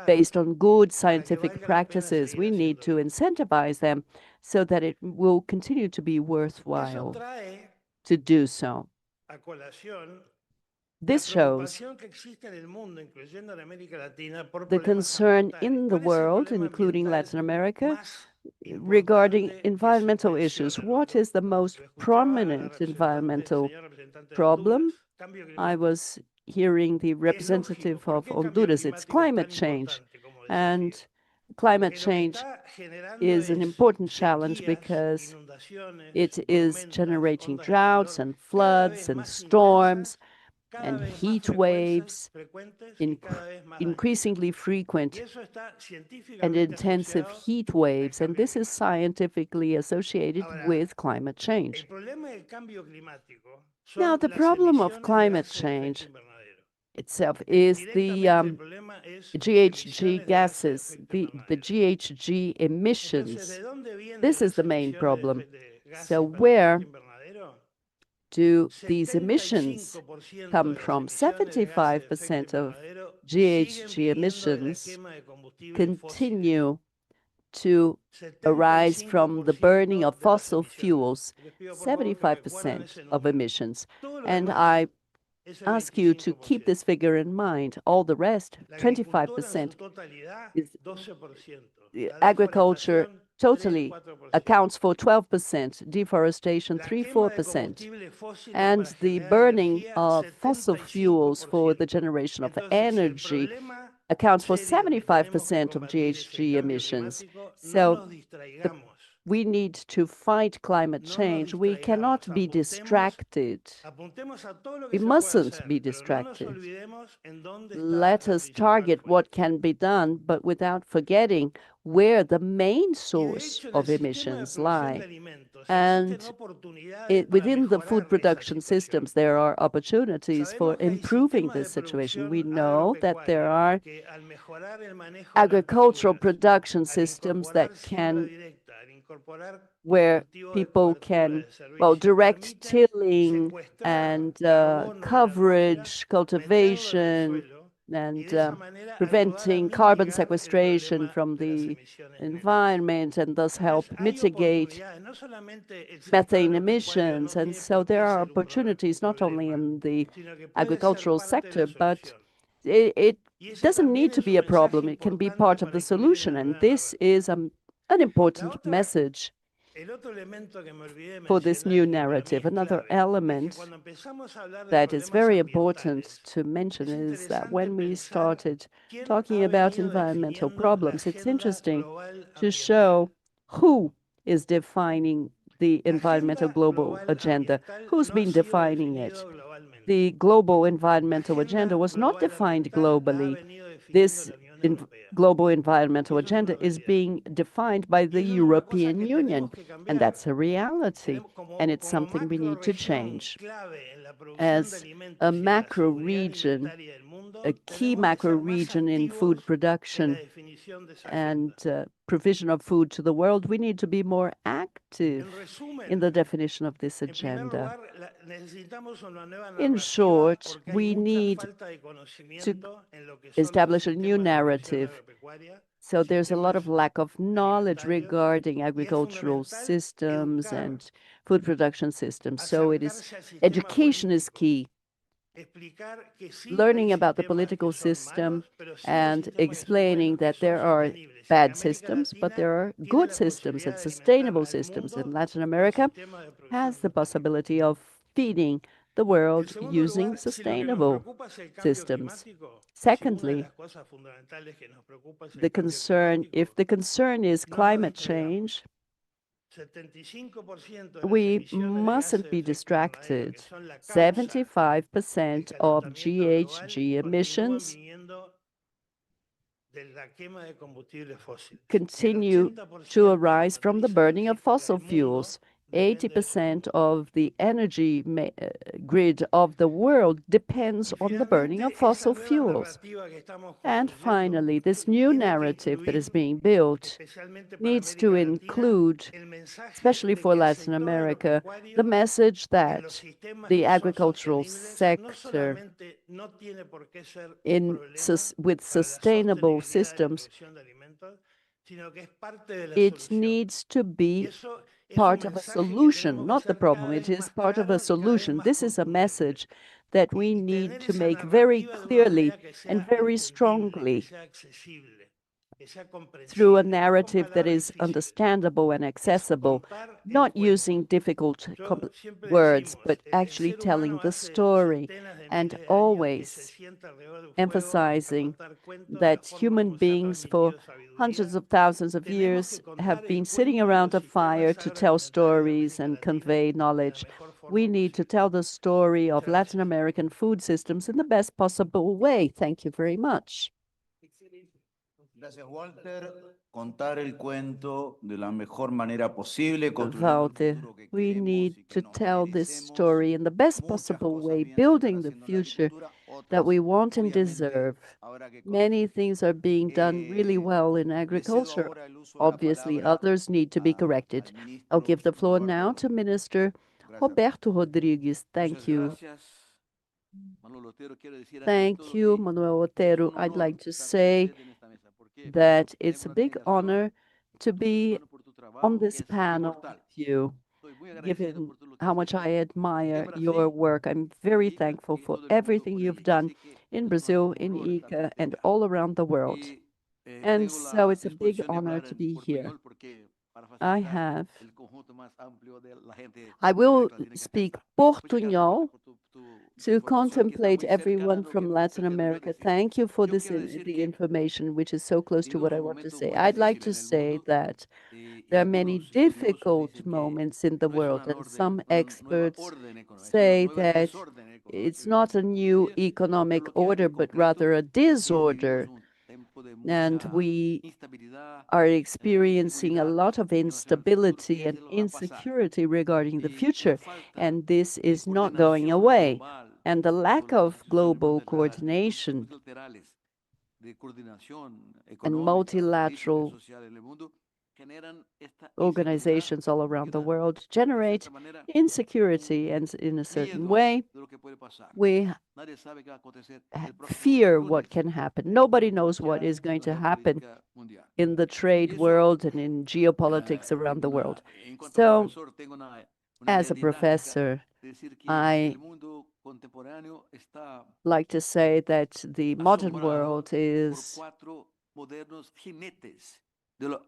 based on good scientific practices. We need to incentivize them so that it will continue to be worthwhile to do so. This shows the concern in the world, including Latin America, regarding environmental issues. What is the most prominent environmental problem? I was hearing the representative of Honduras. It's climate change. And climate change is an important challenge because it is generating droughts and floods and storms and heat waves, increasingly frequent and intensive heat waves, and this is scientifically associated with climate change. Now, the problem of climate change itself is the GHG gases, the GHG emissions. This is the main problem. So where do these emissions come from? 75% of GHG emissions continue to arise from the burning of fossil fuels, 75% of emissions. And I ask you to keep this figure in mind. All the rest, 25%, is agriculture totally accounts for 12%, deforestation 3-4%, and the burning of fossil fuels for the generation of energy accounts for 75% of GHG emissions. So we need to fight climate change. We cannot be distracted. We mustn't be distracted. Let us target what can be done, but without forgetting where the main source of emissions lie. And within the food production systems, there are opportunities for improving this situation. We know that there are agricultural production systems that where people can, well, direct tilling and coverage, cultivation, and preventing carbon sequestration from the environment, and thus help mitigate methane emissions. And so there are opportunities not only in the agricultural sector, but it doesn't need to be a problem. It can be part of the solution. And this is an important message for this new narrative. Another element that is very important to mention is that when we started talking about environmental problems, it's interesting to show who is defining the environmental global agenda, who's been defining it. The global environmental agenda was not defined globally. This global environmental agenda is being defined by the European Union, and that's a reality, and it's something we need to change. As a macro region, a key macro region in food production and provision of food to the world, we need to be more active in the definition of this agenda. In short, we need to establish a new narrative. So there's a lot of lack of knowledge regarding agricultural systems and food production systems. So education is key. Learning about the political system and explaining that there are bad systems, but there are good systems and sustainable systems. And Latin America has the possibility of feeding the world using sustainable systems. Secondly, if the concern is climate change, we mustn't be distracted. 75% of GHG emissions continue to arise from the burning of fossil fuels. 80% of the energy grid of the world depends on the burning of fossil fuels. And finally, this new narrative that is being built needs to include, especially for Latin America, the message that the agricultural sector with sustainable systems, it needs to be part of a solution, not the problem. It is part of a solution. This is a message that we need to make very clearly and very strongly through a narrative that is understandable and accessible, not using difficult words, but actually telling the story, and always emphasizing that human beings for hundreds of thousands of years have been sitting around a fire to tell stories and convey knowledge. We need to tell the story of Latin American food systems in the best possible way. Thank you very much. Gracias, Walter. Contar el cuento de la mejor manera posible. Walter, we need to tell this story in the best possible way, building the future that we want and deserve. Many things are being done really well in agriculture. Obviously, others need to be corrected. I'll give the floor now to Minister Roberto Rodrigues. Thank you. Thank you, Manuel Otero. I'd like to say that it's a big honor to be on this panel with you, given how much I admire your work. I'm very thankful for everything you've done in Brazil, in IICA, and all around the world. And so it's a big honor to be here. I will speak Portuñol to contemplate everyone from Latin America. Thank you for the information, which is so close to what I want to say. I'd like to say that there are many difficult moments in the world, and some experts say that it's not a new economic order, but rather a disorder. And we are experiencing a lot of instability and insecurity regarding the future, and this is not going away. And the lack of global coordination and multilateral organizations all around the world generate insecurity, and in a certain way, we fear what can happen. Nobody knows what is going to happen in the trade world and in geopolitics around the world. So, as a professor, I like to say that the modern world is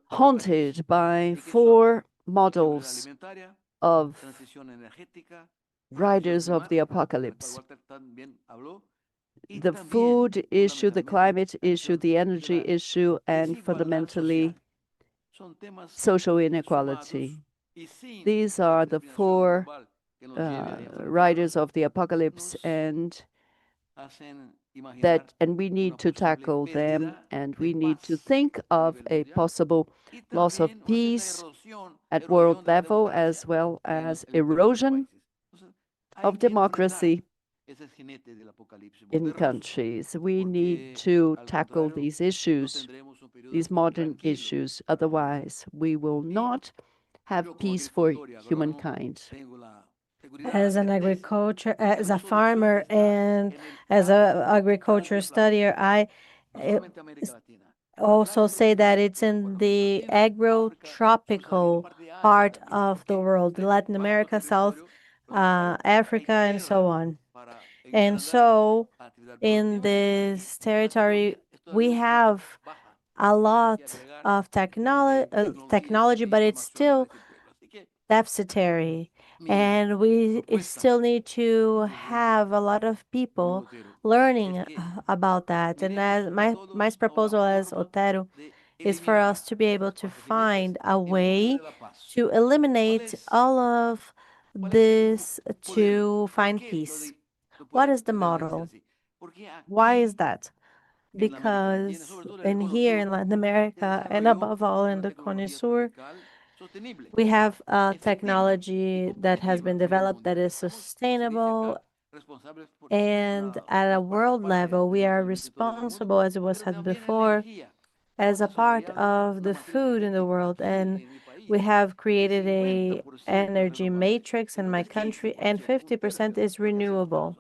haunted by 4 models of riders of the apocalypse: the food issue, the climate issue, the energy issue, and fundamentally social inequality. These are the 4 riders of the apocalypse, and we need to tackle them, and we need to think of a possible loss of peace at world level, as well as erosion of democracy in countries. We need to tackle these issues, these modern issues. Otherwise, we will not have peace for humankind. As an agriculture, as a farmer, and as an agriculture studier, I also say that it's in the agro-tropical part of the world, Latin America, South Africa, and so on. And so in this territory, we have a lot of technology, but it's still deficitary. And we still need to have a lot of people learning about that. And as my proposal as Otero is for us to be able to find a way to eliminate all of this to find peace. What is the model? Why is that? Because here in Latin America, and above all in the Cone Sur, we have technology that has been developed that is sustainable, and at a world level, we are responsible, as it was said before, as a part of the food in the world. And we have created a energy matrix in my country, and 50% is renewable.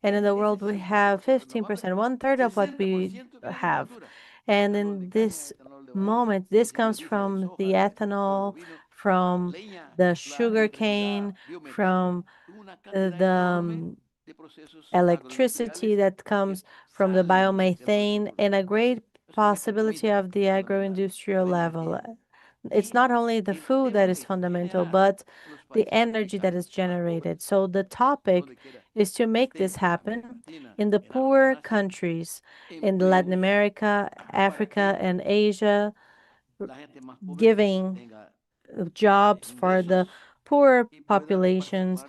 And in the world, we have 15%, 1/3 of what we have. And in this moment, this comes from the ethanol, from the sugar cane, from the electricity that comes from the biomethane, and a great possibility of the agro-industrial level. It's not only the food that is fundamental, but the energy that is generated. So the topic is to make this happen in the poor countries in Latin America, Africa, and Asia, giving jobs for the poor populations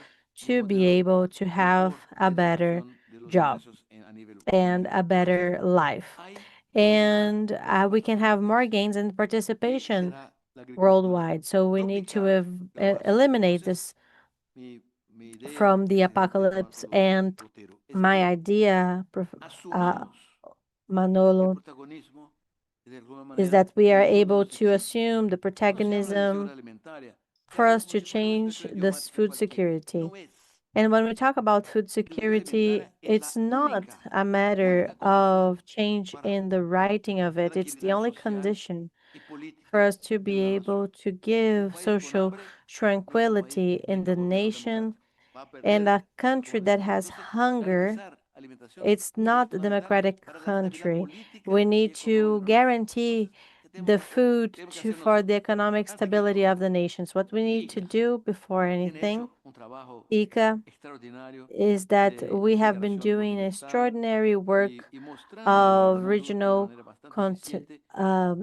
to be able to have a better job and a better life. And we can have more gains in participation worldwide. So we need to eliminate this from the apocalypse and My idea, Manolo, is that we are able to assume the protagonism for us to change this food security. And when we talk about food security, it's not a matter of change in the writing of it. It's the only condition for us to be able to give social tranquility in the nation. And a country that has hunger, it's not a democratic country. We need to guarantee the food for the economic stability of the nations. What we need to do before anything, IICA, is that we have been doing extraordinary work of regional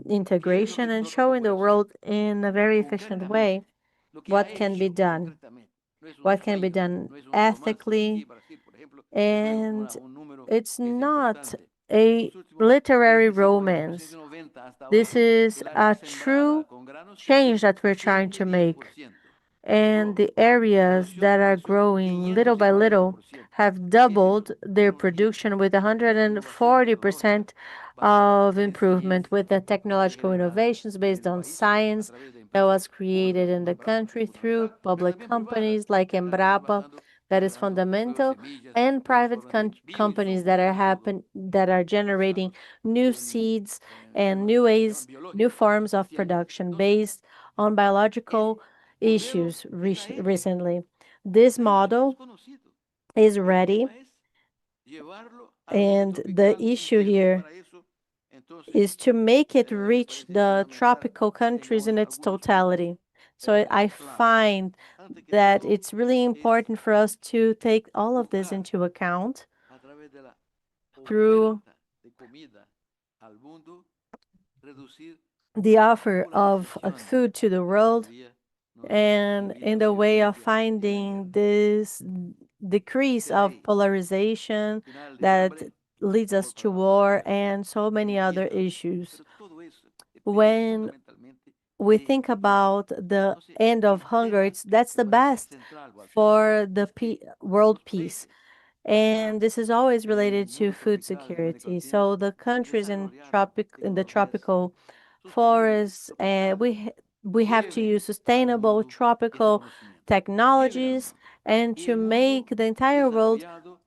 integration and showing the world in a very efficient way what can be done, what can be done ethically. And it's not a literary romance. This is a true change that we're trying to make. And the areas that are growing little by little have doubled their production with 140% of improvement with the technological innovations based on science that was created in the country through public companies like Embrapa, that is fundamental, and private companies that are generating new seeds and new ways, new forms of production based on biological issues recently. This model is ready, and the issue here is to make it reach the tropical countries in its totality. So I find that it's really important for us to take all of this into account through the offer of food to the world and in the way of finding this decrease of polarization that leads us to war and so many other issues. When we think about the end of hunger, that's the best for the world peace. And this is always related to food security. So the countries in the tropical forests, we have to use sustainable tropical technologies and to make the entire world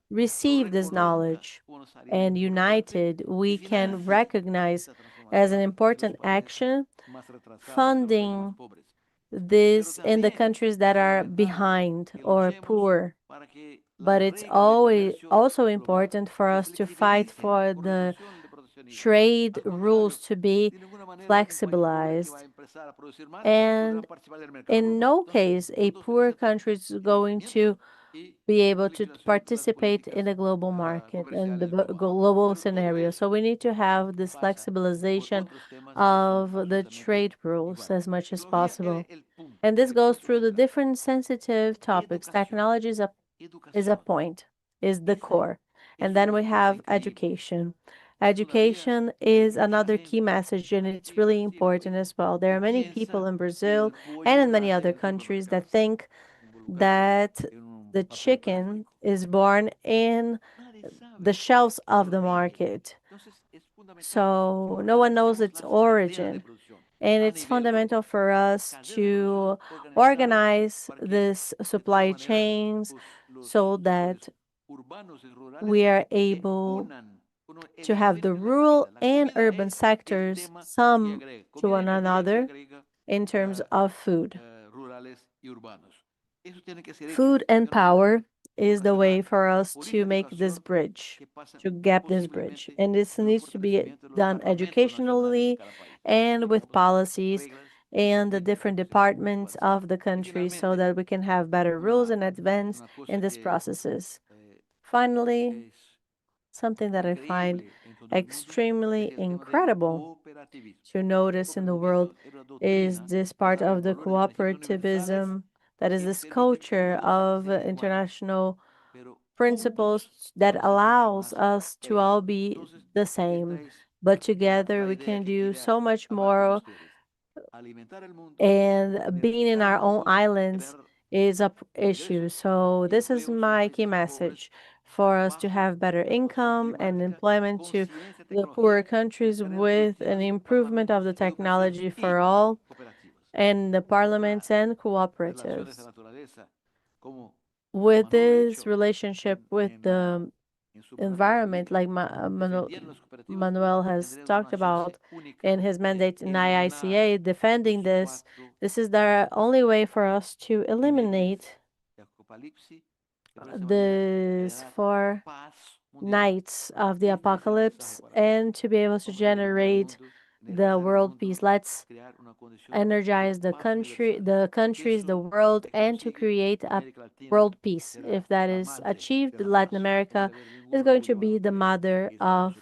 receive this knowledge. And united, we can recognize as an important action funding this in the countries that are behind or poor. But it's always also important for us to fight for the trade rules to be flexibilized. And in no case, a poor country is going to be able to participate in a global market and the global scenario. So we need to have this flexibilization of the trade rules as much as possible. And this goes through the different sensitive topics. Technology is a point, is the core. And then we have education. Education is another key message, and it's really important as well. There are many people in Brazil and in many other countries that think that the chicken is born in the shelves of the market. So no one knows its origin. And it's fundamental for us to organize this supply chains so that we are able to have the rural and urban sectors some to one another in terms of food. Food and power is the way for us to make this bridge, to gap this bridge. And this needs to be done educationally and with policies and the different departments of the country so that we can have better rules and advance in these processes. Finally, something that I find extremely incredible to notice in the world is this part of the cooperativism, that is this culture of international principles that allows us to all be the same, but together we can do so much more. And being in our own islands is a issue. So this is my key message for us to have better income and employment to the poorer countries with an improvement of the technology for all and the parliaments and cooperatives. With this relationship with the environment, like Manuel has talked about in his mandate in IICA, defending this is the only way for us to eliminate these 4 nights of the apocalypse and to be able to generate the world peace. Let's energize the countries, the world, and to create a world peace. If that is achieved, Latin America is going to be the mother of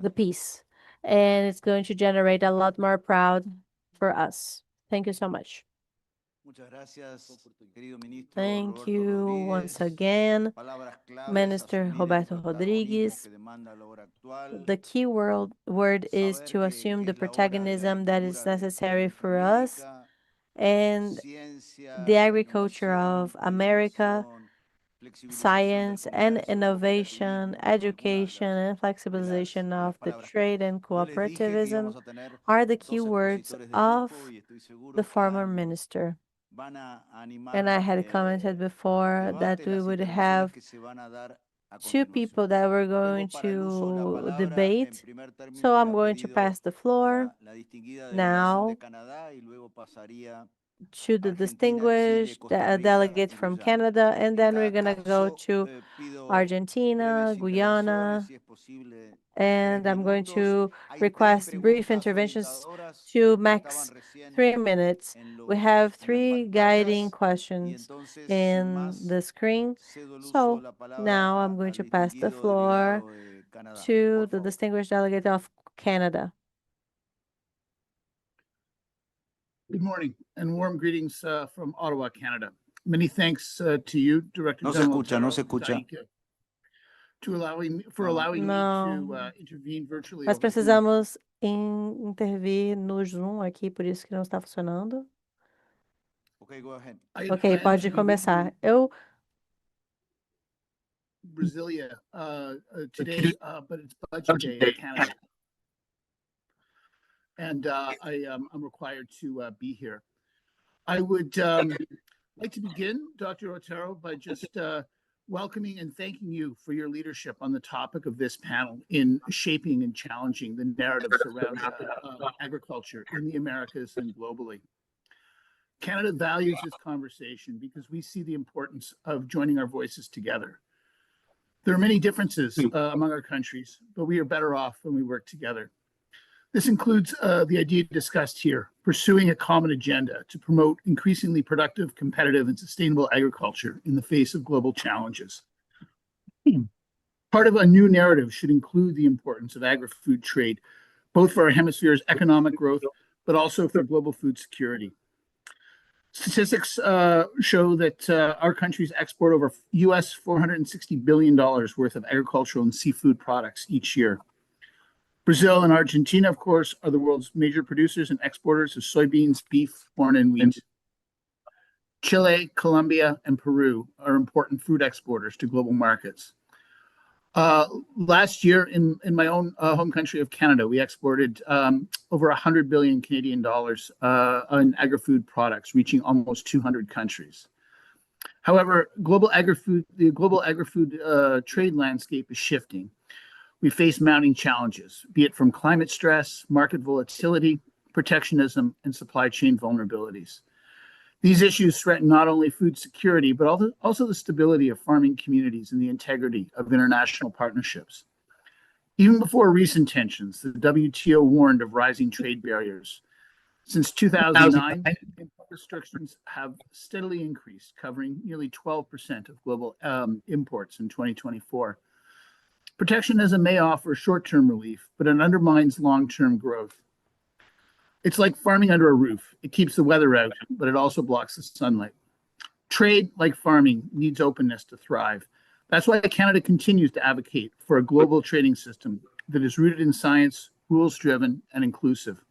the peace, and it's going to generate a lot more proud for us. Thank you so much. Thank you once again, Minister Roberto Rodrigues. The key word is to assume the protagonism that is necessary for us and the agriculture of America, science and innovation, education and flexibilization of the trade and cooperativism are the key words of the former minister. And I had commented before that we would have 2 people that were going to debate. So I'm going to pass the floor now to the distinguished delegate from Canada, and then we're going to go to Argentina, Guyana, and I'm going to request brief interventions to max 3 minutes. We have 3 guiding questions in the screen. So now I'm going to pass the floor to the distinguished delegate of Canada. Good morning and warm greetings from Ottawa, Canada. Many thanks to you, Director General IICA, for allowing me to intervene virtually. Nós precisamos intervir no Zoom aqui, por isso que não está funcionando. Ok, pode começar. Brasilia today, but it's budget day in Canada. And I'm required to be here. I would like to begin, Dr. Otero, by just welcoming and thanking you for your leadership on the topic of this panel in shaping and challenging the narratives around agriculture in the Americas and globally. Canada values this conversation because we see the importance of joining our voices together. There are many differences among our countries, but we are better off when we work together. This includes the idea discussed here, pursuing a common agenda to promote increasingly productive, competitive, and sustainable agriculture in the face of global challenges. Part of a new narrative should include the importance of agri-food trade, both for our hemisphere's economic growth, but also for global food security. Statistics show that our countries export over US $460 billion worth of agricultural and seafood products each year. Brazil and Argentina, of course, are the world's major producers and exporters of soybeans, beef, corn, and wheat. Chile, Colombia, and Peru are important fruit exporters to global markets. Last year, in my own home country of Canada, we exported over 100 billion Canadian dollars on agri-food products, reaching almost 200 countries. However, the global agri-food trade landscape is shifting. We face mounting challenges, be it from climate stress, market volatility, protectionism, and supply chain vulnerabilities. These issues threaten not only food security, but also the stability of farming communities and the integrity of international partnerships. Even before recent tensions, the WTO warned of rising trade barriers. Since 2009, import restrictions have steadily increased, covering nearly 12% of global imports in 2024. Protectionism may offer short-term relief, but it undermines long-term growth. It's like farming under a roof. It keeps the weather out, but it also blocks the sunlight. Trade, like farming, needs openness to thrive. That's why Canada continues to advocate for a global trading system that is rooted in science, rules-driven, and inclusive.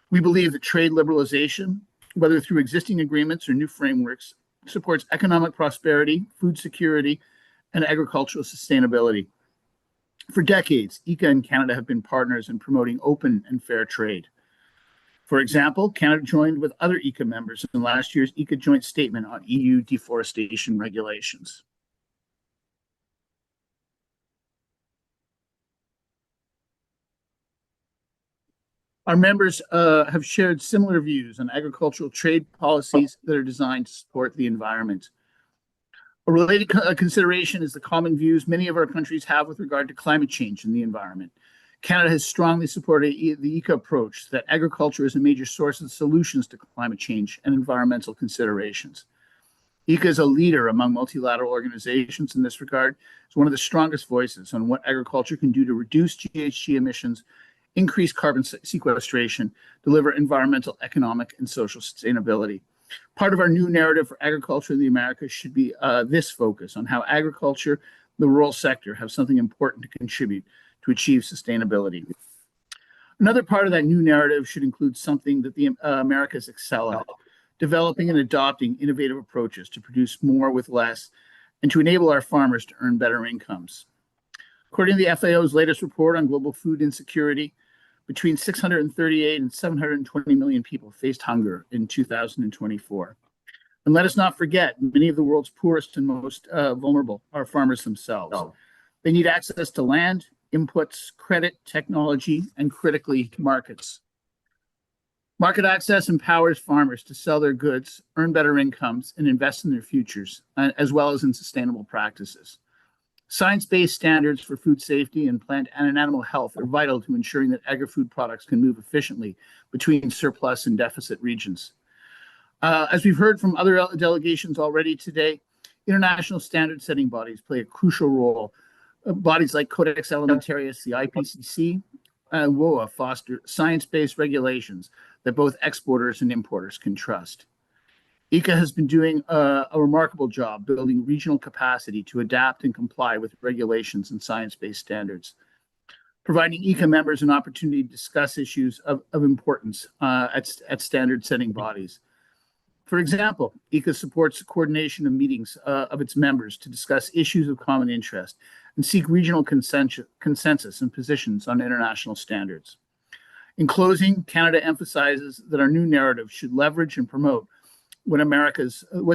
We believe that trade liberalization, whether through existing agreements or new frameworks, supports economic prosperity, food security, and agricultural sustainability. For decades, IICA and Canada have been partners in promoting open and fair trade. For example, Canada joined with other IICA members in last year's IICA joint statement on EU deforestation regulations. Our members have shared similar views on agricultural trade policies that are designed to support the environment. A related consideration is the common views many of our countries have with regard to climate change and the environment. Canada has strongly supported the IICA approach that agriculture is a major source of solutions to climate change and environmental considerations. IICA is a leader among multilateral organizations in this regard. It's one of the strongest voices on what agriculture can do to reduce GHG emissions, increase carbon sequestration, deliver environmental, economic, and social sustainability. Part of our new narrative for agriculture in the Americas should be this focus on how agriculture, the rural sector, have something important to contribute to achieve sustainability. Another part of that new narrative should include something that the Americas excel at, developing and adopting innovative approaches to produce more with less and to enable our farmers to earn better incomes. According to the FAO's latest report on global food insecurity, between 638 and 720 million people faced hunger in 2024. And let us not forget, many of the world's poorest and most vulnerable are farmers themselves. They need access to land, inputs, credit, technology, and critically, markets. Market access empowers farmers to sell their goods, earn better incomes, and invest in their futures, as well as in sustainable practices. Science-based standards for food safety and plant and animal health are vital to ensuring that agri-food products can move efficiently between surplus and deficit regions. As we've heard from other delegations already today, international standard-setting bodies play a crucial role. Bodies like Codex Alimentarius, the IPCC, and WOA foster science-based regulations that both exporters and importers can trust. IICA has been doing a remarkable job building regional capacity to adapt and comply with regulations and science-based standards, providing IICA members an opportunity to discuss issues of importance at standard-setting bodies. For example, IICA supports the coordination of meetings of its members to discuss issues of common interest and seek regional consensus and positions on international standards. In closing, Canada emphasizes that our new narrative should leverage and promote what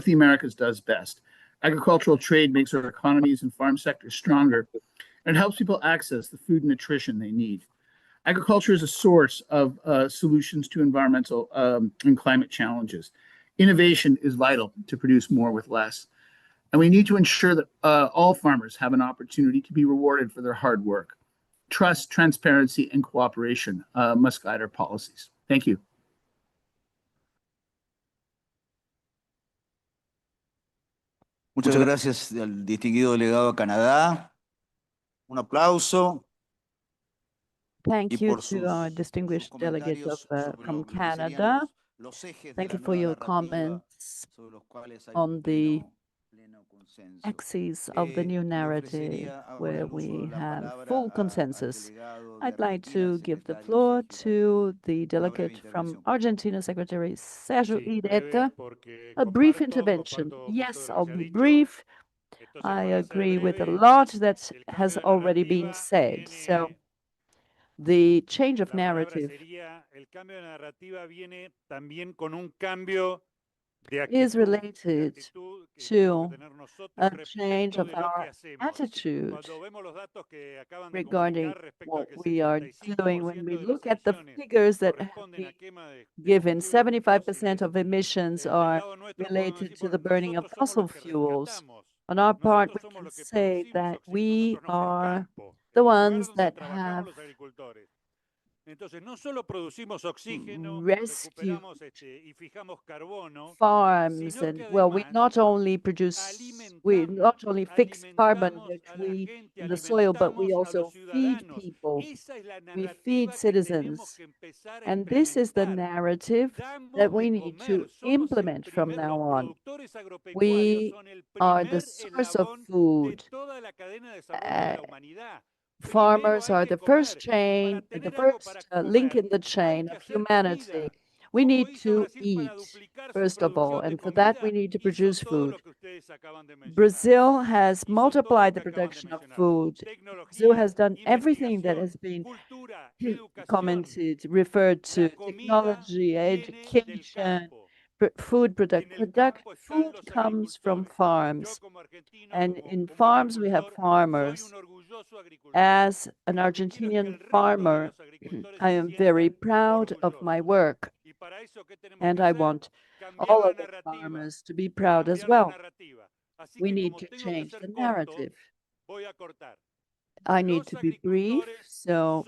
the Americas does best. Agricultural trade makes our economies and farm sectors stronger, and helps people access the food and nutrition they need. Agriculture is a source of solutions to environmental and climate challenges. Innovation is vital to produce more with less. And we need to ensure that all farmers have an opportunity to be rewarded for their hard work. Trust, transparency, and cooperation must guide our policies. Thank you. Muchas gracias al distinguido delegado a Canadá. Un aplauso. Thank you to our distinguished delegate from Canada. Thank you for your comments on the axes of the new narrative where we have full consensus. I'd like to give the floor to the delegate from Argentina, Secretary Sergio Ireta. A brief intervention. Yes, I'll be brief. I agree with a lot that has already been said. So the change of narrative is related to a change of our attitude regarding what we are doing. When we look at the figures that have been given, 75% of emissions are related to the burning of fossil fuels. On our part, we can say that we are the ones that have rescue farms, and well, we not only fix carbon in the soil, but we also feed people, we feed citizens, and this is the narrative that we need to implement from now on. We are the source of food. Farmers are the first link in the chain of humanity. We need to eat, first of all, and for that we need to produce food. Brazil has multiplied the production of food. Brazil has done everything that has been commented, referred to: technology, education, food production. Food comes from farms, and in farms we have farmers. As an Argentinian farmer, I am very proud of my work, and I want all of the farmers to be proud as well. We need to change the narrative. I need to be brief, so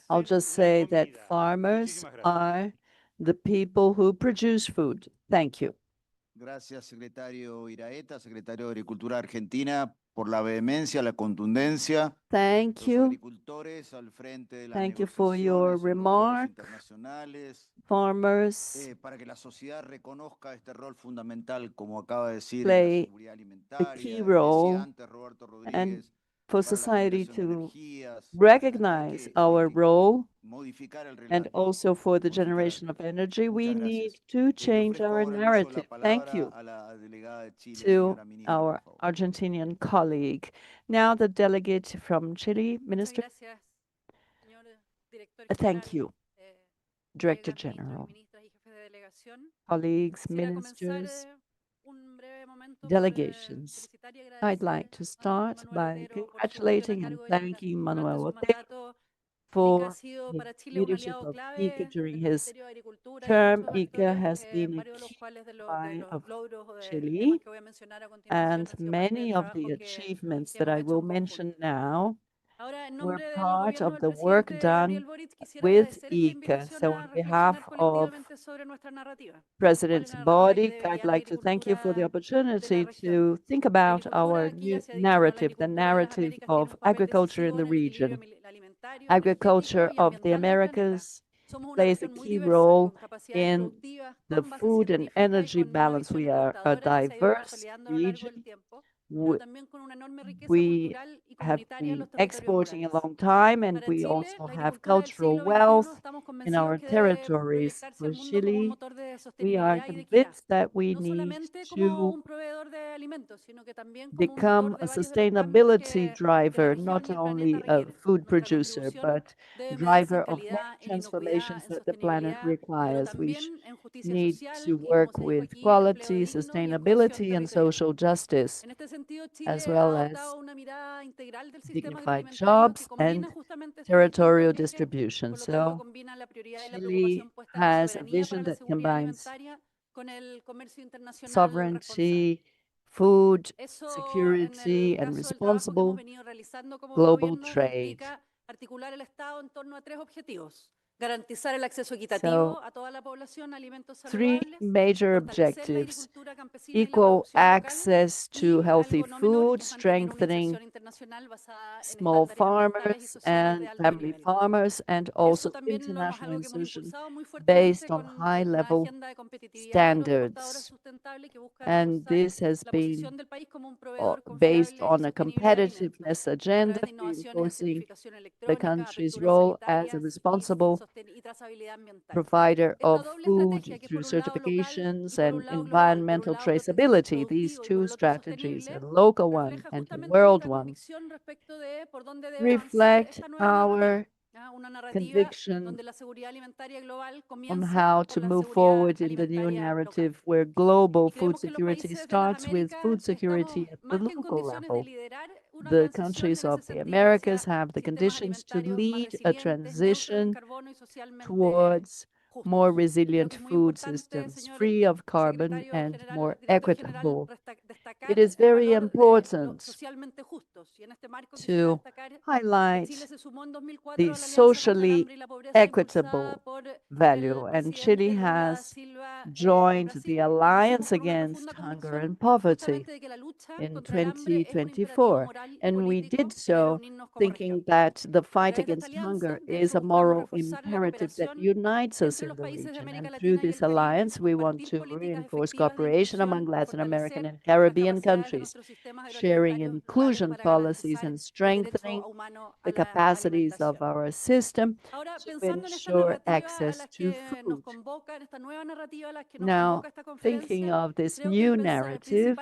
I'll just say that farmers are the people who produce food. Thank you. Gracias, secretario Iraeta, secretario de Agricultura Argentina, por la vehemencia, la contundencia. Thank you. Agricultores al frente de las Thank you for your remark. Farmers para que la sociedad reconozca este rol fundamental, como acaba de decir, play en la seguridad a alimentaria, key role, decía antes Roberto and Rodríguez, for para la society generación de to energías. recognize our role, Modificar el relato. and also for the generation of energy, we need to change our narrative. Thank you to our Argentinian colleague. Now the delegate from Chile, Minister. Thank you, Director General, colleagues, ministers, delegations. I'd like to start by congratulating and thanking Manuel Otero for the leadership of IICA during his term. IICA has been a key ally of Chile, and many of the achievements that I will mention now were part of the work done with IICA. So on behalf of President Boric, I'd like to thank you for the opportunity to think about our new narrative, the narrative of agriculture in the region. Agriculture of the Americas plays a key role in the food and energy balance. We are a diverse region. We have been exporting a long time, and we also have cultural wealth in our territories. For Chile, we are convinced that we need to become a sustainability driver, not only a food producer, but driver of many transformations that the planet requires. We need to work with quality, sustainability, and social justice, as well as dignified jobs and territorial distribution. So Chile has a vision that combines sovereignty, food security, and responsible global trade. So, three major objectives: equal access to healthy food, strengthening small farmers and family farmers, and also international insertion based on high-level standards. And this has been based on a competitiveness agenda, reinforcing the country's role as a responsible provider of food through certifications and environmental traceability. These two strategies, a local one and a world one, reflect our conviction on how to move forward in the new narrative, where global food security starts with food security at the local level. The countries of the Americas have the conditions to lead a transition towards more resilient food systems, free of carbon and more equitable. It is very important to highlight the socially equitable value, and Chile has joined the Alliance Against Hunger and Poverty in 2024, and we did so thinking that the fight against hunger is a moral imperative that unites us progress in the region. And through this alliance, we want to reinforce cooperation among Latin American and Caribbean countries, sharing inclusion policies and strengthening the capacities of our system to ensure access to food. Now, thinking of this new narrative,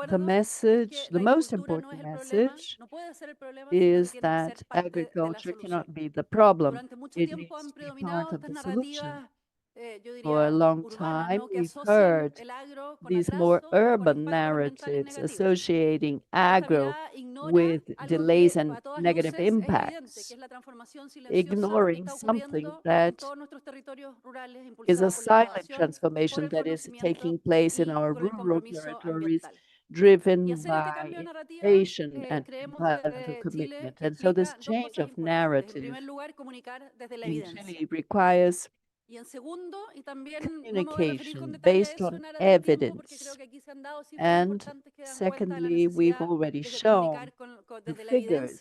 the message, the most important message is that agriculture cannot be the problem. It needs to be part of the solution. For a long time, we've heard these more urban narratives associating agro with delays and negative impacts, ignoring something that is a silent transformation that is taking place in our rural territories, driven by innovation and environmental commitment. And so this change of narrative in Chile requires communication based on evidence. And secondly, we've already shown the figures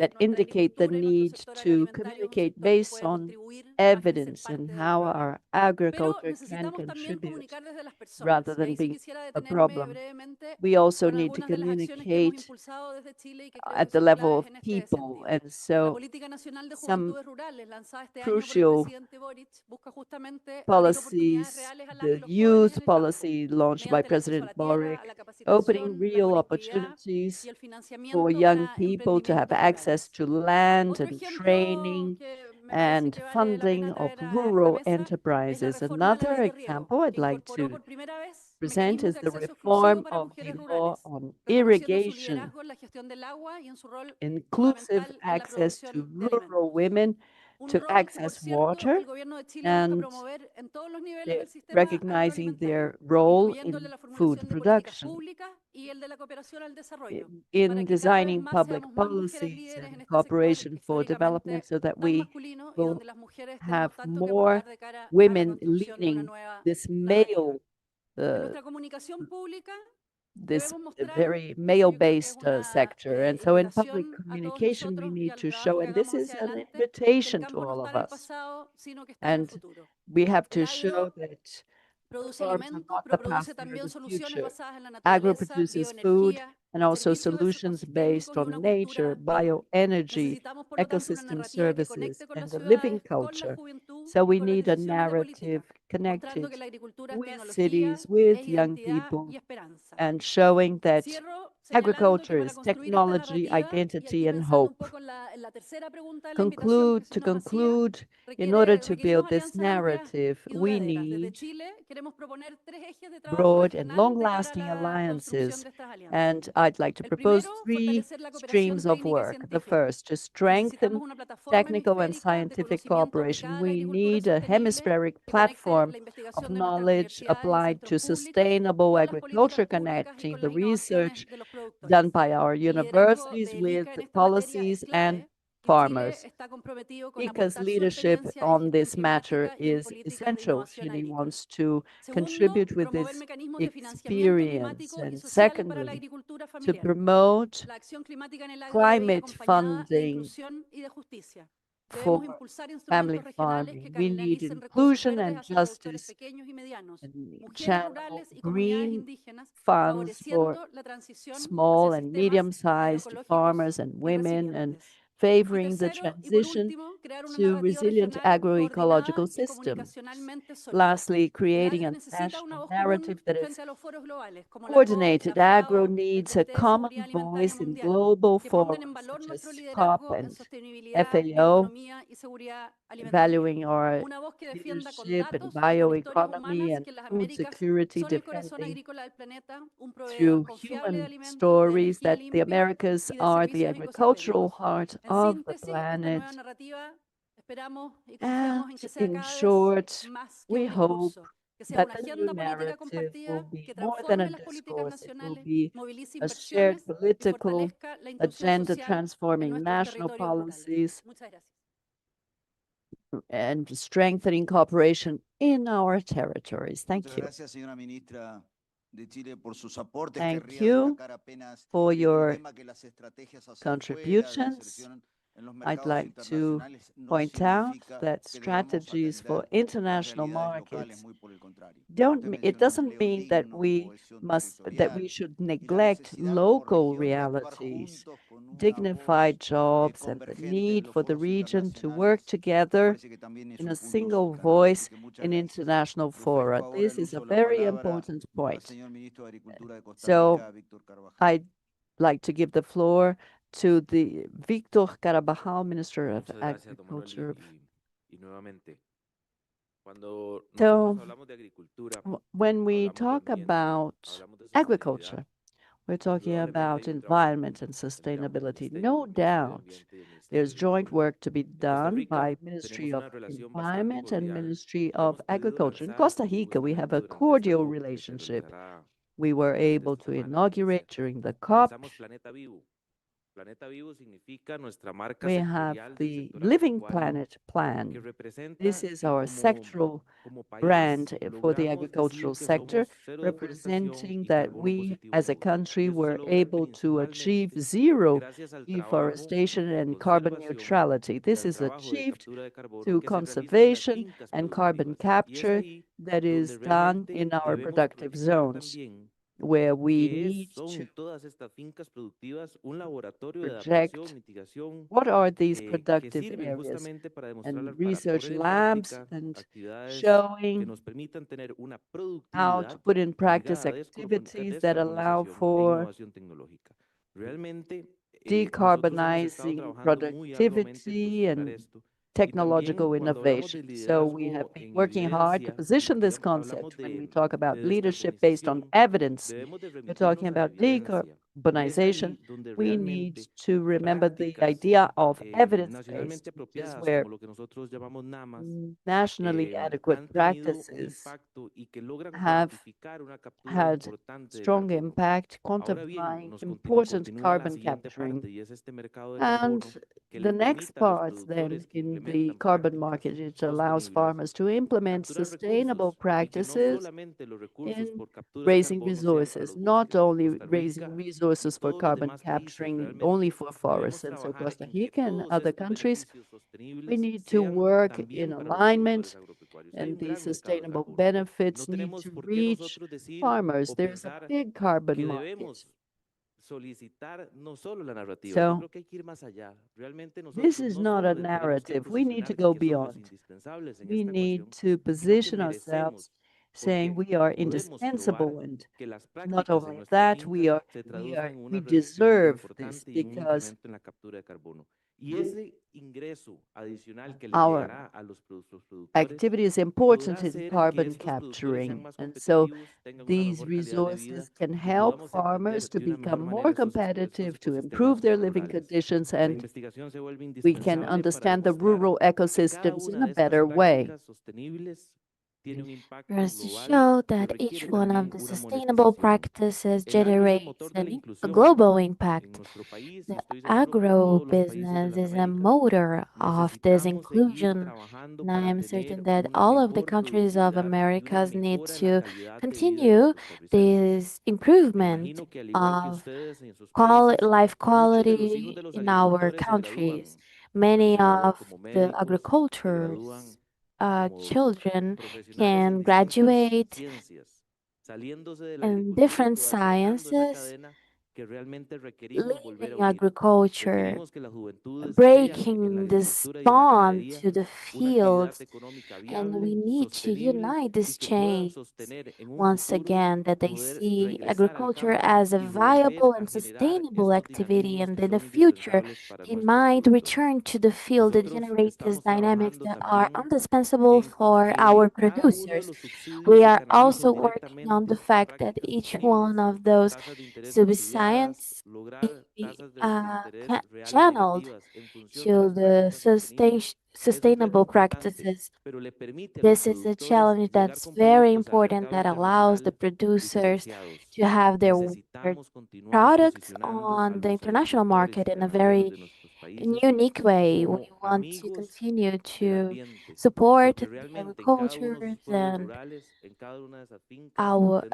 that indicate the need to communicate based on evidence and how our agriculture can contribute rather than being a problem. We also need to communicate at the level of people. And so some crucial policies, the youth policy launched by President Boric, opening real opportunities for young people to have access to land and training and funding of rural enterprises. Another example I'd like to present is the reform of the law on irrigation, inclusive access to rural women to access water, and recognizing their role in food production. In designing public policies and cooperation for development so that we will have more women leading this this very male-based sector. And so in public communication, we need to show, and this is an invitation to all of us, and we have to show that farms are not the past, they're the future. Agro produces food and also solutions based on nature, bioenergy, ecosystem services, and the living culture. So we need a narrative connected with cities, with young people, and showing that agriculture is technology, identity, and hope. To conclude, in order to build this narrative, we need broad and long-lasting alliances. And I'd like to propose 3 streams of work. The first, to strengthen technical and scientific cooperation. We need a hemispheric platform of knowledge applied to sustainable agriculture, connecting the research done by our universities with policies and farmers. IICA's leadership on this matter is essential. Chile wants to contribute with this experience. And secondly, to promote climate funding for family farming. We need inclusion and justice and channel green funds for small and medium-sized farmers and women, and favoring the transition to resilient agroecological systems. Lastly, creating a national narrative that is coordinated. Agro needs a common voice in global forums such as COP and FAO, valuing our leadership in bioeconomy and food security, defending through human stories that the Americas are the agricultural heart of the planet. And in short, we hope that the new narrative will be more than a discourse. It will be a shared political agenda transforming national policies and strengthening cooperation in our territories. Thank you. Thank you for your contributions. I'd like to point out that strategies for international markets it doesn't mean that we should neglect local realities, dignified jobs, and the need for the region to work together in a single voice in international fora. This is a very important point. So I'd like to give the floor to the Victor Carabajal, Minister of Agriculture. So when we talk about agriculture, we're talking about environment and sustainability. No doubt, there's joint work to be done by Ministry of Environment and Ministry of Agriculture. In Costa Rica, we have a cordial relationship. We were able to inaugurate during the COP. We have the Living Planet Plan. This is our sectoral brand for the agricultural sector, representing that we as a country were able to achieve zero deforestation and carbon neutrality. This is achieved through conservation and carbon capture that is done in our productive zones, where we need to project what are these productive areas and research labs and showing how to put in practice activities that allow for decarbonizing productivity and technological innovation. So we have been working hard to position this concept when we talk about leadership based on evidence. We're talking about decarbonization. We need to remember the idea of evidence-based, which is where nationally adequate practices have had strong impact, quantifying important carbon capturing. And the next part then in the carbon market, it allows farmers to implement sustainable practices in raising resources, not only raising resources for carbon capturing only for forests. And so Costa Rica and other countries, we need to work in alignment, and the sustainable benefits need to reach farmers. There's a big carbon market. So this is not a narrative. We need to go beyond. We need to position ourselves saying we are indispensable, and not only that, we deserve this because our activity is important in carbon capturing, and so these resources can help farmers to become more competitive, to improve their living conditions, and we can understand the rural ecosystems in a better way. Just to show that each one of the sustainable practices generates a global impact. The agro business is a motor of this inclusion, and I am certain that all of the countries of Americas need to continue this improvement of life quality in our countries. Many of the agricultures children can graduate in different sciences, leaving agriculture, breaking this bond to the fields, and we need to unite these chains once again, that they see agriculture as a viable and sustainable activity, and in the future they might return to the field to generate these dynamics that are indispensable for our producers. We are also working on the fact that each one of those sub-science be channeled to the sustainable practices. This is a challenge that's very important, that allows the producers to have their products on the international market in a very unique way. We want to continue to support the agriculture and our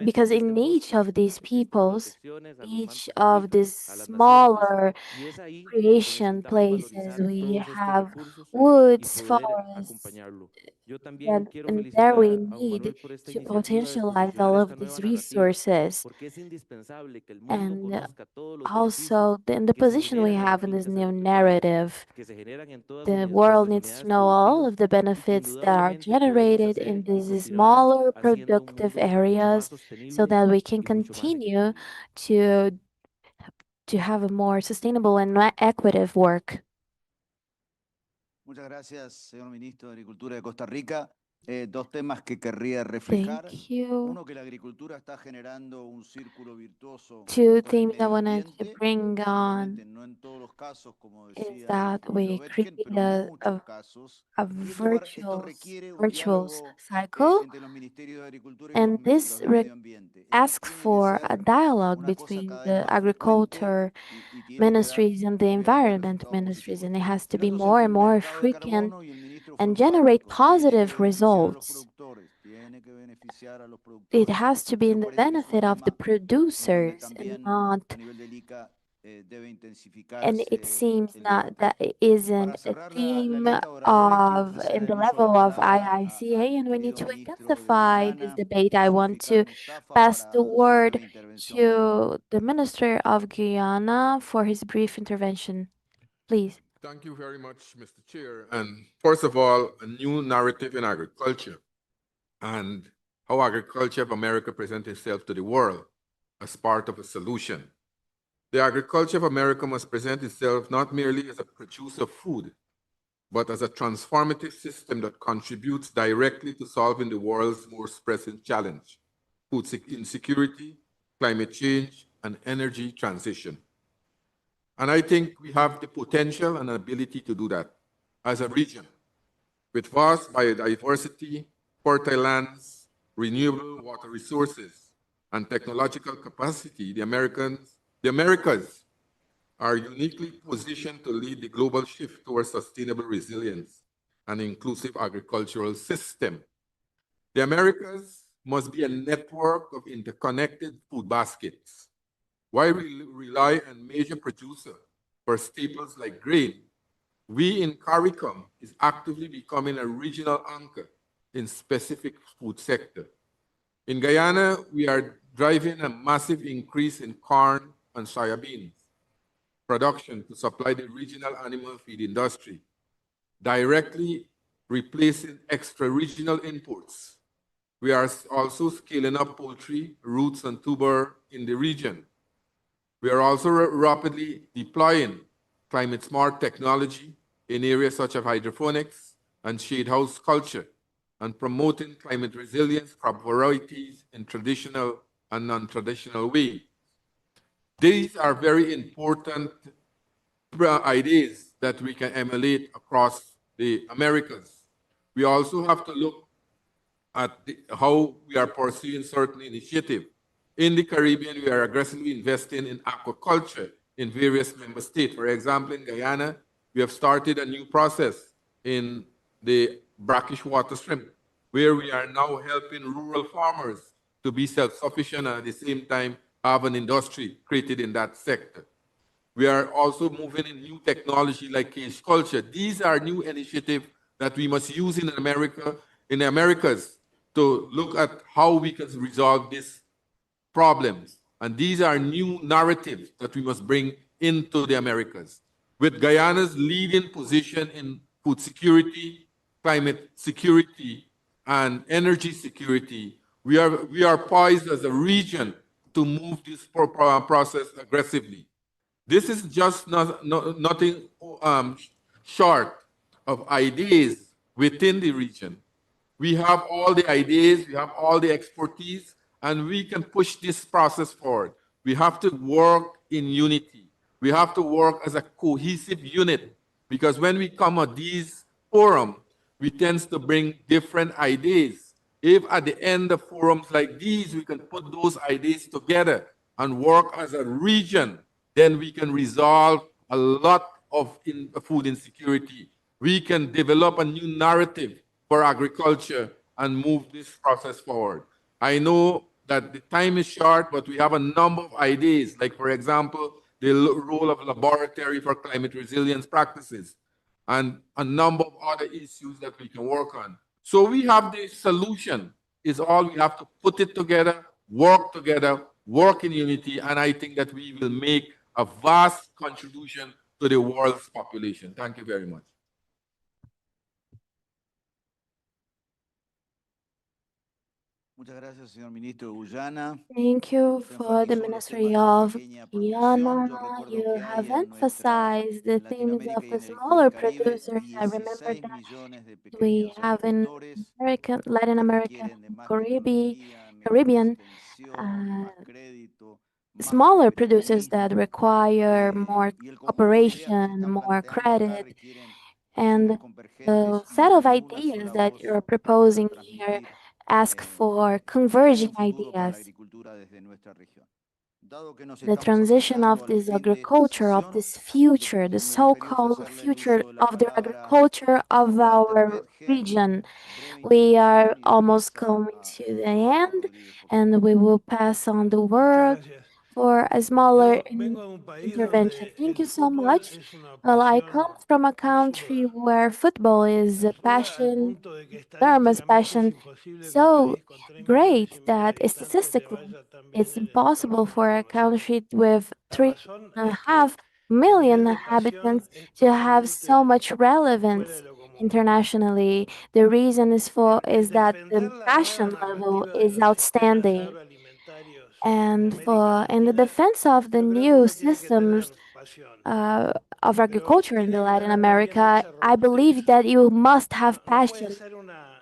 because in each of these peoples, each of these smaller creation places, we have woods, forests, and there we need to potentialize all of these resources. And also, in the position we have in this new narrative, the world needs to know all of the benefits that are generated in these smaller productive areas so that we can continue to have a more sustainable and equitable work. Muchas gracias, señor ministro de Agricultura de Costa Rica. Dos temas que querría reflejar. Thank you. Uno, que la agricultura está generando un círculo virtuoso Two con el things I medio wanted to ambiente. bring on No en todos los casos, como is decía that we Bergen, create pero en muchos casos. a Y esto requiere un virtuous diálogo cycle, entre los ministerios de Agricultura y and this los de Medio Ambiente. asks for a dialogue between the agriculture ministries and the environment ministries, and it has to be more and more frequent and generate positive results. It has to be in the benefit of the producers and not, and it seems not that it isn't a theme of in the level of IICA, and we need to intensify this debate. I want to pass the word to the Minister of Guyana for his brief intervention. Please. Thank you very much, Mr. Chair. And first of all, a new narrative in agriculture and how agriculture of America presents itself to the world as part of a solution. The agriculture of America must present itself not merely as a producer of food, but as a transformative system that contributes directly to solving the world's most pressing challenge: food insecurity, climate change, and energy transition. And I think we have the potential and ability to do that as a region. With vast biodiversity, fertile lands, renewable water resources, and technological capacity, the Americas are uniquely positioned to lead the global shift towards sustainable resilience and inclusive agricultural system. The Americas must be a network of interconnected food baskets. While we rely on major producers for staples like grain, we in CARICOM is actively becoming a regional anchor in specific food sector. In Guyana, we are driving a massive increase in corn and soybeans production to supply the regional animal feed industry, directly replacing extra-regional imports. We are also scaling up poultry, roots, and tuber in the region. We are also rapidly deploying climate-smart technology in areas such as hydroponics and shade house culture, and promoting climate resilience crop varieties in traditional and non-traditional ways. These are very important ideas that we can emulate across the Americas. We also have to look at how we are pursuing certain initiatives. In the Caribbean, we are aggressively investing in aquaculture in various member states. For example, in Guyana, we have started a new process in the brackish water shrimp, where we are now helping rural farmers to be self-sufficient and at the same time have an industry created in that sector. We are also moving in new technology like cage culture. These are new initiatives that we must use in America, in the Americas, to look at how we can resolve these problems. And these are new narratives that we must bring into the Americas. With Guyana's leading position in food security, climate security, and energy security, we are poised as a region to move this process aggressively. This is just nothing short of ideas within the region. We have all the ideas, we have all the expertise, and we can push this process forward. We have to work in unity. We have to work as a cohesive unit, because when we come at these forums, we tend to bring different ideas. If at the end of forums like these, we can put those ideas together and work as a region then we can resolve a lot of food insecurity. We can develop a new narrative for agriculture and move this process forward. I know that the time is short, but we have a number of ideas, like, for example, the role of laboratory for climate resilience practices, and a number of other issues that we can work on. So we have the solution. Is all we have to put it together, work in unity, and I think that we will make a vast contribution to the world's population. Thank you very much. Muchas gracias, señor ministro de Guyana. Thank you Usted for the enfatizó los Ministry temas de of pequeña Guyana. producción. Yo recuerdo You que hay have en nuestra emphasized the en themes of Latinoamérica y the en el smaller Caribe producers. I remember 16 that millones de we pequeños have in agricultores Latin que America, requieren de más Caribbean, tecnología, mejor Caribbean, extensión, más crédito, más smaller producers that cooperativismo, require more y el conjunto de ideas que se cooperation, están more planteando acá credit, requieren and acciones the convergentes set of y una ideas sola that voz you're para proposing here transmitir ask for todo converging un futuro para la ideas. agricultura desde nuestra región. Dado que nos The estamos transition acercando of al this fin de esta agriculture, of sesión, this future, the me gustaría so-called ofrecerle el future uso de la of the palabra agriculture a of Walter our Betge, region. breve We are intervención y almost después coming to the Rodolfo end, Rodríguez, por favor. and we will pass on the word gracias. for a smaller Yo vengo de un país intervention. donde Thank el you so fútbol much. es una Well, I pasión come from a country where football is a absurda al passion, punto de que enormous estadísticamente es passion, imposible que un so país con 3,5 millones great de that habitantes le statistically vaya tan bien it's en el deporte impossible for a internacional. country with La three razón and a es que half el million nivel de pasión inhabitants es to have so totalmente much fuera relevance de lo común. internationally. The reason is that the Defender la nueva passion level narrativa de is los sistemas outstanding. agroalimentarios de And América in the Latina, defense of the yo creo que new uno tiene que tener systems pasión, of pero agriculture in the tiene que Latin tener también America, mucha I robustez. believe that you must have No puede passion. ser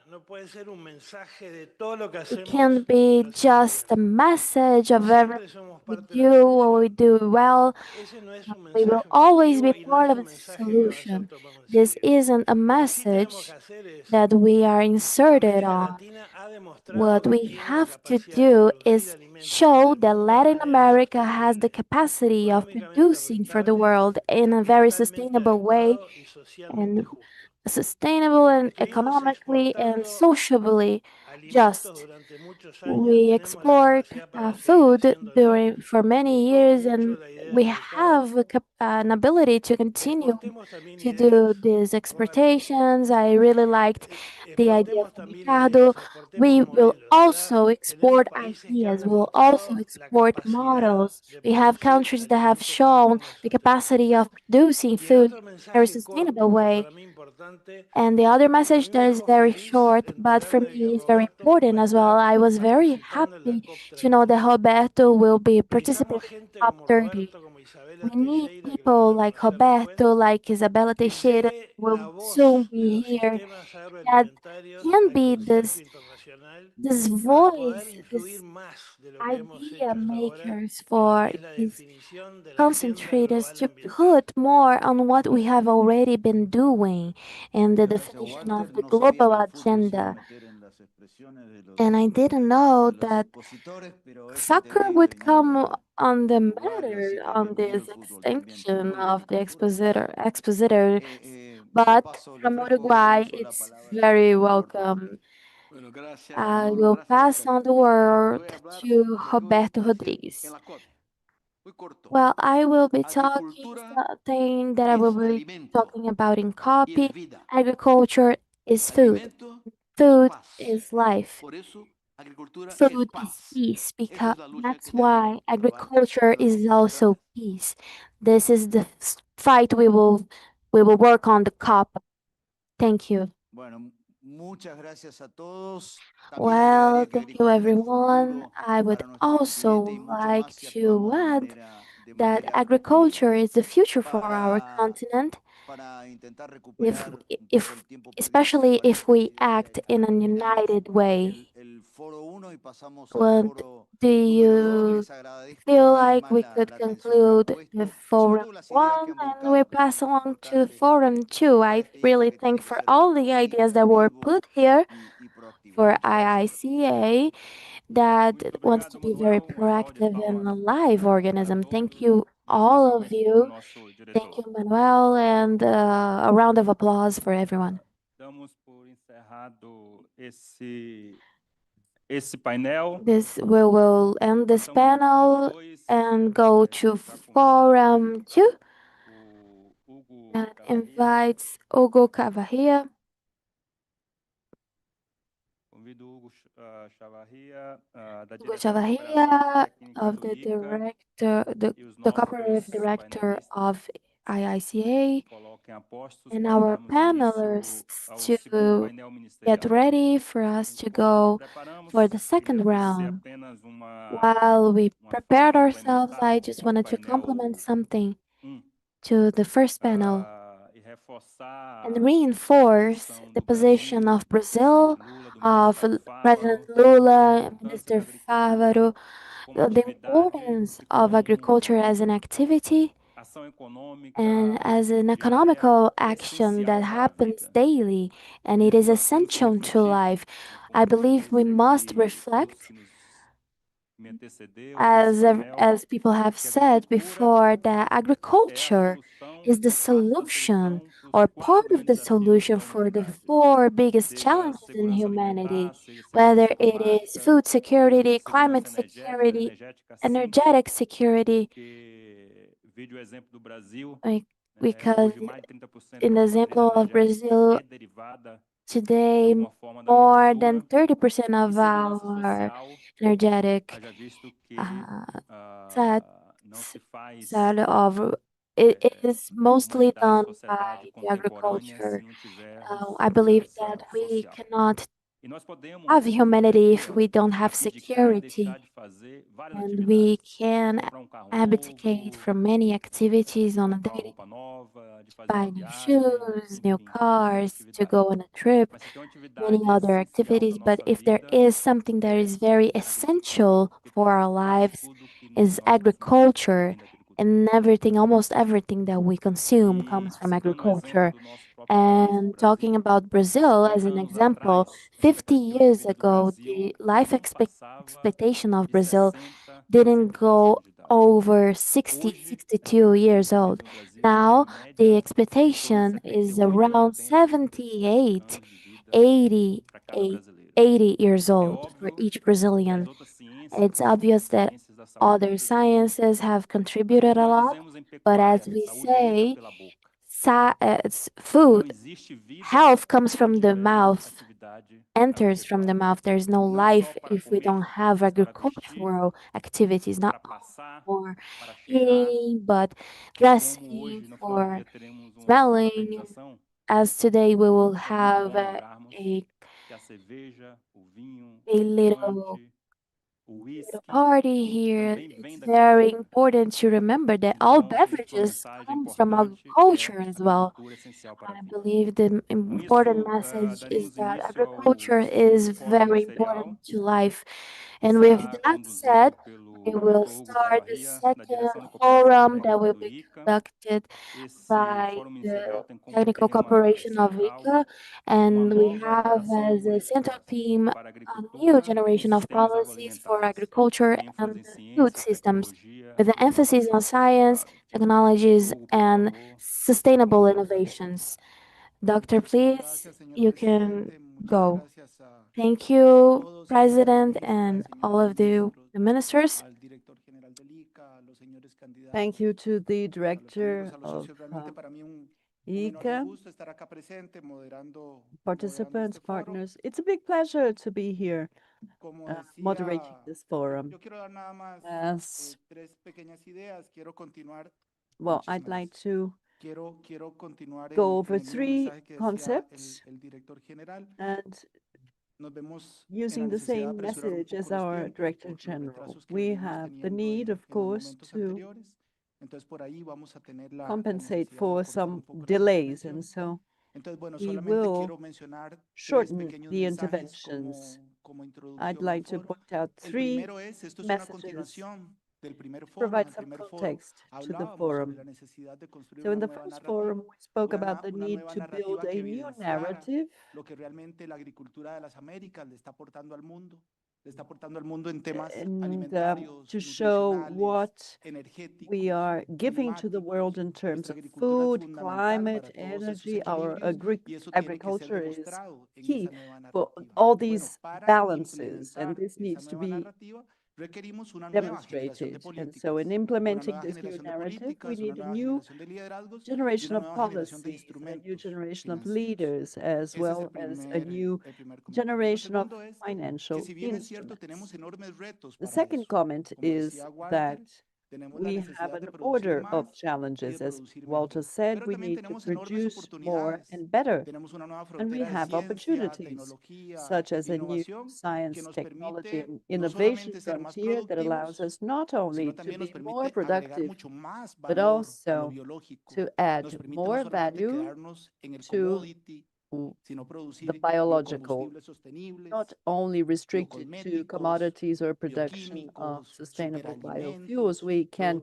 no puede ser un mensaje de todo lo que It can't hacemos be lo hacemos just bien. a message of everything Siempre somos we parte de la do, what we solución. do well. Ese no es un We will mensaje always be positivo y no part es of un the mensaje que va a ser solution. tomado en This serio. isn't a Lo que sí tenemos que message hacer es, that we are inserted América on. Latina ha What demostrado que we tiene la have to capacidad de do producir is alimentos para show el that mundo de Latin manera America has the sostenible, capacity of económicamente producing for the rentable, world in a very ambientalmente sustainable way adecuado y socialmente and justo. sustainable and Estuvimos economically and exportando sociably alimentos just. durante muchos años, We tenemos la export capacidad para seguir food haciéndolo. for Me many gustó years, mucho and la idea we del mercado. have an ability to continue Exportemos también to do ideas. these exportations. I really liked the idea Exportemos from también Ricardo. ideas, exportemos We will modelos. Ya also tenemos export países que han ideas. We'll also demostrado la export capacidad models. de We have producir countries that have alimentos en shown forma the sostenible. capacity of producing Y el food otro in a very mensaje sustainable corto y way. para mí importante, And the other a message mí me that is dejó very feliz short, but for enterarme de que me is very Roberto va important a as well. estar I was very participando en la happy to know COP30. that Roberto will be participating Necesitamos in gente como COP30. Roberto, como We Isabela need Teixeira, que lo people vamos a like conocer después, Roberto, like Isabella que Teixeira, lleve will la soon voz de be los here, sistemas that agroalimentarios can al be concierto this internacional this para poder voice, influir this más de lo que hemos idea hecho hasta ahora makers en lo for que es la these definición de la agenda concentrators global to ambiental. put more on what we have already been doing and the Muchas gracias, definition Walter. of the No sabía global que el fútbol se iba a agenda. meter en las expresiones And I didn't know de los that expositores, pero es soccer entendible would viniendo come de on the un lugar, matter así que on bienvenido this el fútbol también. extinction Fútbol y of the agricultura. expositor, De but paso, le from ofrezco el Uruguay, uso de la it's palabra very a Roberto welcome. Rodríguez. Bueno, gracias, I Manolo. will Gracias, pass on the word voy a hablar to lo que hoy Roberto hice en Rodrigues. la COP. Muy corto. Well, I will be talking Agricultura something that I will es be alimento talking about in y es copy. vida. Agriculture is food. Alimento es Food paz. is life. Por eso, agricultura es Food is paz. peace, Esa because es la lucha that's que why tenemos que llevar agriculture luego. is also Gracias. peace. This is the fight we will work on the COP. Thank you. Bueno, muchas gracias a todos. También Well, agregaría que thank you agricultura es everyone. futuro I would para nuestro continente y also mucho like más si to actuamos add de that manera unida agriculture is the future for our para, continent. para intentar If recuperar un poco if el tiempo perdido hace especially varios if we continentes. act in a Terminamos united way. el foro 1 y pasamos al Well, foro do número 2. you Les agradezco feel una vez like más we could la atención que han conclude the puesto y sobre Forum todo las ideas que 1 han and we volcado, que son pass muy along to importantes Forum 2? para I este ICA really que tiene thank que for ser all the ideas that were cooperativo put here y proactivo. for Muchas gracias por IICA that wants to be very proactive and a live organism. Thank you all of you. Thank you, Manuel, and a round of applause for everyone. Damos por encerrado esse painel. We will end this panel and go to Forum 2 that invites Hugo Cavarria. Convido Hugo Chavarria, da Hugo direção de cooperação Chavarria técnica of do the IICA, the cooperative director of IICA, coloquem a postos and para our darmos panelists ao to segundo painel get ministerial. ready for us to go for the second round. While we prepared ourselves, I just wanted to complement something to the first panel and reinforce the position of Brazil, of President Lula, and Minister Fávaro, the importance of agriculture as an activity and as an economical action that happens daily, and it is essential to life. I believe we must reflect, as people have said before, that agriculture is the solution or part of the solution for the four biggest challenges in humanity, whether it is food security, climate security, energetic security. Because in the example of Brazil, today more than 30% of our energetic side of it is mostly done by the agriculture. I believe that we cannot have humanity if we don't have security, and we can abdicate from many activities on a daily, buy new shoes, new cars, to go on a trip, many other activities. But if there is something that is very essential for our lives, is agriculture, and everything, almost everything that we consume comes from agriculture. And talking about Brazil as an example, 50 years ago, the life expectation of Brazil didn't go over 60, 62 years old. Now, the expectation is around 78, 80 years old for each Brazilian. It's obvious that other sciences have contributed a lot, but as we say, food, health comes from the mouth, enters from the mouth. There's no life if we don't have agricultural activities, not for eating, but dressing, for smelling. As today we will have a little party here. It's very important to remember that all beverages come from agriculture as well. I believe the important message is that agriculture is very important to life. And with that said, we will start the second forum that will be conducted by the Technical Corporation of IICA, and we have as a central theme a new generation of policies for agriculture and food systems, with an emphasis on science, technologies, and sustainable innovations. Doctor, please, you can go. Thank you, President, and all of the ministers. Thank you to the director of IICA, participants, partners. It's a big pleasure to be here moderating this forum. Well, I'd like to go over three concepts and using the same message as our Director General. We have the need, of course, to compensate for some delays, and so we will shorten the interventions. I'd like to point out three messages, provide some context to the forum. So in the first forum, we spoke about the need to build a new narrative and to show what we are giving to the world in terms of food, climate, energy. Our agriculture is key for all these balances, and this needs to be demonstrated. And so in implementing this new narrative, we need a new generation of policies, a new generation of leaders, as well as a new generation of financial instruments. The second comment is that we have an order of challenges. As Walter said, we need to produce more and better. And we have opportunities, such as a new science, technology, and innovation frontier that allows us not only to be more productive, but also to add more value to the biological, not only restricted to commodities or production of sustainable biofuels. We can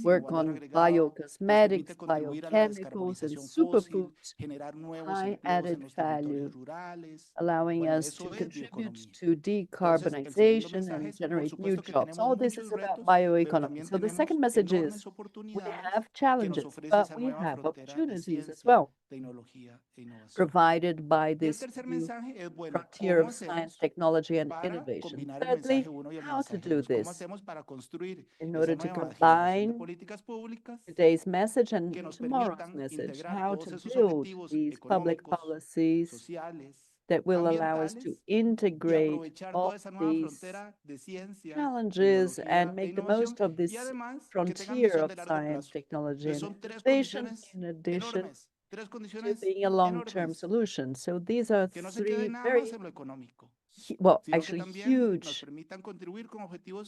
work on biocosmetics, biochemicals, and superfoods, high added value, allowing us to contribute to decarbonization and generate new jobs. All this is about bioeconomy. So the second message is we have challenges, but we have opportunities as well, provided by this new frontier of science, technology, and innovation. Thirdly, how to do this in order to combine today's message and tomorrow's message, how to build these public policies that will allow us to integrate all these challenges and make the most of this frontier of science, technology, and innovation, in addition to being a long-term solution. So these are three very, well, actually huge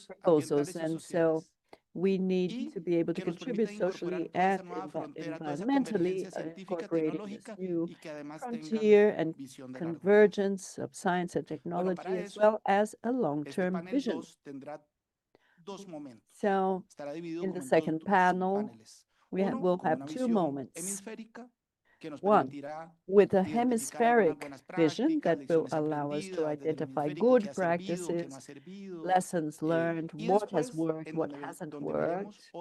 proposals. And so we need to be able to contribute socially and environmentally, incorporating this new frontier and convergence of science and technology, as well as a long-term vision. So in the second panel, we'll have two moments. One, with a hemispheric vision that will allow us to identify good practices, lessons learned, what has worked, what hasn't worked,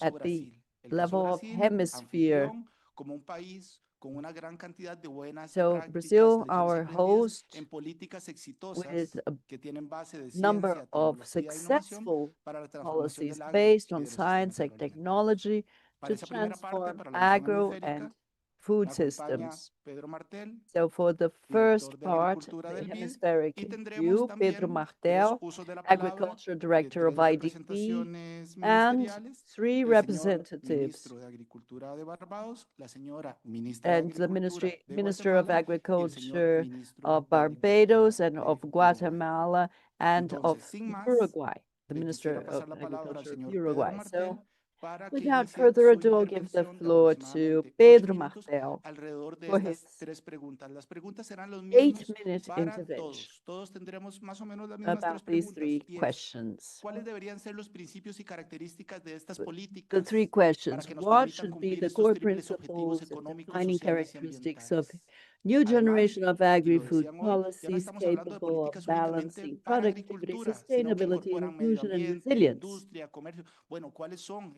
at the level of hemisphere. So Brazil, our host, with a number of successful policies based on science and technology to transform agro and food systems. So for the first part, the hemispheric view, Pedro Martel, Agriculture Director of IDP, and three representatives, and the Minister of Agriculture of Barbados and of Guatemala and of Uruguay, the Minister of Agriculture of Uruguay. So without further ado, I'll give the floor to Pedro Martel for his 8-minute intervention about these three questions. The three questions: what should be the core principles and defining characteristics of new generation of agri-food policies capable of balancing productivity, sustainability, inclusion, and resilience?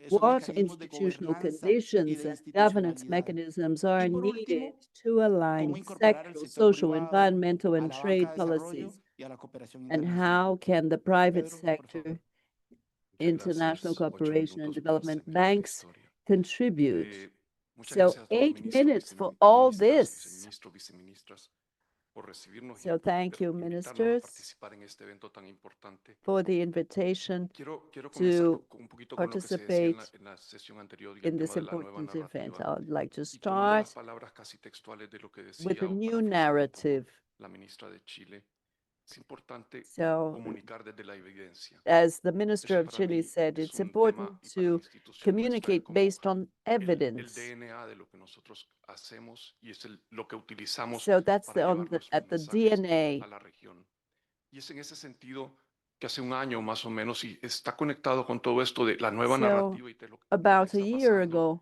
What institutional conditions and governance mechanisms are needed to align sectoral, social, environmental, and trade policies? And how can the private sector, international cooperation, and development banks contribute? So 8 minutes for all this. So thank you, ministers, for the invitation to participate in this important event. I would like to start with a new narrative. So, as the Minister of Chile said, it's important to communicate based on evidence. So that's at the DNA. So, about a year ago,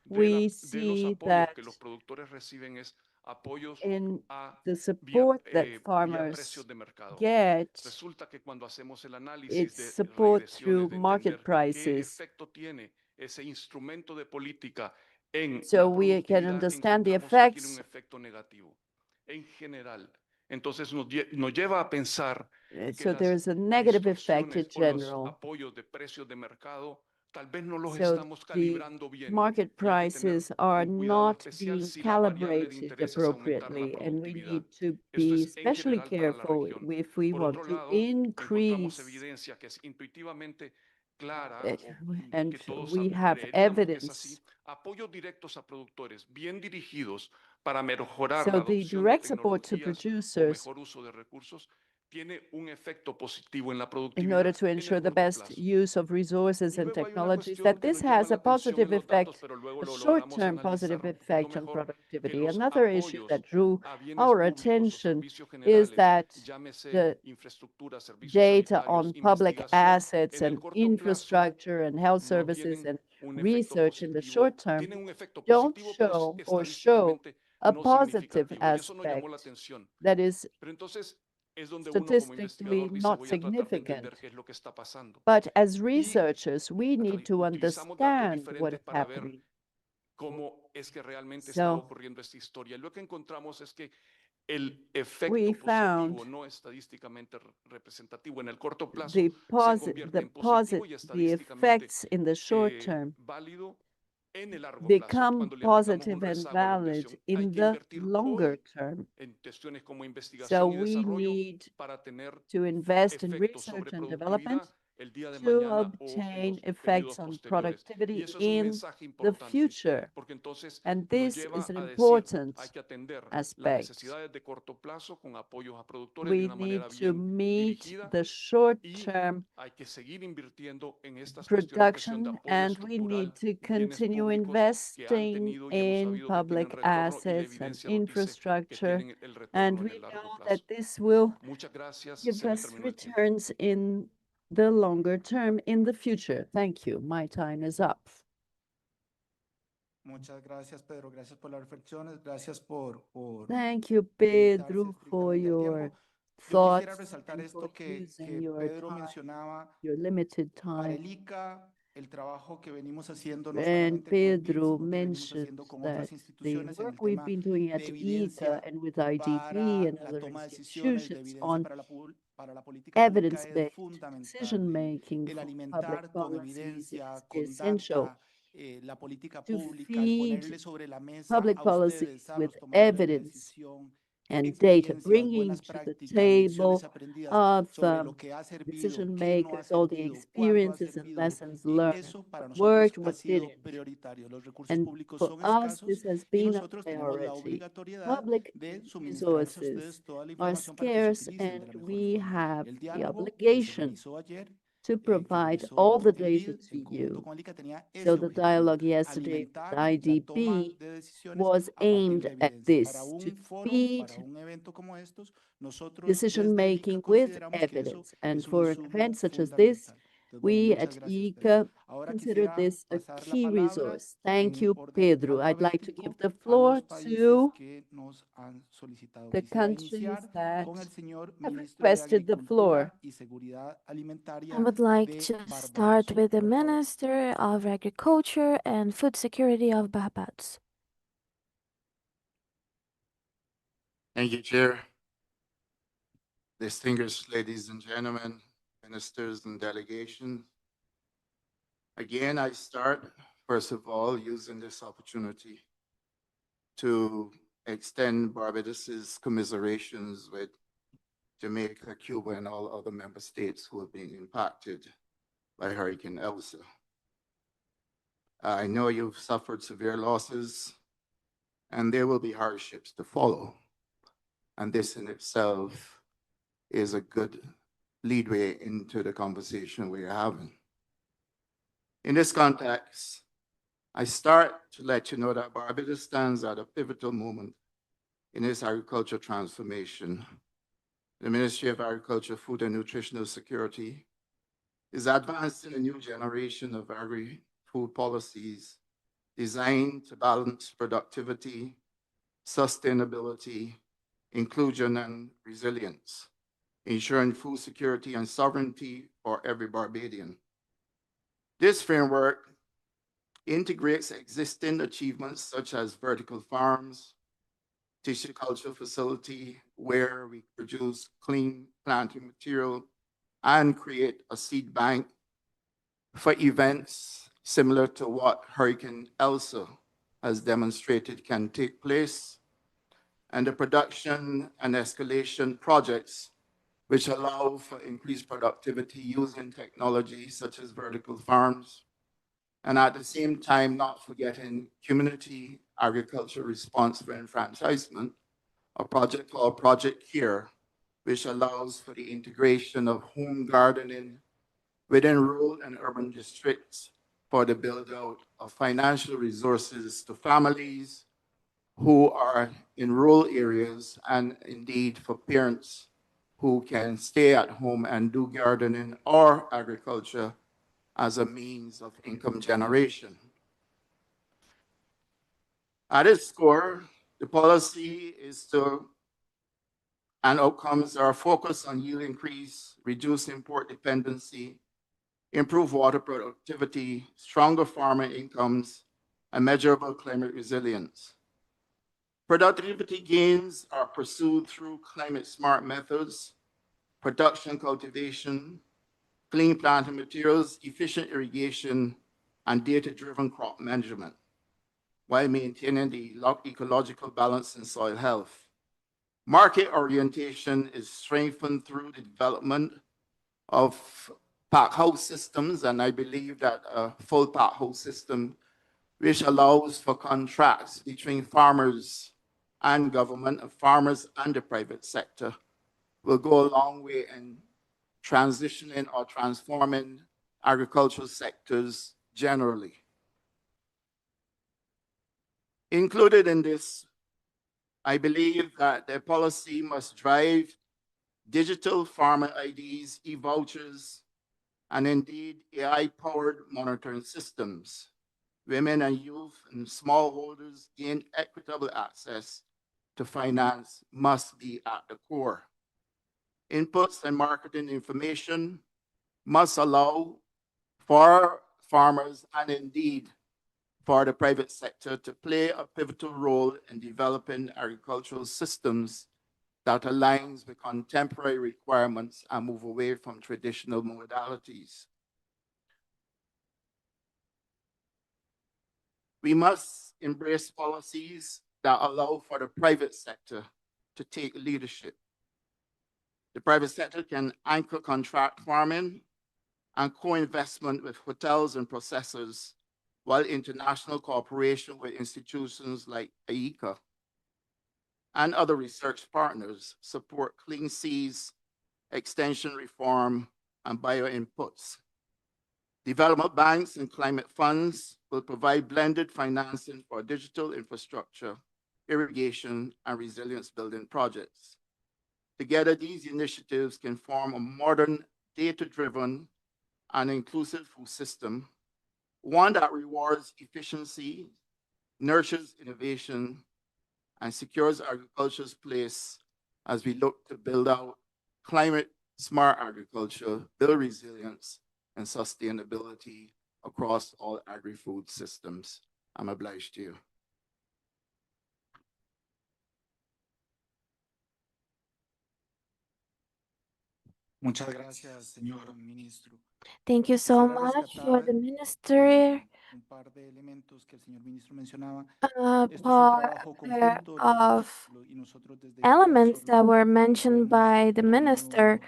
we de los see apoyos that que los productores reciben es in the support that farmers get. Resulta que cuando hacemos el análisis It's de support through regresiones, de market entender qué prices. efecto tiene ese instrumento de política en So la we can productividad, understand the encontramos que tiene un effects. efecto negativo en general. Entonces nos lleva a pensar que So las there is a negative effect in distorsiones o los general. apoyos de precios de mercado tal vez no los So estamos the calibrando bien. market Y hay que tener prices are un cuidado not especial being si la variable de calibrated interés es aumentar la appropriately, and we productividad. need to Esto be es en especially general para la careful región. if we Por want otro to lado, encontramos increase evidencia que es intuitivamente clara it. o And que todos we have creeríamos que es así. evidence. Apoyos directos a productores bien dirigidos para mejorar So la the adopción de direct support to tecnologías o producers mejor uso de recursos tiene un efecto positivo en la in productividad order to en el ensure the corto best plazo. use of resources Y and luego hay una technologies, cuestión that que this nos llama has la a atención en positive los datos, effect, pero luego a lo logramos short-term positive analizar un poquito effect on mejor, que productivity. los Another issue that apoyos drew a bienes our públicos o attention servicios is generales, that llámese the infraestructura, servicios data sanitarios, on public investigación, assets en el and corto plazo infrastructure and health no services tienen and un efecto research in the positivo, short term tienen un efecto don't positivo, pero show or show estadísticamente a no positive significativo. Y eso nos llamó la aspect atención. that is Pero entonces es donde uno como statistically investigador dice, not voy a tratar de significant. entender qué es lo que está pasando. But as Y researchers, we need to utilizamos datos understand what diferentes is para ver happening. cómo es que realmente está So ocurriendo esta historia. Lo que encontramos es que el we efecto found positivo, no estadísticamente representativo en el corto plazo, the se convierte en positivo y the estadísticamente effects in the short term válido en el largo plazo, become cuando le aplicamos un positive and rezago a la valid inversión. Hay in que the invertir longer hoy term. en cuestiones como So investigación y we desarrollo need para tener to invest in efectos sobre research and productividad development el día de to mañana o en obtain los periodos effects on posteriores. Y productivity eso es un in mensaje the importante, future. porque entonces And nos this lleva is an a decir, important hay que atender las aspect. necesidades de corto plazo con apoyos a productores de We una need manera to bien meet dirigida the y short-term hay que seguir invirtiendo en estas cuestiones que son de production, apoyo and we need estructural, to bienes continue públicos que han investing tenido y hemos in sabido que tienen public retorno y la assets and evidencia nos dice que infrastructure. tienen el And retorno en we el largo know plazo. that this will Muchas gracias, give se me us terminó el tiempo. returns in the longer term, in the future. Thank you. My time is up. Muchas gracias, Pedro. Gracias por las reflexiones. Gracias por Thank you, limitarse Pedro, for estrictamente al your tiempo. Yo quisiera thoughts resaltar and for esto que using your Pedro time, mencionaba your limited para time. el ICA, el trabajo que venimos haciendo no And solamente con BID, Pedro sino que venimos mentioned haciendo con that otras the instituciones en work el we've tema been doing de at IICA evidencia and with IDB para and la other toma de decisiones, de institutions evidencia on para la política pública es evidence-based fundamental. decision making El for public alimentar con policies evidencia, is con essential. data, la política To pública, el feed ponerle sobre la mesa public a policies ustedes, a with los tomadores de evidence decisión, and data, experiencias, bringing buenas to the prácticas, lecciones table aprendidas of sobre lo que ha servido, decision qué no ha makers all the servido, cuándo ha experiences and servido, lessons y learned, eso para what nosotros worked, ha what sido didn't. prioritario. Los recursos And públicos for son us, this escasos has y been a nosotros tenemos la priority. obligatoriedad Public de suministrarles a resources ustedes toda la are información para que se scarce, utilicen de and la mejor we forma. have El the diálogo que se obligation realizó ayer, to que provide all realizó the el data BID to en conjunto you. con el ICA tenía So ese the objetivo, dialogue yesterday with alimentar la toma IDB de decisiones was a partir aimed de at evidencia. Para this, to un foro, feed para un evento como estos, nosotros decision desde el ICA making with consideramos que eso evidence. And es un for an insumo event such as this, fundamental. Entonces, bueno, we muchas at gracias, Pedro. IICA Ahora consider quisiera this a pasar la key palabra resource. Thank en you, orden Pedro. I'd like to give alfabético the a floor los países to que nos han solicitado. the Quisiera countries iniciar that con el señor have ministro de requested the floor. Agricultura y Seguridad I Alimentaria would like de to Barbados. start with the Por favor. Minister of Agriculture and Food Security of Barbados. Thank you, Chair. Distinguished ladies and gentlemen, ministers and delegation. Again, I start, first of all, using this opportunity to extend Barbados's commiserations with Jamaica, Cuba, and all other member states who have been impacted by Hurricane Elsa. I know you've suffered severe losses, and there will be hardships to follow. And this in itself is a good leadway into the conversation we're having. In this context, I start to let you know that Barbados stands at a pivotal moment in its agriculture transformation. The Ministry of Agriculture, Food and Nutritional Security is advancing a new generation of agri-food policies designed to balance productivity, sustainability, inclusion, and resilience, ensuring food security and sovereignty for every Barbadian. This framework integrates existing achievements such as vertical farms, tissue culture facility where we produce clean planting material and create a seed bank for events similar to what Hurricane Elsa has demonstrated can take place, and the production and escalation projects which allow for increased productivity using technology such as vertical farms, and at the same time not forgetting community agriculture response for enfranchisement, a project called Project Care, which allows for the integration of home gardening within rural and urban districts for the build out of financial resources to families who are in rural areas, and indeed for parents who can stay at home and do gardening or agriculture as a means of income generation. At its core, the policy is to, and outcomes are focused on yield increase, reduce import dependency, improve water productivity, stronger farmer incomes, and measurable climate resilience. Productivity gains are pursued through climate smart methods, production cultivation, clean planting materials, efficient irrigation, and data-driven crop management, while maintaining the ecological balance and soil health. Market orientation is strengthened through the development of pack house systems, and I believe that a full pack house system, which allows for contracts between farmers and government, farmers and the private sector, will go a long way in transitioning or transforming agricultural sectors generally. Included in this, I believe that the policy must drive digital farmer IDs, e-vouchers, and indeed AI-powered monitoring systems. Women and youth and smallholders gain equitable access to finance must be at the core. Inputs and marketing information must allow for farmers and indeed for the private sector to play a pivotal role in developing agricultural systems that aligns with contemporary requirements and move away from traditional modalities. We must embrace policies that allow for the private sector to take leadership. The private sector can anchor contract farming and co-investment with hotels and processors, while international cooperation with institutions like IICA and other research partners support clean seas, extension reform, and bio-inputs. Development banks and climate funds will provide blended financing for digital infrastructure, irrigation, and resilience building projects. Together, these initiatives can form a modern, data-driven, and inclusive food system, one that rewards efficiency, nurtures innovation, and secures agriculture's place as we look to build out climate-smart agriculture, build resilience, and sustainability across all agri-food systems. I'm obliged to you. Muchas gracias, señor ministro. Thank you so Quisiera much for rescatar the minister. un par de elementos que el señor ministro mencionaba. A Esto es un pair trabajo conjunto of y nosotros desde elements that were mentioned by the minister.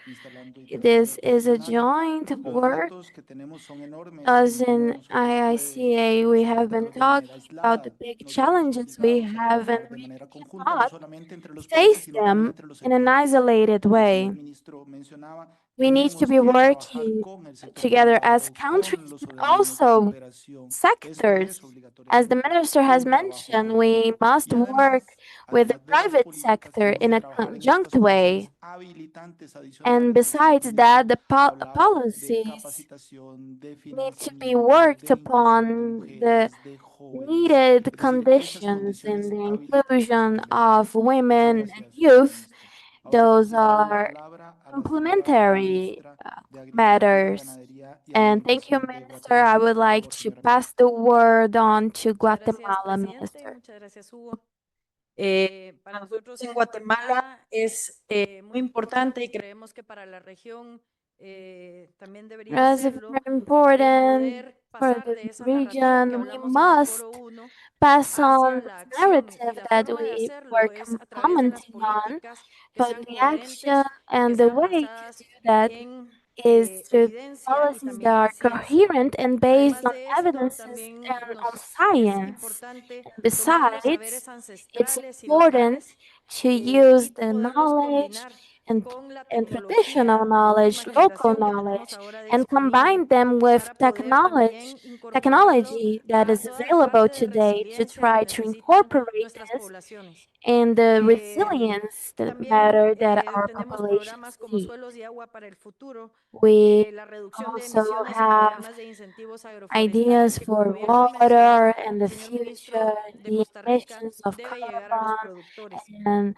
This is a joint los work. retos que tenemos son enormes. As Ninguno de in nosotros puede IICA, we have been enfrentarlos de manera talking about the aislada. big Nos vemos challenges we obligados a have, and trabajar de we manera conjunta, no cannot solamente entre los países, face sino también them entre los in an sectores. isolated El way. señor ministro mencionaba We need to be working together as countries, but also sectors. As the minister has mentioned, we must work with the private sector in a conjunct way. And besides that, the policies need to be worked upon the needed conditions in the inclusion of women and youth. Those are complementary matters. And thank you, Minister. I would like to pass the word on to Guatemala, Minister. Muchas gracias, Hugo. Para nosotros en Guatemala es muy importante y creemos que para la región también debería As serlo, very important poder for pasar the de esa narrativa que region, we hablamos en el must foro 1 pass on hacia this la acción. Y narrative la that forma de we hacerlo were es a través de las commenting on políticas que for sean the action, coherentes y que and the sean way to basadas do that en is through evidencia y policies that también en are ciencia. coherent and based Además on de esto, evidences también and on nos es science. importante And tomar los besides, saberes it's ancestrales y important locales to y use the poderlos knowledge combinar and, con la and traditional tecnología de knowledge, última local generación que tenemos knowledge, ahora and disponible combine them with para poder también incorporarlo technology that a is toda la available parte de today to resiliencia que try to necesitan incorporate nuestras this poblaciones. in the resilience that También matter that our tenemos populations programas como need. Suelos y Agua para el Futuro, We la reducción de also emisiones y have programas de incentivos ideas agroforestales que, como for bien lo mencionó water and the el señor ministro future, de the Costa Rica, emissions of debe llegar a los carbon, productores. and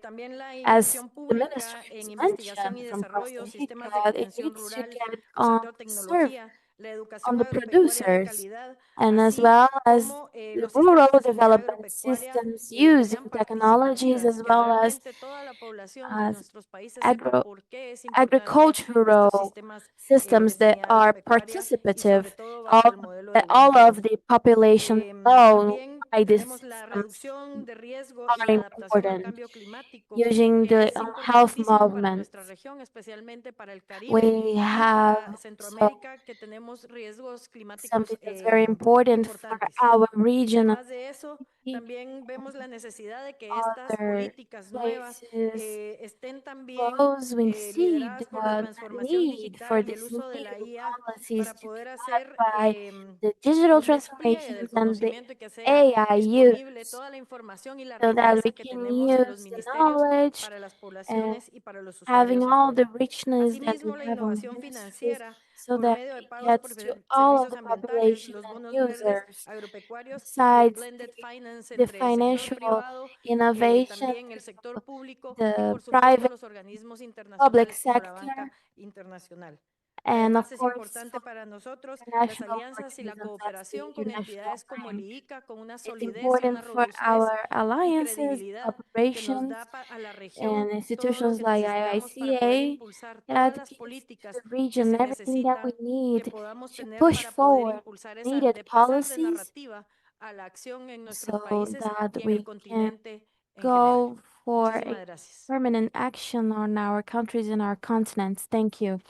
También la as inversión the minister pública en has investigación y mentioned from desarrollo, Costa sistemas de Rica, it extensión needs to rural, get el on sector serve tecnología, la on educación the agropecuaria de producers, calidad, and as así well as como the los rural sistemas de seguridad development agropecuaria systems que using sean technologies, participativas, as que well as realmente toda la población de nuestros países sepa agro por qué es importante estos agricultural sistemas de systems that sanidad are agropecuaria y sobre participative, todo bajo all, el modelo de that One all of Health. the population know También why these tenemos la systems reducción de riesgo y are la adaptación al important, cambio climático, using que the es health importantísimo para movements. nuestra región, especialmente para el Caribe We y have para so Centroamérica, que tenemos riesgos climáticos something that's very important for importantes. our region and Además de eso, también vemos la necesidad de que estas other políticas nuevas places. estén también Those we see lideradas por la the transformación need for digital y el these uso de la new IA policies para to be poder led hacer by the digital un despliegue del transformations and the conocimiento y que sea AI disponible use, toda la información y la so that we riqueza que can tenemos en los use the ministerios knowledge para las and poblaciones y para los having usuarios all the afuera. richness that we Asimismo, la have on the innovación ministries, financiera so por that medio de it pagos por gets to all of servicios the ambientales, population los and bonos verdes users. agropecuarios y el Besides blended finance the entre el sector financial privado, innovation, también el sector público y the por supuesto private los organismos public internacionales como la banca sector, internacional. and of Además, es course importante para nosotros las international alianzas y la organisms, that's the cooperación con international entidades como el frame. IICA, con una It's solidez y una important for robustez our y alliances, credibilidad que nos operations, da a la región and todo lo institutions que like necesitamos para poder IICA impulsar todas that las gives to políticas the que region se everything that we necesitan, que need podamos to tener push para poder forward impulsar esa, needed de pasar de policies narrativa a la acción en nuestros so países that y en el we can continente en general. go for Muchísimas a gracias. permanent action on our countries and our continents. Thank you.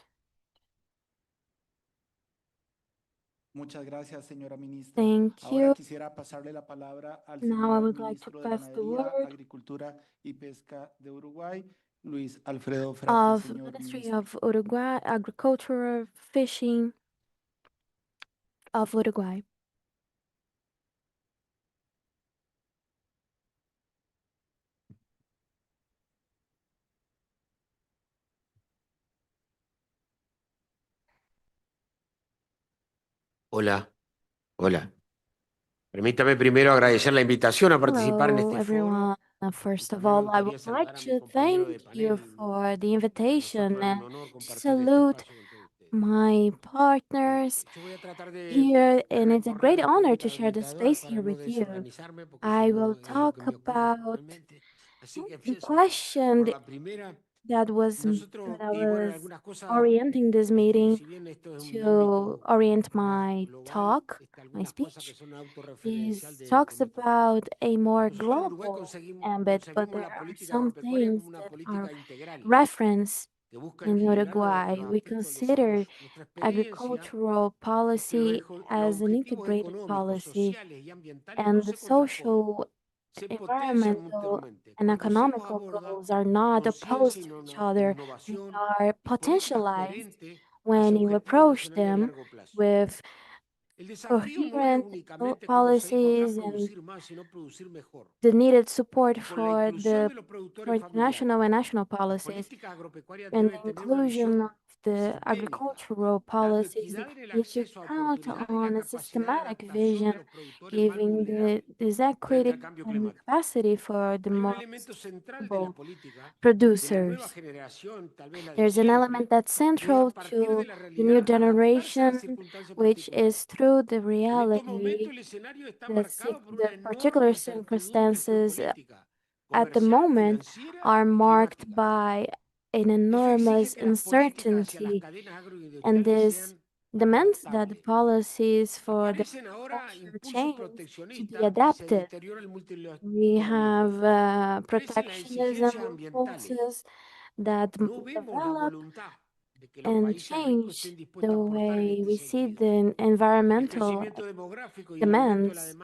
Muchas gracias, señora ministra. Thank Ahora you. quisiera pasarle la palabra al Now I señor would like to ministro de pass the Ganadería, word Agricultura y Pesca de Uruguay, Luis Alfredo Frati, of señor Ministry ministro. of Uruguay, Agriculture, Fishing of Uruguay. Hola, hola. Permítame primero agradecer la invitación a participar en Hello, este everyone. foro. First of También me all, I gustaría would like saludar a mi to compañero de thank you panel. for the Para invitation nosotros es un and honor to compartir este salute espacio con todos ustedes. my partners Yo voy a tratar de here, and it's a recorrer great las honor to preguntas del share the invitador space para here no with you. desorganizarme, porque si I no will es lo que talk me ocurre about generalmente. Así que the empiezo question por la primera. that Nosotros, I y bueno, en was algunas cosas, orienting this meeting si bien esto es un to ámbito orient más my global, talk, my algunas cosas que speech. son autorreferencial This de talks nuestro. about a more Nosotros en Uruguay global ambit, but concebimos there la are política some agropecuaria things como una that are política integral referenced que busca in equilibrar Uruguay. los We aspectos del consider desarrollo. Nuestra experiencia agricultural es que policy los as an objetivos integrated económicos, policy, sociales y ambientales no and the se contraponen, social environmental and economical goals are not opposed to each other. They are potentialized when you approach them with coherent policies and the needed support for international and national policies and the inclusion of the agricultural policies need to count on a systematic vision, giving this equity and capacity for the most vulnerable producers. There's an element that's central to the new generation, which is through the reality, the particular circumstances at the moment are marked by an enormous uncertainty, and this demands that the policies for the agriculture change to be adapted. We have protectionism impulses that develop and change the way we see the environmental demands,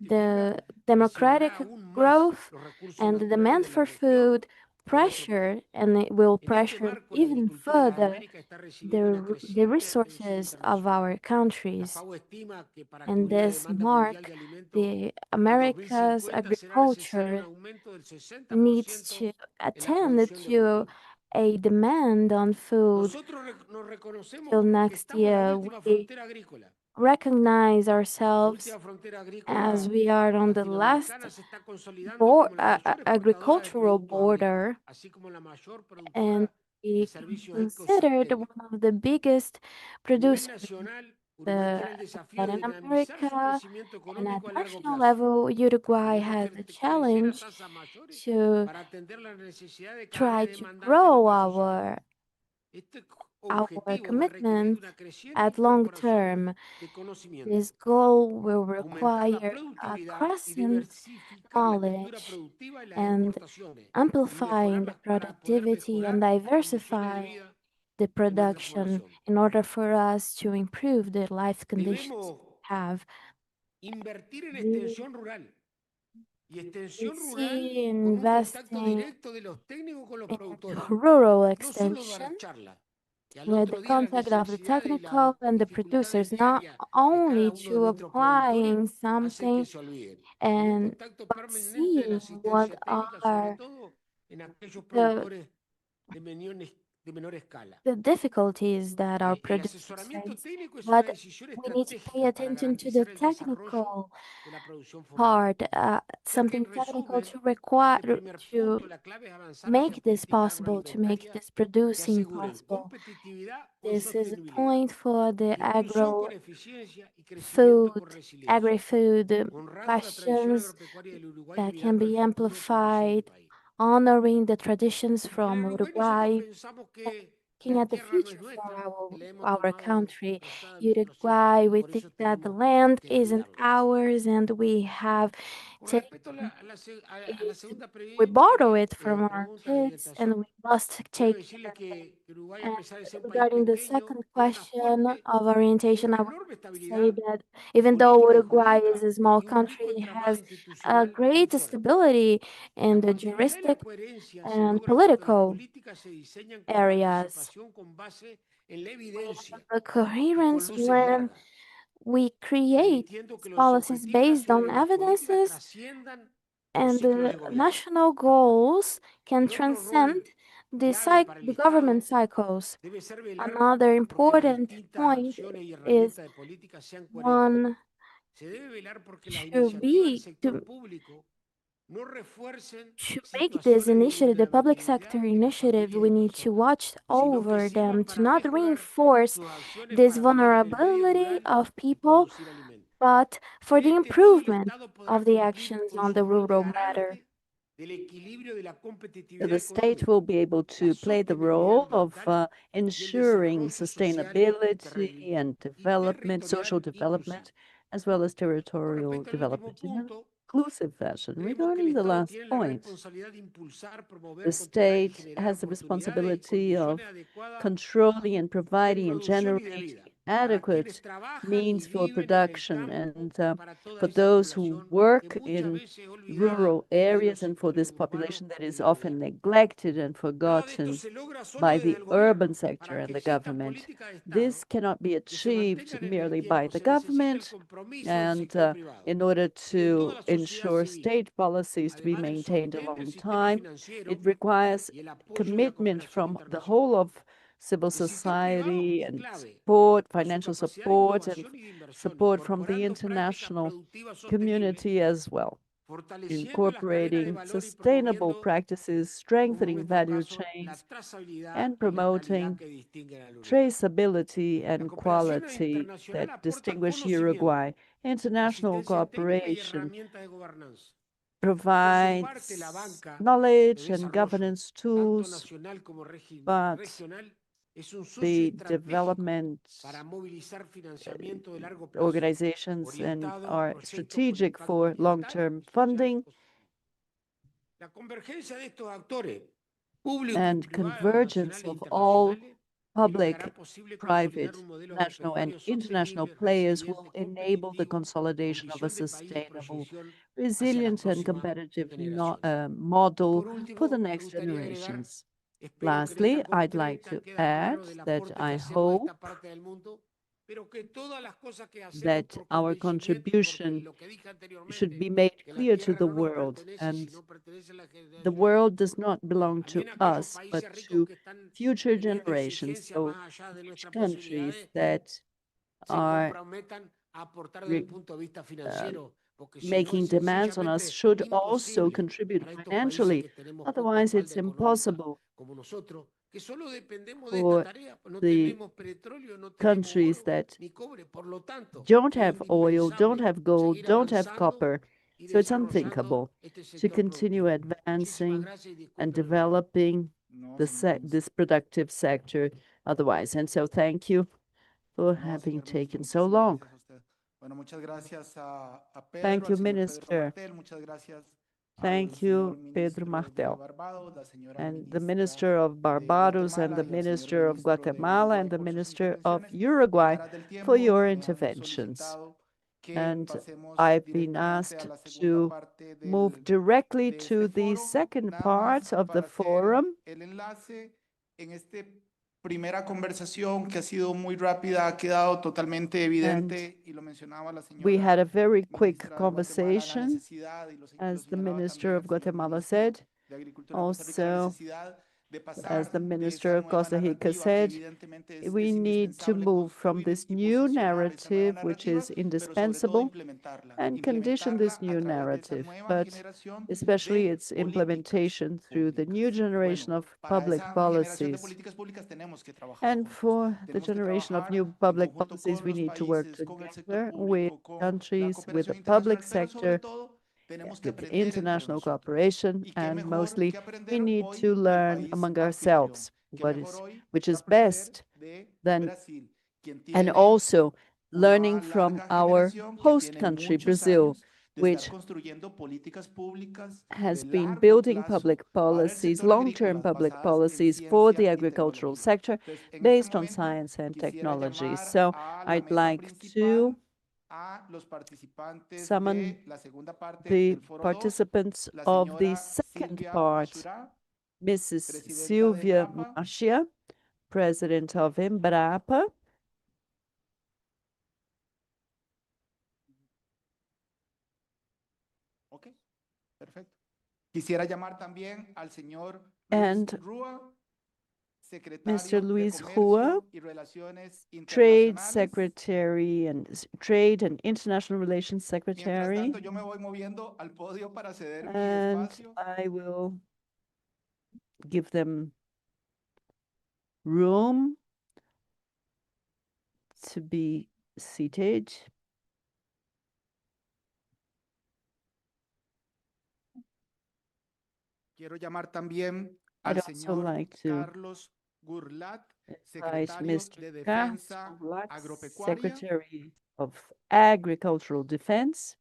the democratic growth and the demand for food pressure, and it will pressure even further the resources of our countries. And this mark the America's agriculture needs to attend to a demand on food till next year. We recognize ourselves as we are on the last agricultural border, and we considered one of the biggest producers in Latin America, and at national level, Uruguay has a challenge to try to grow our commitment at long term. This goal will require a crescent knowledge and amplifying the productivity and diversifying the production in order for us to improve the life conditions we have. We see investing in rural extension with the contact of the technical and the producers, not only to applying something and but seeing what are the difficulties that our producers face, but we need to pay attention to the technical part, something technical to require to make this possible, to make this producing possible. This is a point for the agri-food questions that can be amplified, honoring the traditions from Uruguay, looking at the future for our country. Uruguay, we think that the land isn't ours and we have taken we borrow it from our kids and we must take care of it. And regarding the second question of orientation, I would say that even though Uruguay is a small country, it has a great stability in the juristic and political areas. We have a coherence when we create policies based on evidences, and the national goals can transcend the government cycles. Another important point is one to make this initiative, the public sector initiative, we need to watch over them to not reinforce this vulnerability of people, but for the improvement of the actions on the rural matter. The state will be able to play the role of ensuring sustainability and development, social development, as well as territorial development in an inclusive fashion. Regarding the last point, the state has the responsibility of controlling and providing and generating adequate means for production and for those who work in rural areas and for this population that is often neglected and forgotten by the urban sector and the government. This cannot be achieved merely by the government and in order to ensure state policies to be maintained a long time, it requires commitment from the whole of civil society and support, financial support, and support from the international community as well, incorporating sustainable practices, strengthening value chains, and promoting traceability and quality that distinguish Uruguay. International cooperation provides knowledge and governance tools, but the development organizations and are strategic for long-term funding and convergence of all public, private, national, and international players will enable the consolidation of a sustainable, resilient, and competitive model for the next generations. Lastly, I'd like to add that I hope that our contribution should be made clear to the world, and the world does not belong to us, but to future generations. So rich countries that are making demands on us should also contribute financially. Otherwise, it's impossible for the countries that don't have oil, don't have gold, don't have copper. So it's unthinkable to continue advancing and developing this productive sector otherwise. And so thank you for having taken so long. Thank you, Minister. Thank you, Pedro Martel, and the Minister of Barbados, and the Minister of Guatemala, and the Minister of Uruguay for your interventions. And I've been asked to move directly to the second part of the forum. Primera conversación que ha sido muy rápida, ha quedado totalmente evidente y lo mencionaba la señora. We had a very quick conversation, as the Minister of Guatemala said. Also, as the Minister of Costa Rica said, we need to move from this new narrative, which is indispensable, and condition this new narrative, but especially its implementation through the new generation of public policies. And for the generation of new public policies, we need to work together with countries, with the public sector, with international cooperation, and mostly we need to learn among ourselves which is best then, and also learning from our host country, Brazil, which has been building public policies, long-term public policies for the agricultural sector based on science and technology. So I'd like to summon the participants of the second part, Mrs. Silvia Marcia, President of Embrapa. Okay, perfecto. Quisiera llamar también al señor And Rua, Mr. Luis Rua, Trade Secretary and Trade and International Relations Secretary. And I will give them room to be seated. Quiero llamar también al señor Carlos Gurlat, Secretario de Defensa Agropecuaria. Secretary of Agricultural Defense.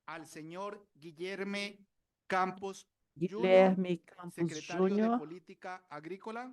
Al señor Guillermo Campos Guilherme Jr., Campos Secretario de Jr., Política Agrícola.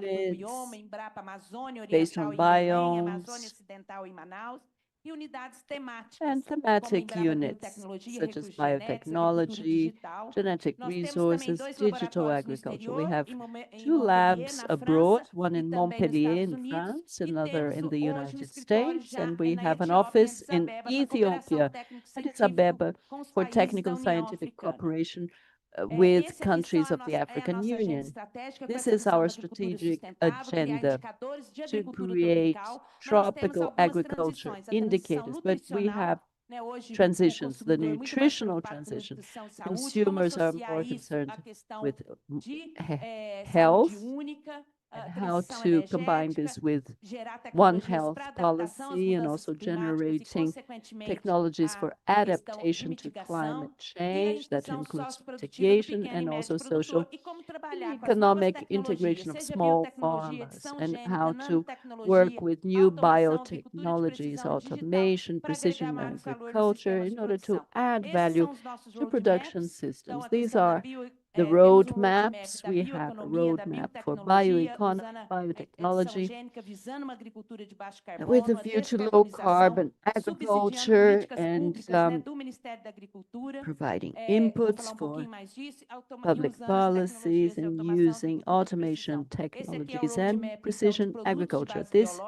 needed Bioma, Embrapa Amazônia based Oriental on em Belém, Amazônia biomes. Ocidental em Manaus. and thematic units such as biotechnology, genetic resources, digital agriculture. We have two labs abroad, one in Montpellier in France, another in the United States, and we have an office in Ethiopia, Addis Ababa, for technical scientific cooperation with countries of the African Union. This is our strategic agenda to create tropical agriculture indicators, but we have transitions, the nutritional transition. Consumers are more concerned with health and how to combine this with One Health policy and also generating technologies for adaptation to climate change that includes mitigation and also social economic integration of small farmers and how to work with new biotechnologies, automation, precision agriculture in order to add value to production systems. These are the roadmaps. We have a roadmap for bioeconomy, biotechnology, with a view to low carbon agriculture and providing inputs for public policies and using automation technologies and precision agriculture. This is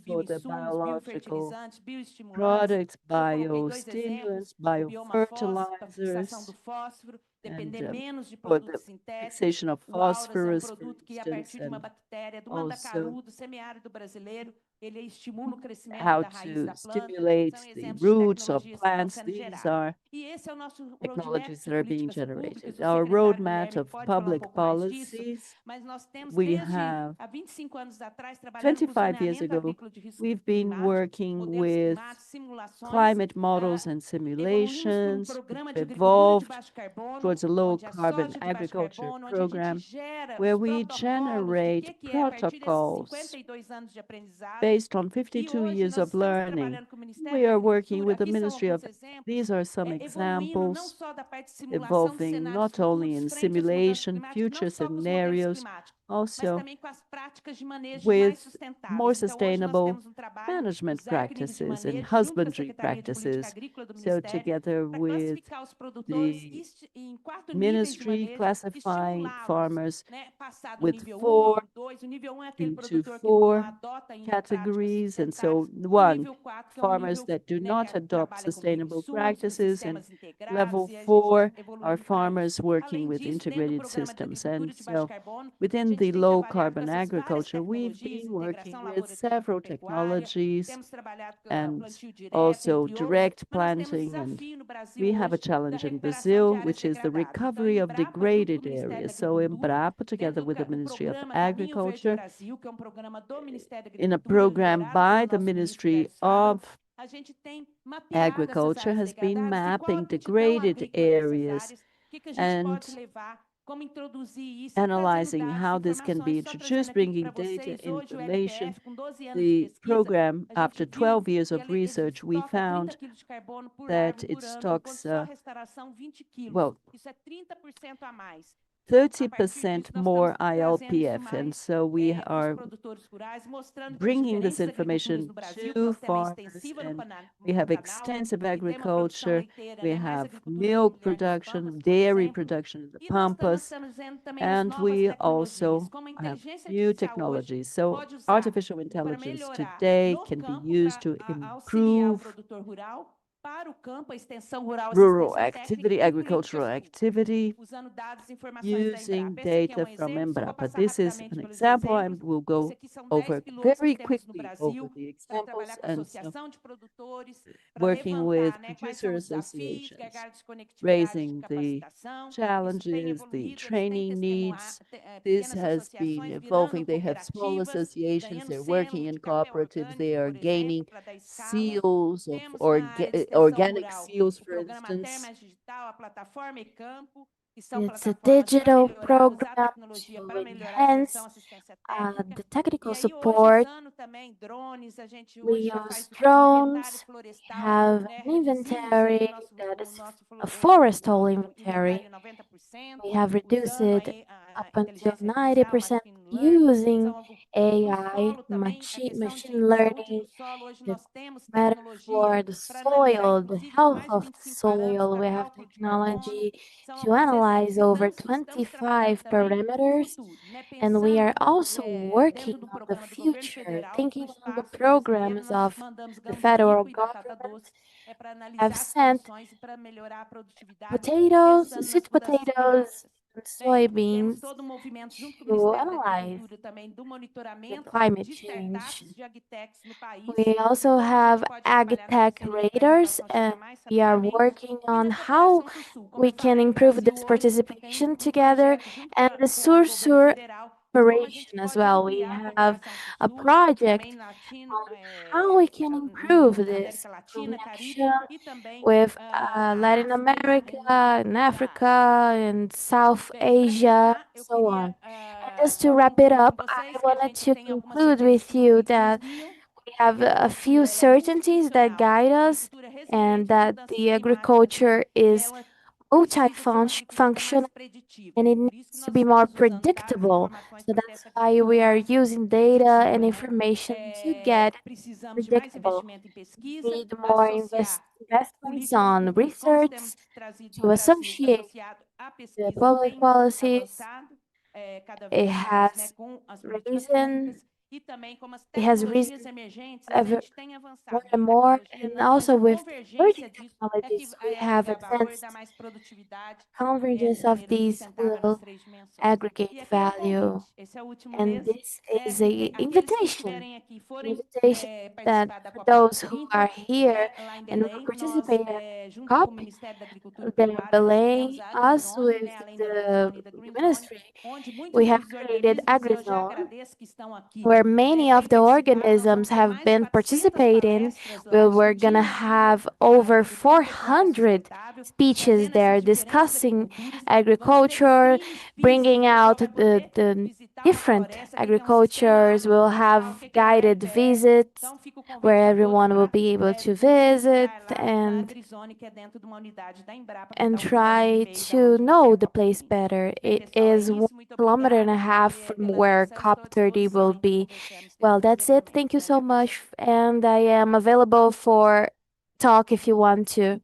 for the biological products, biostimulants, biofertilizers, and for the fixation of phosphorus, for instance, and also how to stimulate the roots of plants. These are technologies that are being generated. Our roadmap of public policies, we have 25 years ago, we've been working with climate models and simulations, evolved towards a low carbon agriculture program where we generate protocols based on 52 years of learning. We are working with the Ministry of, these are some examples evolving not only in simulation, future scenarios, also with more sustainable management practices and husbandry practices. So together with the ministry classifying farmers with into four categories. And so one, farmers that do not adopt sustainable practices, and level 4 are farmers working with integrated systems. And so within the low carbon agriculture, we've been working with several technologies and also direct planting. And we have a challenge in Brazil, which is the recovery of degraded areas. So Embrapa, together with the Ministry of Agriculture, in a program by the Ministry of Agriculture, has been mapping degraded areas and analyzing how this can be introduced, bringing data, information. The program, after 12 years of research, we found that it stocks, 30% more ILPF. And so we are bringing this information to farmers, and we have extensive agriculture, we have milk production, dairy production in the Pampas, and we also have new technologies. So artificial intelligence today can be used to improve rural activity, agricultural activity, using data from Embrapa. This is an example. I will go over very quickly over the examples, and so working with producer associations, raising the challenges, the training needs. This has been evolving. They have small associations, they're working in cooperatives, they are gaining seals of organic seals, for instance. It's a digital program to enhance the technical support. We use drones. We have an inventory that is a forestal inventory. We have reduced up until 90% using AI, machine learning, the matter for the soil, the health of the soil. We have technology to analyze over 25 parameters, and we are also working on the future, thinking on the programs of the federal government have sent potatoes, sweet potatoes, and soybeans to analyze the climate change. We also have AgTech radars, and we are working on how we can improve this participation together and the Sur operation as well. We have a project on how we can improve this connection with Latin America and Africa and South Asia, so on. And just to wrap it up, I wanted to conclude with you that we have a few certainties that guide us and that the agriculture is multifunction and it needs to be more predictable. So that's why we are using data and information to get predictable. We need more investments on research to associate the public policies. It has reason. It has reason ever more and more, and also with emerging technologies, we have advanced convergence of these will aggregate value. And this is a invitation that for those who are here and who participate at COP, they're belaying us with the ministry. We have created AgriZone, where many of the organisms have been participating. We're gonna have over 400 speeches there discussing agriculture, bringing out the different agricultures. We'll have guided visits where everyone will be able to visit and try to know the place better. It is 1.5 kilometers from where COP30 will be. Well, that's it. Thank you so much. And I am available for talk if you want to.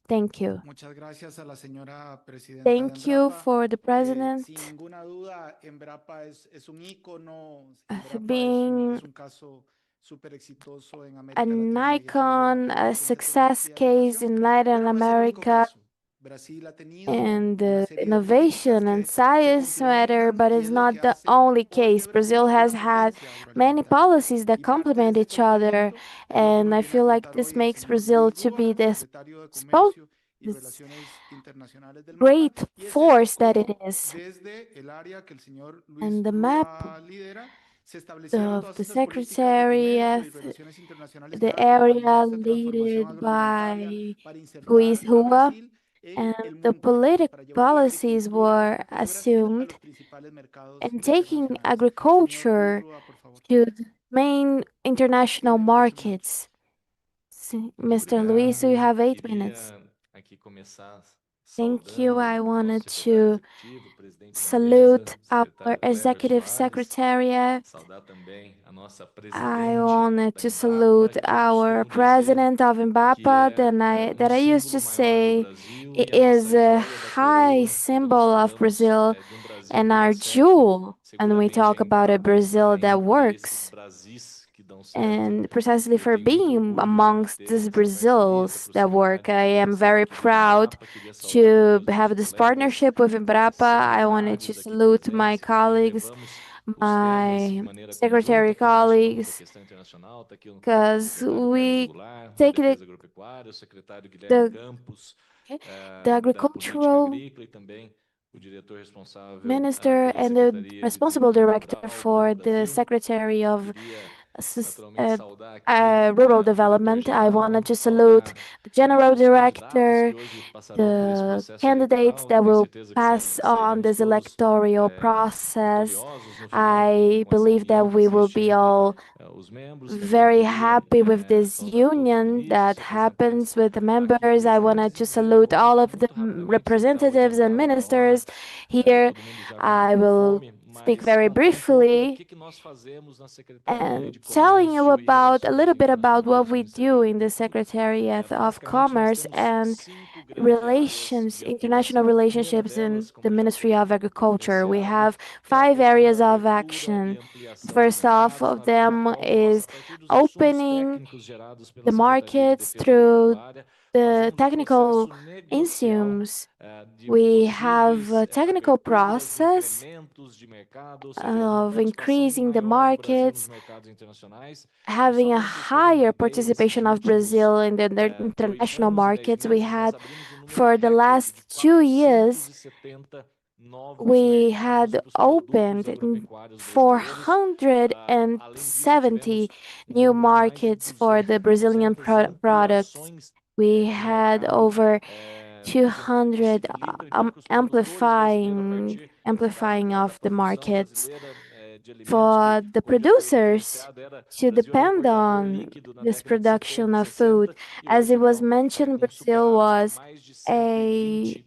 Thank you. Muchas gracias a la señora presidenta de Thank you Embrapa. for the president. Sin ninguna duda, Embrapa es un ícono. Embrapa Being es un caso súper exitoso en América an Latina y está icon, a success case in Latin Pero no es el único America. caso. Brasil ha tenido And una serie de innovation and science matter, but it's not the only case. Brazil has had many policies that complement each other, and I feel like this makes Brazil to be this this great force that it is. And the map of the secretariat, the area led by Luis Hua, and the political policies were assumed, and taking agriculture to the main international markets. Mr. Luis, you have 8 minutes. Thank you. I wanted to salute our executive secretariat. I wanted to salute our president of Embrapa, that I used to say it is a high symbol of Brazil and our jewel. And we talk about a Brazil that works. And precisely for being amongst these Brazils that work, I am very proud to have this partnership with Embrapa. I wanted to salute my colleagues, my secretary colleagues, because we take the agricultural minister and the responsible director for the secretary of rural development. I wanted to salute the general director, the candidates that will pass on this electoral process. I believe that we will be all very happy with this union that happens with the members. I wanted to salute all of the representatives and ministers here. I will speak very briefly and telling you about a little bit about what we do in the Secretariat of Commerce and relations, international relationships in the Ministry of Agriculture. We have 5 areas of action. First off of them is opening the markets through the technical insights. We have a technical process of increasing the markets, having a higher participation of Brazil in the international markets. We had, for the last 2 years, we had opened 470 new markets for the Brazilian products. We had over 200 amplifying of the markets for the producers to depend on this production of food. As it was mentioned, Brazil was a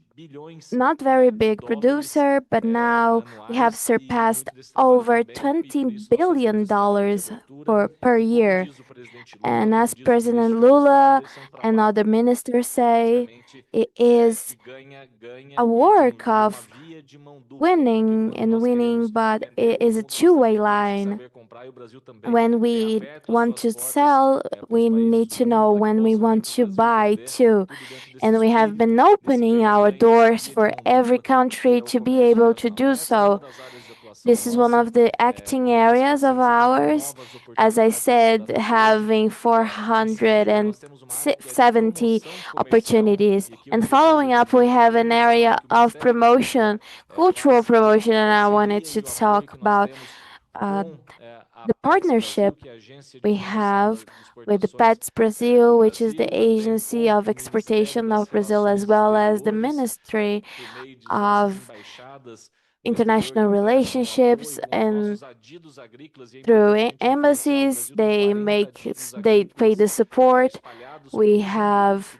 not very big producer, but now we have surpassed over $20 billion per year. And as President Lula and other ministers say, it is a work of winning and winning, but it is a two-way line. When we want to sell, we need to know when we want to buy too. And we have been opening our doors for every country to be able to do so. This is one of the acting areas of ours. As I said, having 470 opportunities. And following up, we have an area of promotion, cultural promotion, and I wanted to talk about the partnership we have with the Pets Brazil, which is the agency of exportation of Brazil, as well as the Ministry of International Relationships, and through embassies, they pay the support. We have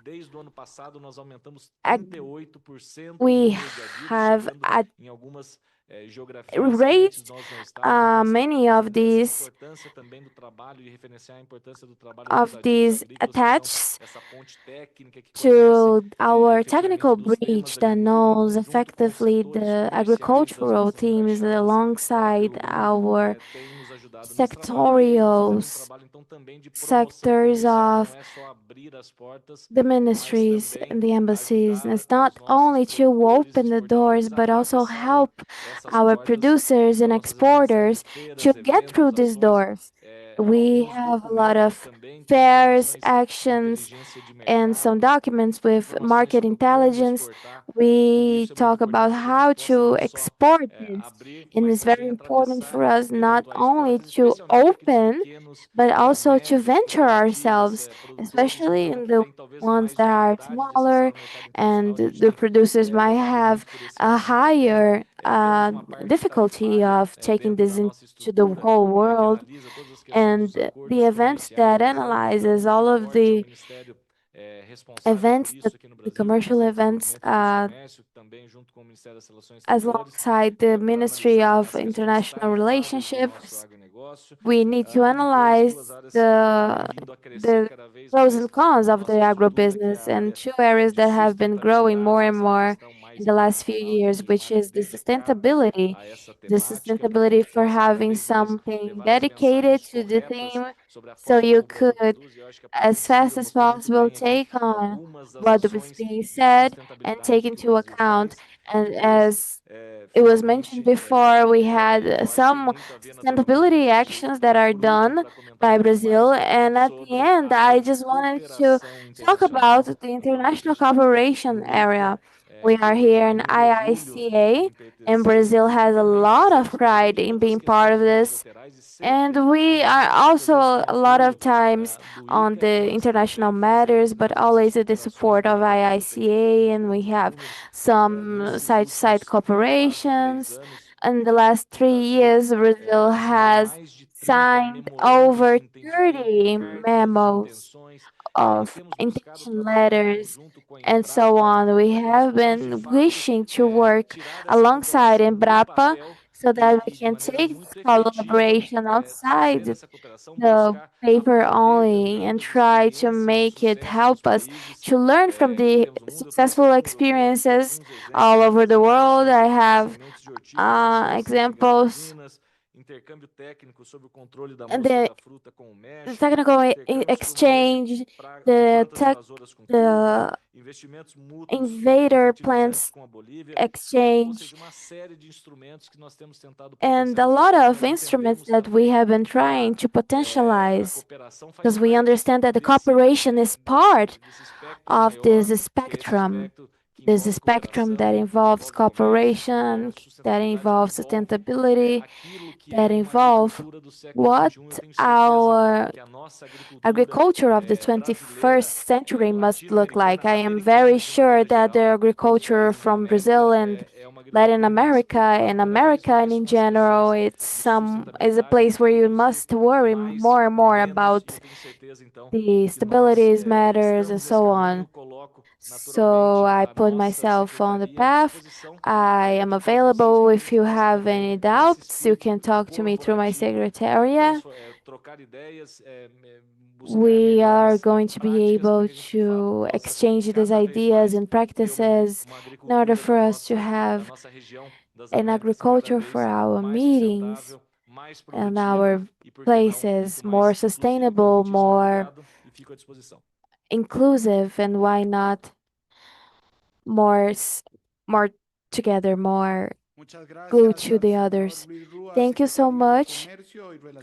raised many of these attached to our technical breach that knows effectively the agricultural themes alongside our sectors of the ministries and the embassies. It's not only to open the doors, but also help our producers and exporters to get through these doors. We have a lot of fairs, actions, and some documents with market intelligence. We talk about how to export this, and it's very important for us not only to open, but also to venture ourselves, especially in the ones that are smaller, and the producers might have a higher difficulty of taking this into the whole world. And the events that analyzes all of the events, the commercial events, alongside the Ministry of International Relationships, we need to analyze the pros and cons of the agribusiness, and 2 areas that have been growing more and more in the last few years, which is the sustainability for having something dedicated to the theme, so you could, as fast as possible, take on what was being said and take into account. And as it was mentioned before, we had some sustainability actions that are done by Brazil. And at the end, I just wanted to talk about the international cooperation area. We are here in IICA, and Brazil has a lot of pride in being part of this. And we are also a lot of times on the international matters, but always at the support of IICA, and we have some side-to-side cooperations. In the last 3 years, Brazil has signed over 30 memos of intention letters and so on. We have been wishing to work alongside Embrapa so that we can take this collaboration outside the paper only and try to make it help us to learn from the successful experiences all over the world. I have examples. And the technical exchange, the invader plants exchange, and a lot of instruments that we have been trying to potentialize, because we understand that the cooperation is part of this spectrum that involves cooperation, that involves sustainability, that involve what our agriculture of the 21st century must look like. I am very sure that the agriculture from Brazil and Latin America and in general, is a place where you must worry more and more about the stabilities matters and so on. So I put myself on the path. I am available if you have any doubts. You can talk to me through my secretariat. We are going to be able to exchange these ideas and practices in order for us to have an agriculture for our meetings and our places more sustainable, more inclusive, and why not more together, more glued to the others. Thank you so much.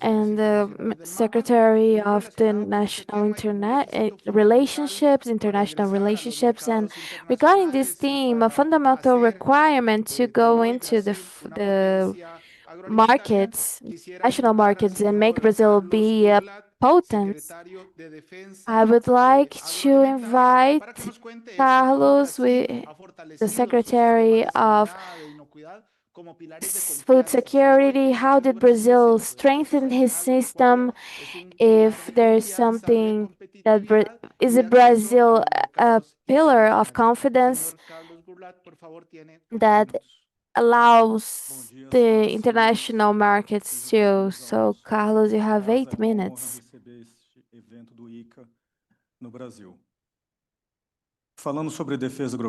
And the Secretary of the National Internet International Relationships, and regarding this theme, a fundamental requirement to go into the markets, national markets, and make Brazil be a potent. I would like to invite Carlos, the Secretary of Food Security. How did Brazil strengthen his system? If there's something that is a Brazil a pillar of confidence that allows the international markets too. So, Carlos, you have 8 minutes.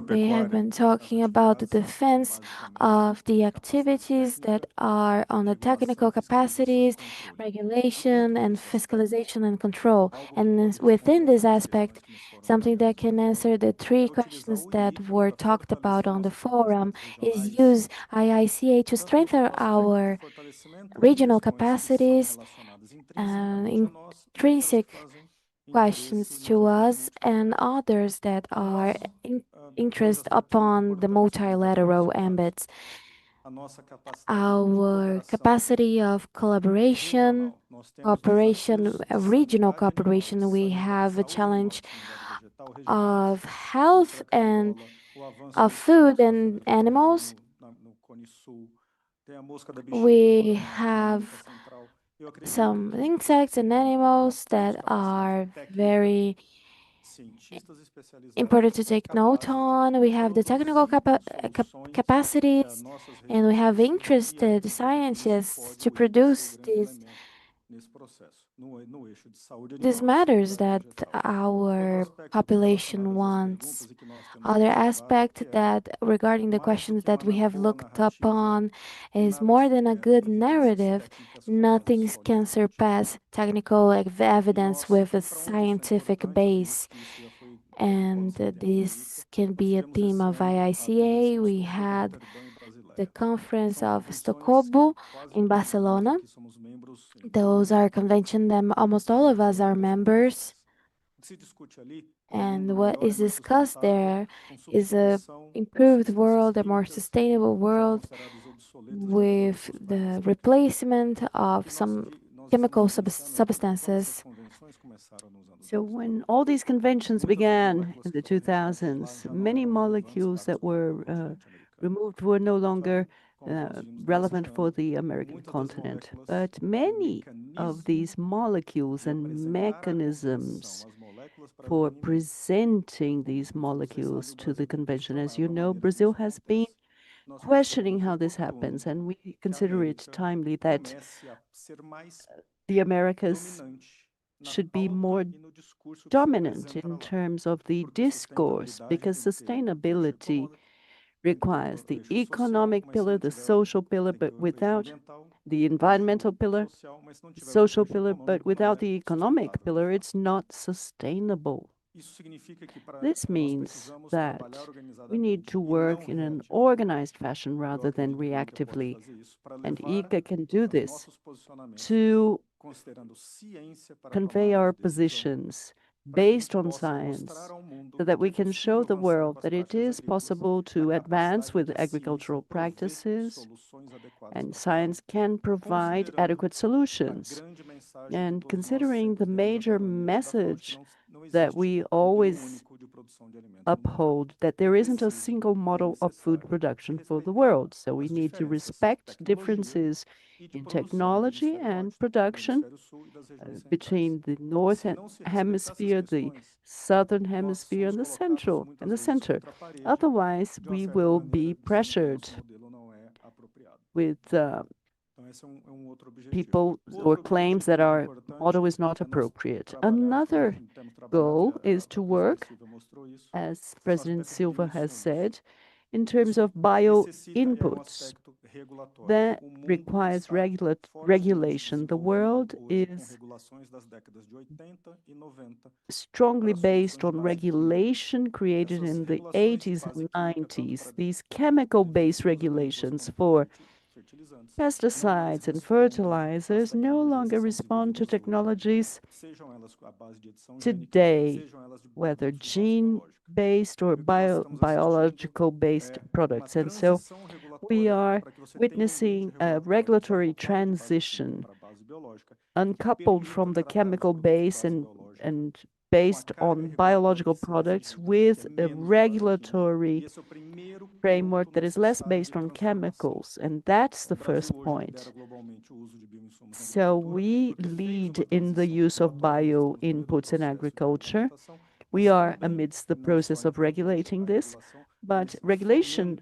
We have been talking about the defense of the activities that are on the technical capacities, regulation, and fiscalization and control. And within this aspect, something that can answer the 3 questions that were talked about on the forum is use IICA to strengthen our regional capacities and intrinsic questions to us and others that are interest upon the multilateral ambits. Our capacity of collaboration, cooperation, regional cooperation, we have a challenge of health and of food and animals. We have some insects and animals that are very important to take note on. We have the technical capacities, and we have interested scientists to produce these matters that our population wants. Other aspect that regarding the questions that we have looked upon is more than a good narrative. Nothing can surpass technical evidence with a scientific base. And this can be a theme of IICA. We had the conference of Stockholm in Barcelona. Those are conventions that almost all of us are members. And what is discussed there is a improved world, a more sustainable world with the replacement of some chemical substances. So when all these conventions began in the 2000s, many molecules that were removed were no longer relevant for the American continent. But many of these molecules and mechanisms for presenting these molecules to the convention, as you know, Brazil has been questioning how this happens, and we consider it timely that the Americas should be more dominant in terms of the discourse, because sustainability requires the economic pillar, the social pillar, but without the environmental pillar, social pillar, but without the economic pillar, it's not sustainable. This means that we need to work in an organized fashion rather than reactively. And IICA can do this to convey our positions based on science so that we can show the world that it is possible to advance with agricultural practices and science can provide adequate solutions. And considering the major message that we always uphold, that there isn't a single model of food production for the world. So we need to respect differences in technology and production between the North Hemisphere, the Southern Hemisphere, and the center. Otherwise, we will be pressured with people or claims that our model is not appropriate. Another goal is to work, as President Silva has said, in terms of bio inputs. That requires regulation. The world is strongly based on regulation created in the 80s and 90s. These chemical-based regulations for pesticides and fertilizers no longer respond to technologies today, whether gene-based or biological-based products. And so we are witnessing a regulatory transition uncoupled from the chemical base and based on biological products with a regulatory framework that is less based on chemicals. And that's the first point. So we lead in the use of bio inputs in agriculture. We are amidst the process of regulating this, but regulation,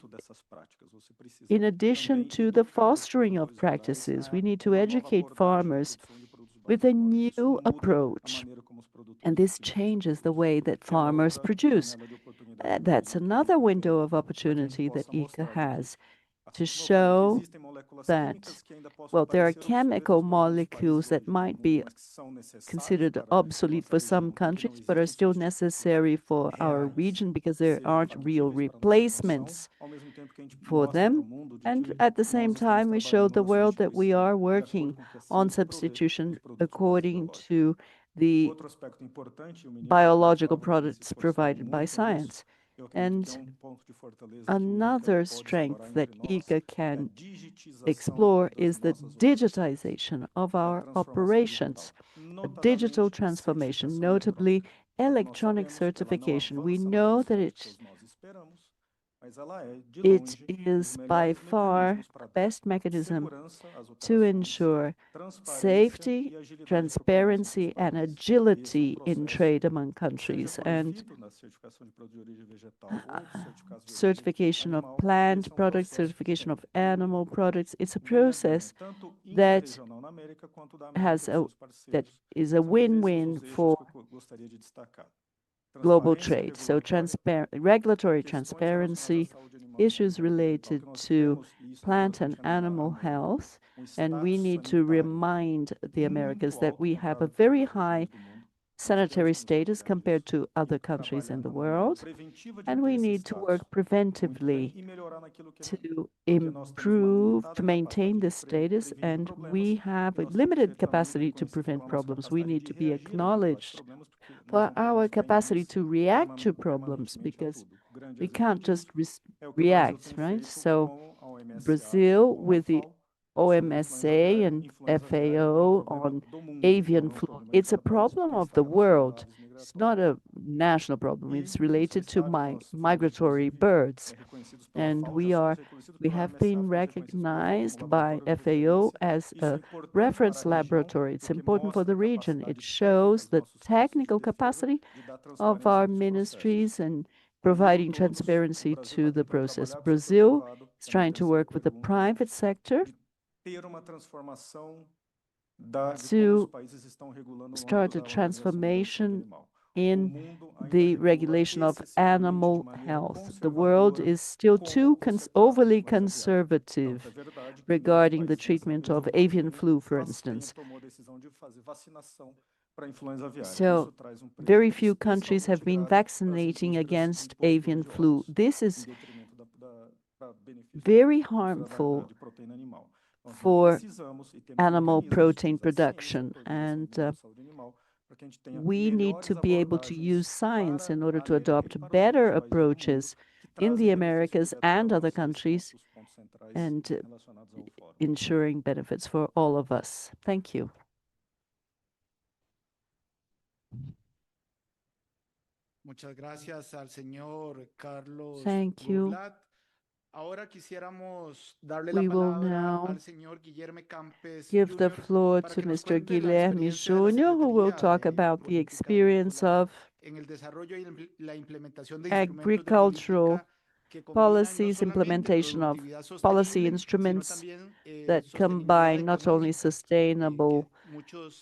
in addition to the fostering of practices, we need to educate farmers with a new approach. And this changes the way that farmers produce. That's another window of opportunity that IICA has to show that, well, there are chemical molecules that might be considered obsolete for some countries, but are still necessary for our region because there aren't real replacements for them. And at the same time, we show the world that we are working on substitution according to the biological products provided by science. And another strength that IICA can explore is the digitization of our operations, a digital transformation, notably electronic certification. We know that it is by far the best mechanism to ensure safety, transparency, and agility in trade among countries. And certification of plant products, certification of animal products, it's a process that is a win-win for global trade. So regulatory transparency, issues related to plant and animal health, and we need to remind the Americas that we have a very high sanitary status compared to other countries in the world, and we need to work preventively to improve, to maintain this status, and we have a limited capacity to prevent problems. We need to be acknowledged for our capacity to react to problems, because we can't just react, right? So Brazil, with the OMSA and FAO on avian flu. It's a problem of the world. It's not a national problem. It's related to migratory birds. And we have been recognized by FAO as a reference laboratory. It's important for the region. It shows the technical capacity of our ministries and providing transparency to the process. Brazil is trying to work with the private sector to start a transformation in the regulation of animal health. The world is still too overly conservative regarding the treatment of avian flu, for instance. So very few countries have been vaccinating against avian flu. This is very harmful for animal protein production, and we need to be able to use science in order to adopt better approaches in the Americas and other countries, and ensuring benefits for all of us. Thank you. Thank you. We will now give the floor to Mr. Guilherme Júnior, who will talk about the experience of agricultural policies, implementation of policy instruments that combine not only sustainable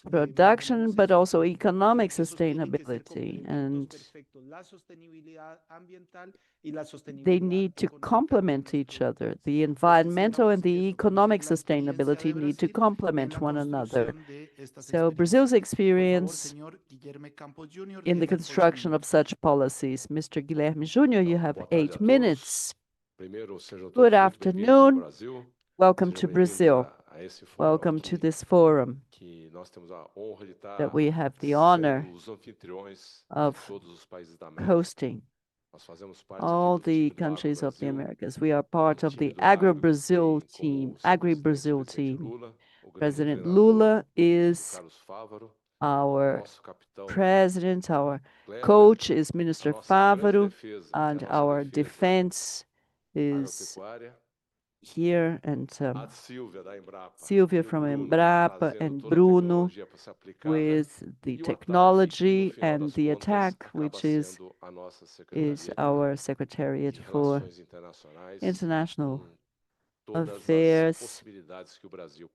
production, but also economic sustainability. And they need to complement each other. The environmental and the economic sustainability need to complement one another. So Brazil's experience in the construction of such policies. Mr. Guilherme Júnior, you have 8 minutes. Good afternoon. Welcome to Brazil. Welcome to this forum that we have the honor of hosting all the countries of the Americas. We are part of the Agri-Brazil team. President Lula is our president. Our coach is Minister Fávaro, and our defense is here, and Silvia from Embrapa, and Bruno with the technology and the attack, which is our Secretariat for International Affairs,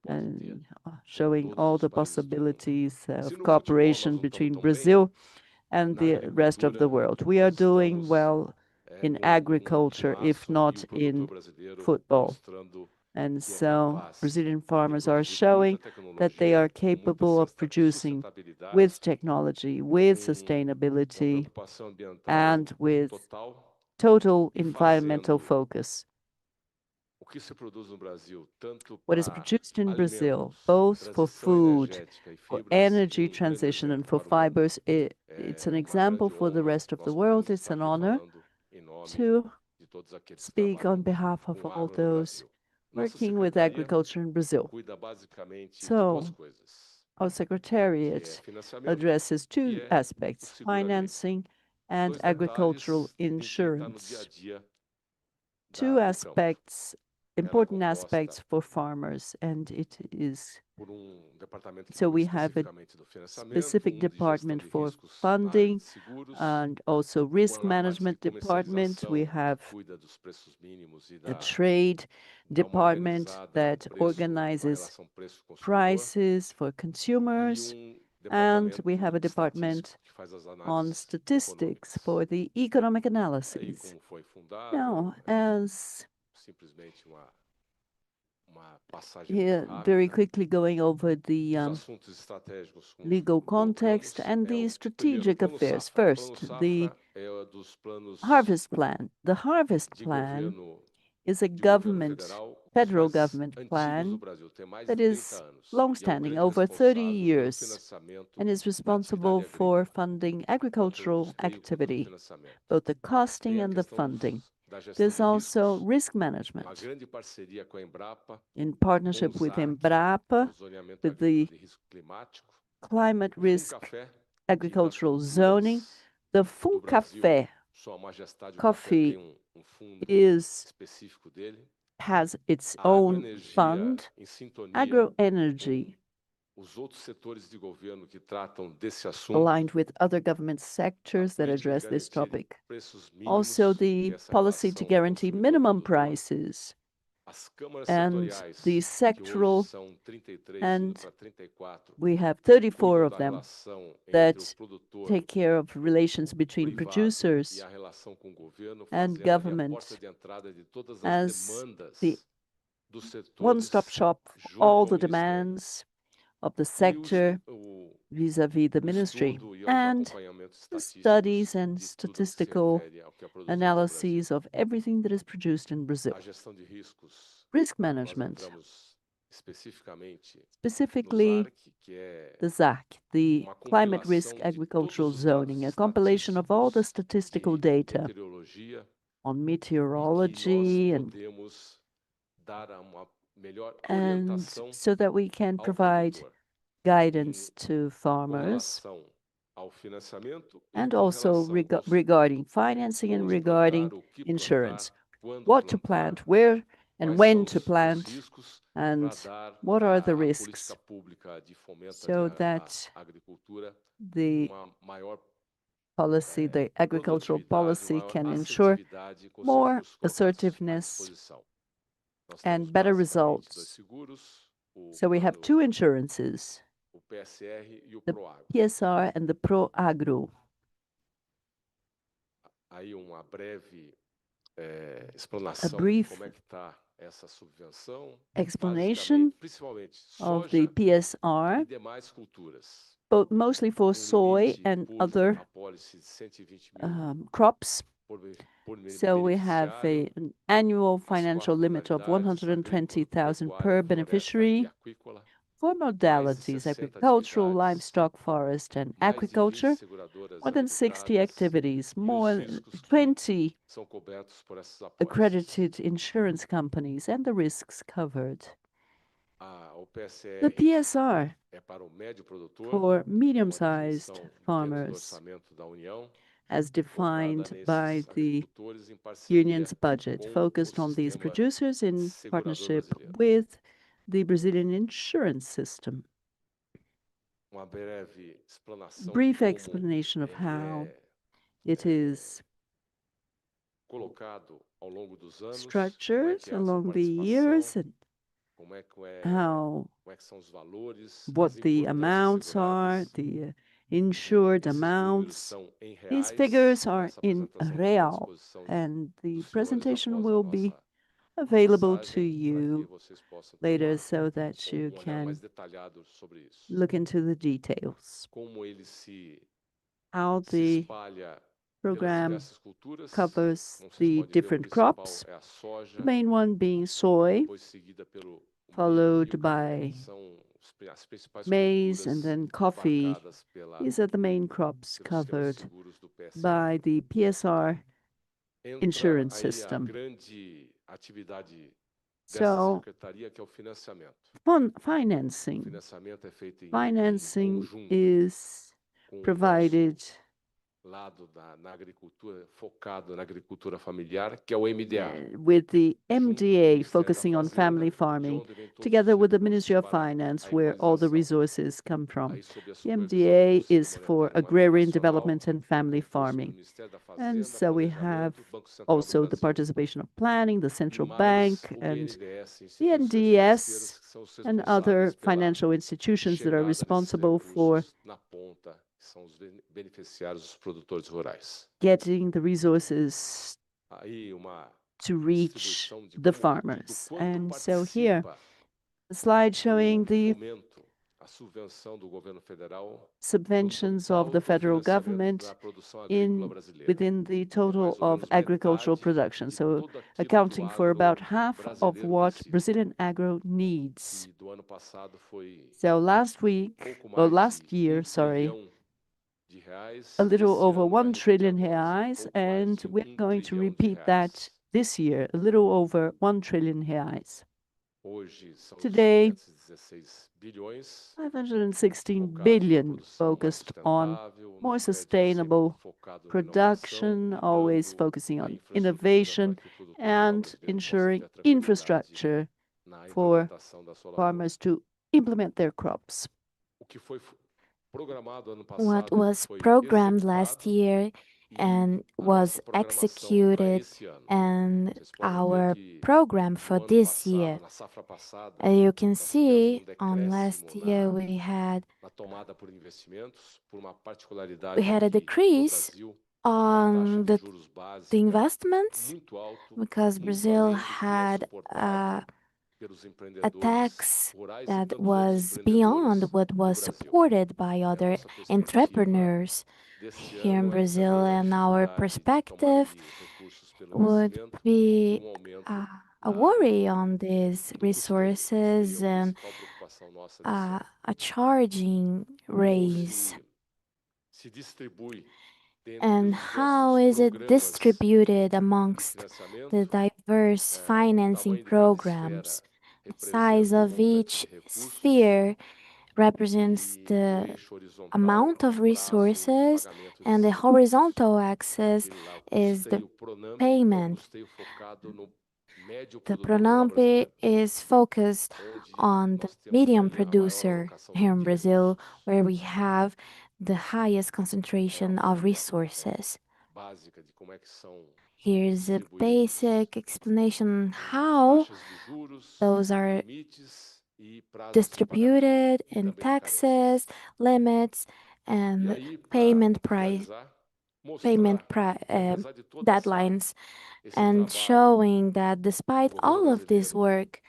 and showing all the possibilities of cooperation between Brazil and the rest of the world. We are doing well in agriculture, if not in football. And so Brazilian farmers are showing that they are capable of producing with technology, with sustainability, and with total environmental focus. What is produced in Brazil, both for food, for energy transition, and for fibers, it's an example for the rest of the world. It's an honor to speak on behalf of all those working with agriculture in Brazil. So our Secretariat addresses 2 aspects: financing and agricultural insurance. 2 aspects, important aspects for farmers, and it is so we have a specific department for funding and also risk management department. We have a trade department that organizes prices for consumers, and we have a department on statistics for the economic analysis. Now, as here, very quickly going over the legal context and the strategic affairs. First, the harvest plan. The harvest plan is a federal government plan that is long-standing, over 30 years, and is responsible for funding agricultural activity, both the costing and the funding. There's also risk management in partnership with Embrapa, with the climate risk agricultural zoning. The Funcafé coffee has its own fund. Agroenergy, aligned with other government sectors that address this topic. Also, the policy to guarantee minimum prices and the sectoral, and we have 34 of them that take care of relations between producers and government as the one-stop shop for all the demands of the sector vis-à-vis the ministry, and the studies and statistical analyses of everything that is produced in Brazil. Risk management, specifically the ZAC, the Climate Risk Agricultural Zoning, a compilation of all the statistical data on meteorology and so that we can provide guidance to farmers, and also regarding financing and regarding insurance. What to plant, where and when to plant, and what are the risks, so that the policy, the agricultural policy, can ensure more assertiveness and better results. So we have two insurances, the PSR and the ProAgro. A brief explanation of the PSR, but mostly for soy and other crops. So we have an annual financial limit of 120,000 per beneficiary for modalities: agricultural, livestock, forest, and aquaculture. More than 60 activities, more than 20 accredited insurance companies, and the risks covered. The PSR for medium-sized farmers, as defined by the Union's budget, focused on these producers in partnership with the Brazilian insurance system. Brief explanation of how it is structured along the years and what the amounts are, the insured amounts. These figures are in real, and the presentation will be available to you later so that you can look into the details. How the program covers the different crops, the main one being soy, followed by maize, and then coffee. These are the main crops covered by the PSR insurance system. So, financing is provided with the MDA focusing on family farming, together with the Ministry of Finance, where all the resources come from. The MDA is for agrarian development and family farming. And so we have also the participation of planning, the central bank, and the NDS, and other financial institutions that are responsible for getting the resources to reach the farmers. And so here, a slide showing the subventions of the federal government within the total of agricultural production, so accounting for about half of what Brazilian agro needs. So last year, a little over 1 trillion reais, and we're going to repeat that this year, a little over 1 trillion reais. Today, 516 billion focused on more sustainable production, always focusing on innovation and ensuring infrastructure for farmers to implement their crops. What was programmed last year and was executed and our program for this year. You can see on last year we had a decrease on the investments because Brazil had a tax that was beyond what was supported by other entrepreneurs here in Brazil, and our perspective would be a worry on these resources and a charging raise. And how is it distributed amongst the diverse financing programs? The size of each sphere represents the amount of resources, and the horizontal axis is the payment. The PRONAMP is focused on the medium producer here in Brazil, where we have the highest concentration of resources. Here's a basic explanation how those are distributed in taxes, limits, and deadlines, and showing that despite all of this work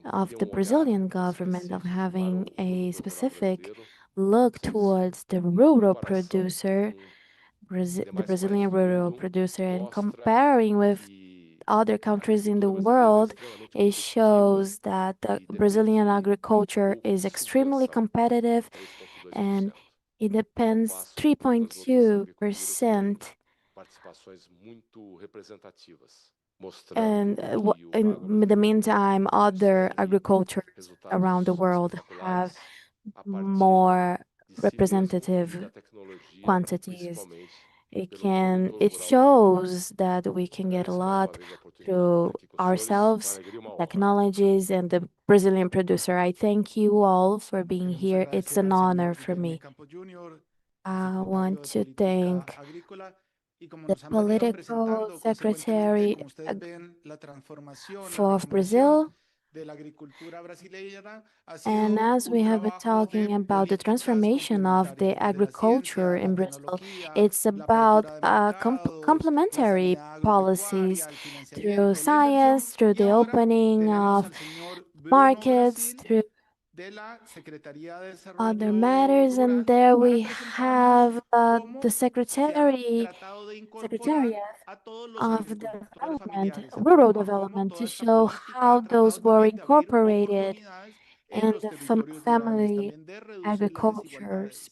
of the Brazilian government of having a specific look towards the rural producer, the Brazilian rural producer, and comparing with other countries in the world, it shows that the Brazilian agriculture is extremely competitive and it depends 3.2%. And in the meantime, other agricultures around the world have more representative quantities. It shows that we can get a lot through ourselves, technologies, and the Brazilian producer. I thank you all for being here. It's an honor for me. I want to thank the political secretary of Brazil. And as we have been talking about the transformation of the agriculture in Brazil, it's about complementary policies through science, through the opening of markets, through other matters. And there we have the Secretariat of Development, Rural Development, to show how those were incorporated in the family agricultures,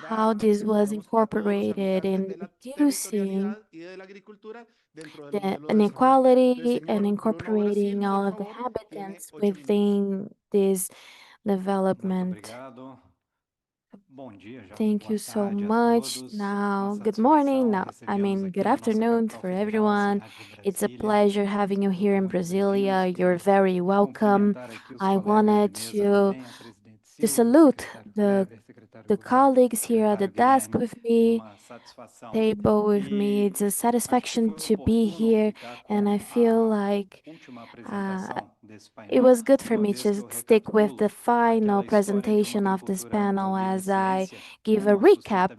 how this was incorporated in reducing the inequality and incorporating all of the inhabitants within this development. Thank you so much. Now, good morning. Good afternoon for everyone. It's a pleasure having you here in Brasilia. You're very welcome. I wanted to salute the colleagues here at the desk with me, table with me. It's a satisfaction to be here, and I feel like it was good for me to stick with the final presentation of this panel as I give a recap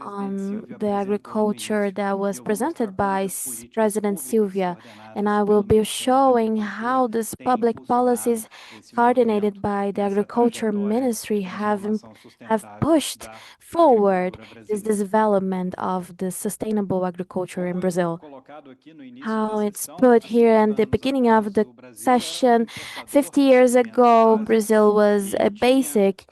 on the agriculture that was presented by President Silvia. And I will be showing how these public policies coordinated by the Agriculture Ministry have pushed forward this development of the sustainable agriculture in Brazil. How it's put here in the beginning of the session, 50 years ago, Brazil was a basic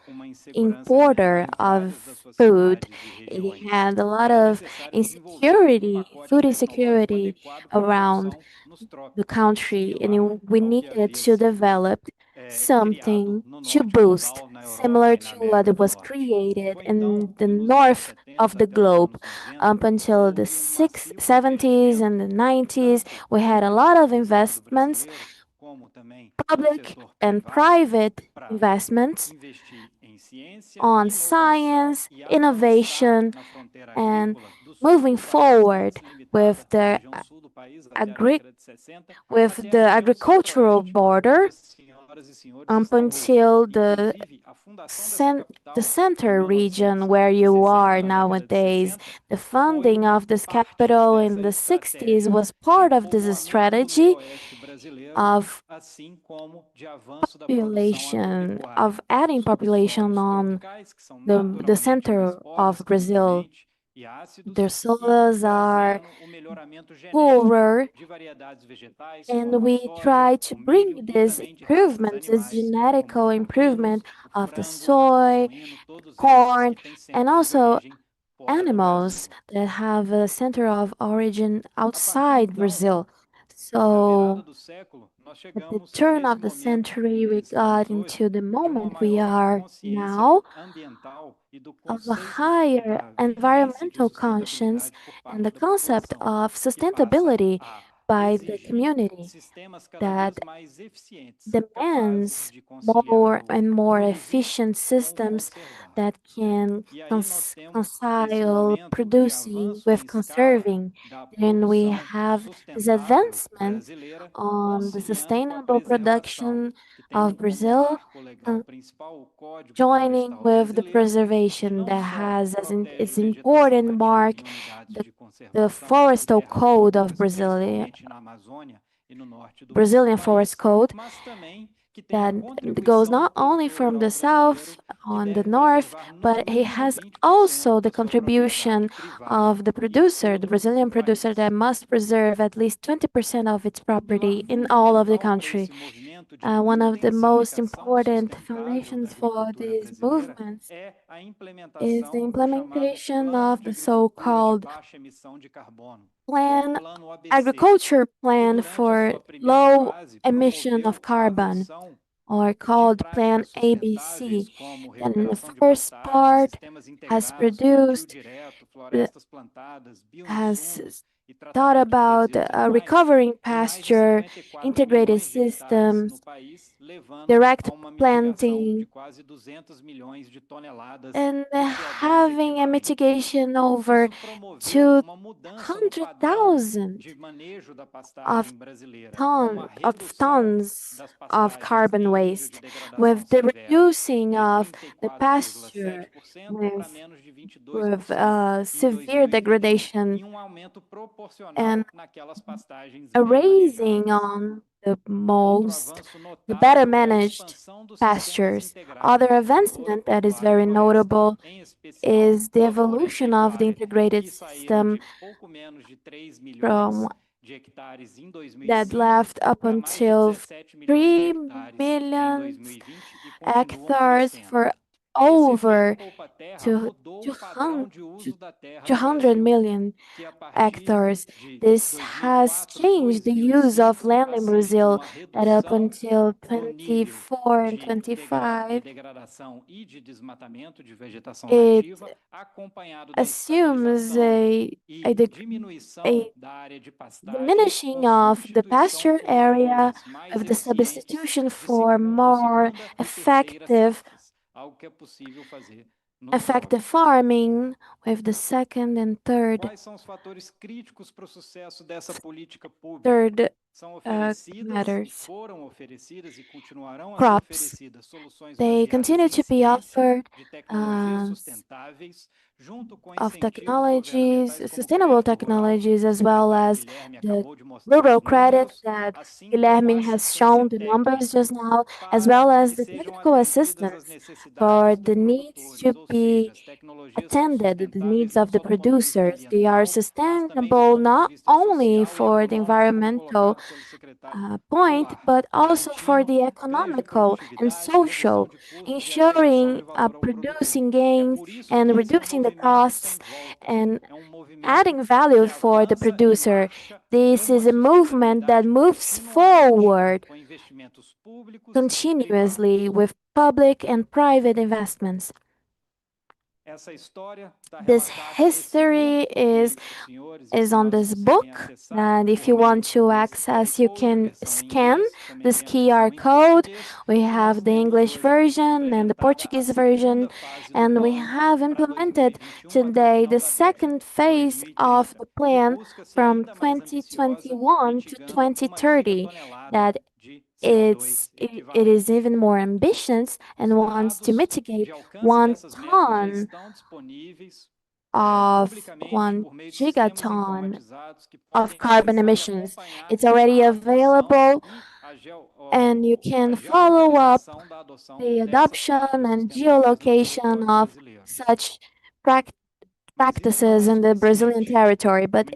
importer of food. It had a lot of insecurity, food insecurity around the country, and we needed to develop something to boost, similar to what was created in the north of the globe. Up until the 70s and the 90s, we had a lot of investments, public and private investments on science, innovation, and moving forward with the agricultural border up until the center region where you are nowadays. The funding of this capital in the 60s was part of this strategy of population, of adding population on the center of Brazil. Their soils are poorer, and we try to bring this improvement, this genetical improvement of the soy, corn, and also animals that have a center of origin outside Brazil. So at the turn of the century, we got into the moment we are now of a higher environmental conscience and the concept of sustainability by the community that demands more and more efficient systems that can concile producing with conserving. And we have this advancement on the sustainable production of Brazil, joining with the preservation that has as its important mark the forestal code of Brazilian Forest Code that goes not only from the south on the north, but it has also the contribution of the producer, the Brazilian producer, that must preserve at least 20% of its property in all of the country. One of the most important foundations for these movements is the implementation of the so-called agriculture plan for low emission of carbon, or called Plan ABC. And the first part has thought about recovering pasture, integrated systems, direct planting, and having a mitigation over 200,000 tons of carbon waste, with the reducing of the pasture, with severe degradation and a raising on the better managed pastures. Other advancement that is very notable is the evolution of the integrated system from that left up until 3 million hectares for over 200 million hectares. This has changed the use of land in Brazil that up until 24 and 25, it assumes a diminishing of the pasture area of the substitution for more effective farming with the second and third matters. Crops. They continue to be offered of technologies, sustainable technologies, as well as the rural credit that Guilherme has shown the numbers just now, as well as the technical assistance for the needs to be attended, the needs of the producers. They are sustainable not only for the environmental point, but also for the economical and social, ensuring producing gains and reducing the costs and adding value for the producer. This is a movement that moves forward continuously with public and private investments. This history is on this book, and if you want to access, you can scan this QR code. We have the English version and the Portuguese version, and we have implemented today the second phase of the plan from 2021 to 2030 that it is even more ambitious and wants to mitigate 1 ton of 1 gigaton of carbon emissions. It's already available, and you can follow up the adoption and geolocation of such practices in the Brazilian territory. But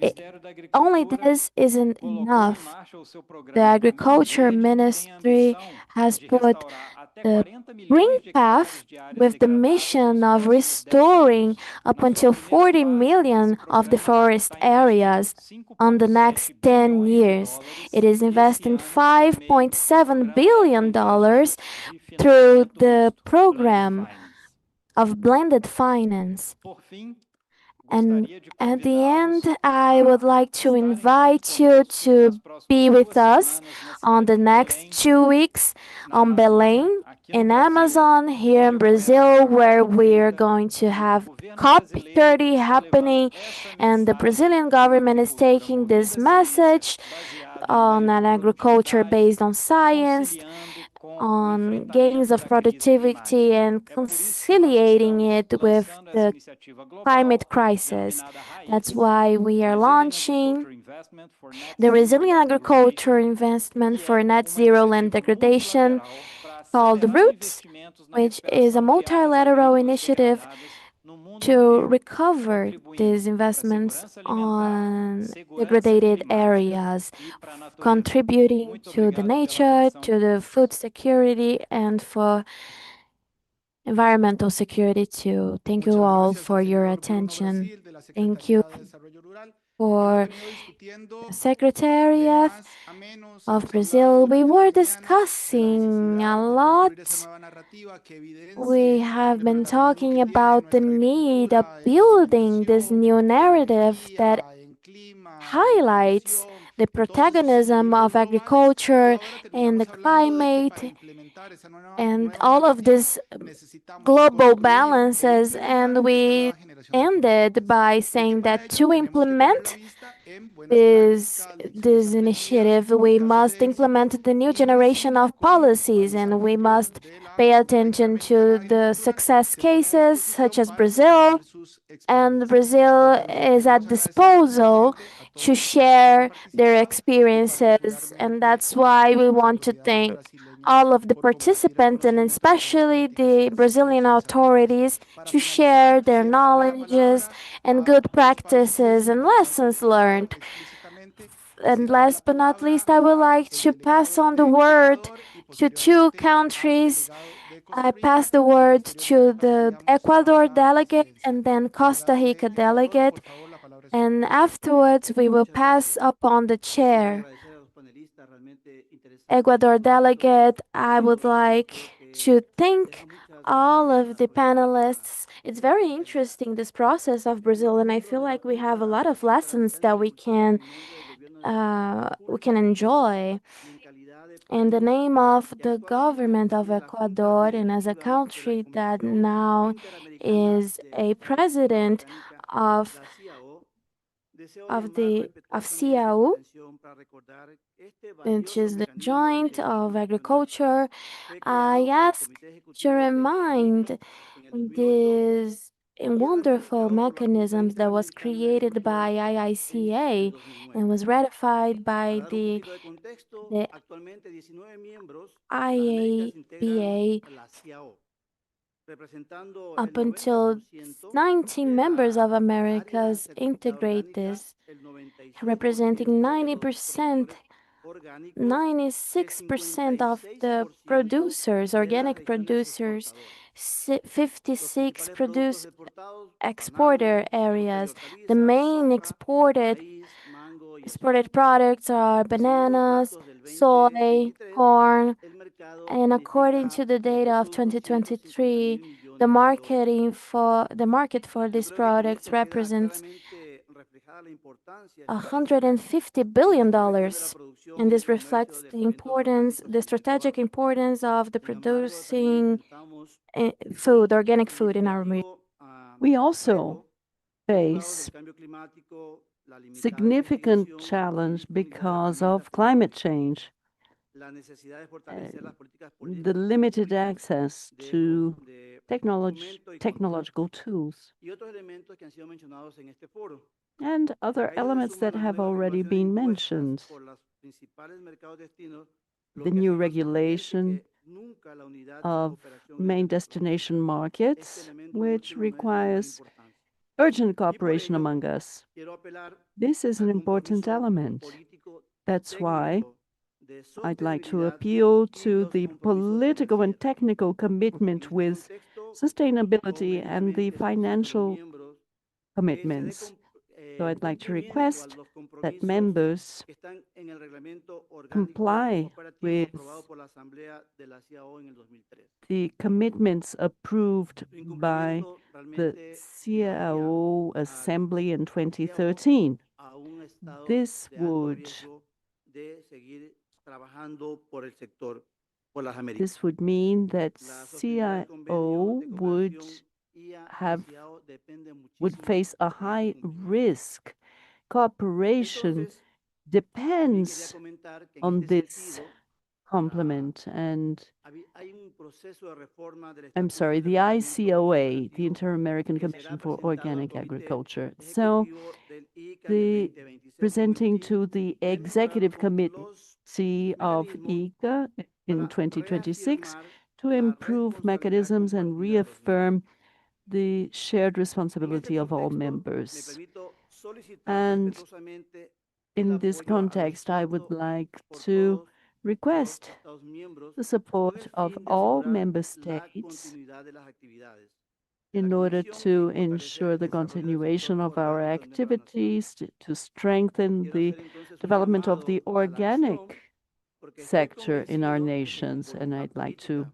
only this isn't enough. The Agriculture Ministry has put the green path with the mission of restoring up until 40 million of the forest areas on the next 10 years. It is investing $5.7 billion through the program of blended finance. And at the end, I would like to invite you to be with us on the next 2 weeks on Belém in Amazon here in Brazil, where we're going to have COP30 happening, and the Brazilian government is taking this message on an agriculture based on science, on gains of productivity, and conciliating it with the climate crisis. That's why we are launching the Resilient Agriculture Investment for Net Zero Land Degradation called Roots, which is a multilateral initiative to recover these investments on degraded areas, contributing to the nature, to the food security, and for environmental security too. Thank you all for your attention. Thank you for the Secretariat of Brazil. We were discussing a lot. We have been talking about the need of building this new narrative that highlights the protagonism of agriculture and the climate and all of these global balances. And we ended by saying that to implement this initiative, we must implement the new generation of policies, and we must pay attention to the success cases such as Brazil. And Brazil is at disposal to share their experiences, and that's why we want to thank all of the participants and especially the Brazilian authorities to share their knowledges and good practices and lessons learned. And last but not least, I would like to pass on the word to 2 countries. I pass the word to the Ecuador delegate and then Costa Rica delegate. And afterwards, we will pass upon the chair. Ecuador delegate, I would like to thank all of the panelists. It's very interesting, this process of Brazil, and I feel like we have a lot of lessons that we can enjoy. In the name of the government of Ecuador and as a country that now is a president of CAU, which is the joint of agriculture, I ask to remind these wonderful mechanisms that was created by IICA and was ratified by the IABA. Up until 19 members of Americas integrate this, representing 90% 96% of the producers, organic producers, 56 produce exporter areas. The main exported products are bananas, soy, corn, and according to the data of 2023, the market for these products represents $150 billion. And this reflects the strategic importance of the producing food, organic food in our region. We also face significant challenge because of climate change, the limited access to technological tools, and other elements that have already been mentioned. The new regulation of main destination markets, which requires urgent cooperation among us. This is an important element. That's why I'd like to appeal to the political and technical commitment with sustainability and the financial commitments. So I'd like to request that members comply with the commitments approved by the CIO Assembly in 2013. This would mean that CIO would face a high risk. Cooperation depends on this complement, and I'm sorry, the ICOA, the Inter-American Commission for Organic Agriculture. So presenting to the Executive Committee of IICA in 2026 to improve mechanisms and reaffirm the shared responsibility of all members. And in this context, I would like to request the support of all member states in order to ensure the continuation of our activities, to strengthen the development of the organic sector in our nations. And I'd like to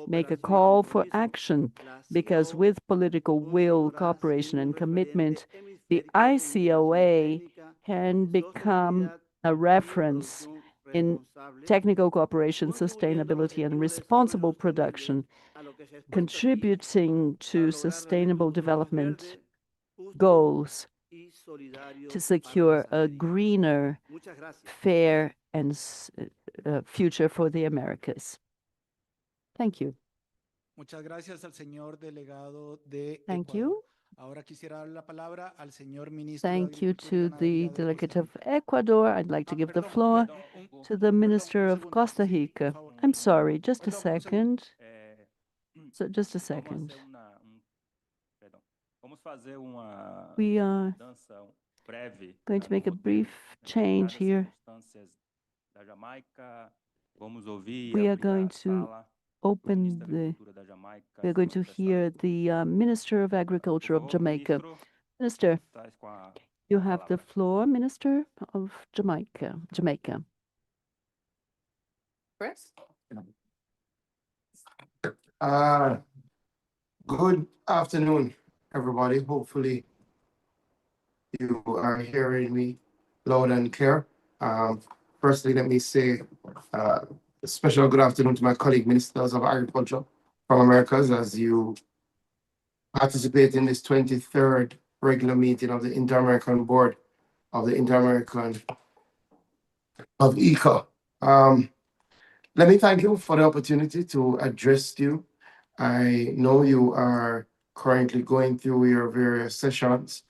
make a call for action, because with political will, cooperation, and commitment, the ICOA can become a reference in technical cooperation, sustainability, and responsible production, contributing to sustainable development goals to secure a greener, fair, and future for the Americas. Thank you. Thank you. Thank you to the delegate of Ecuador. I'd like to give the floor to the Minister of Costa Rica. I'm sorry, just a second. So just a second. We are going to make a brief change here. We are going to we're going to hear the Minister of Agriculture of Jamaica. Minister, you have the floor, Minister of Jamaica. Chris? Good afternoon, everybody. Hopefully you are hearing me loud and clear. Firstly, let me say a special good afternoon to my colleague ministers of agriculture from Americas as you participate in this 23rd regular meeting of the Inter-American Board of the Inter-American of IICA. Let me thank you for the opportunity to address you. I know you are currently going through your various sessions,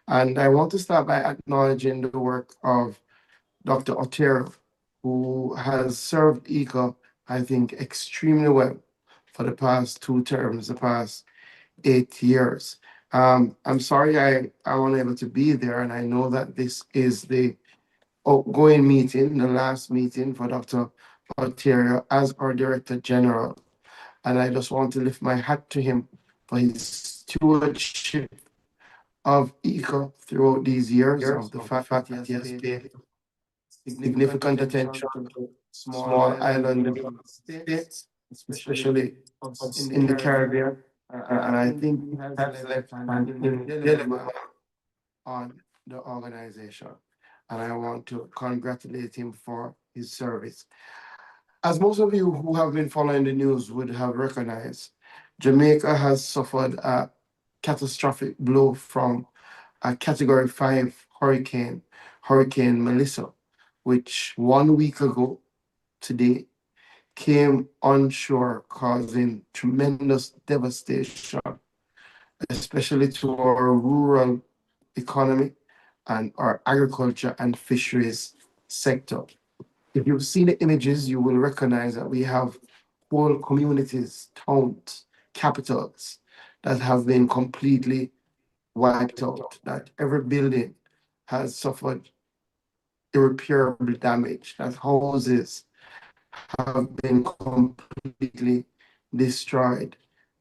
and I want to start by acknowledging the work of Dr. Otero, who has served IICA, I think, extremely well for the past 2 terms, the past 8 years. I'm sorry I wasn't able to be there, and I know that this is the outgoing meeting, the last meeting for Dr. Otero as our Director General. And I just want to lift my hat to him for his stewardship of IICA throughout these years, of the fact that he has paid significant attention to small island states, especially us in the Caribbean. And I think he has left an indelible mark on the organization. And I want to congratulate him for his service. As most of you who have been following the news would have recognized, Jamaica has suffered a catastrophic blow from a Category 5 hurricane, Hurricane Melissa, which 1 week ago today came onshore, causing tremendous devastation, especially to our rural economy and our agriculture and fisheries sector. If you've seen the images, you will recognize that we have whole communities, towns, capitals that have been completely wiped out, that every building has suffered irreparable damage, that houses have been completely destroyed.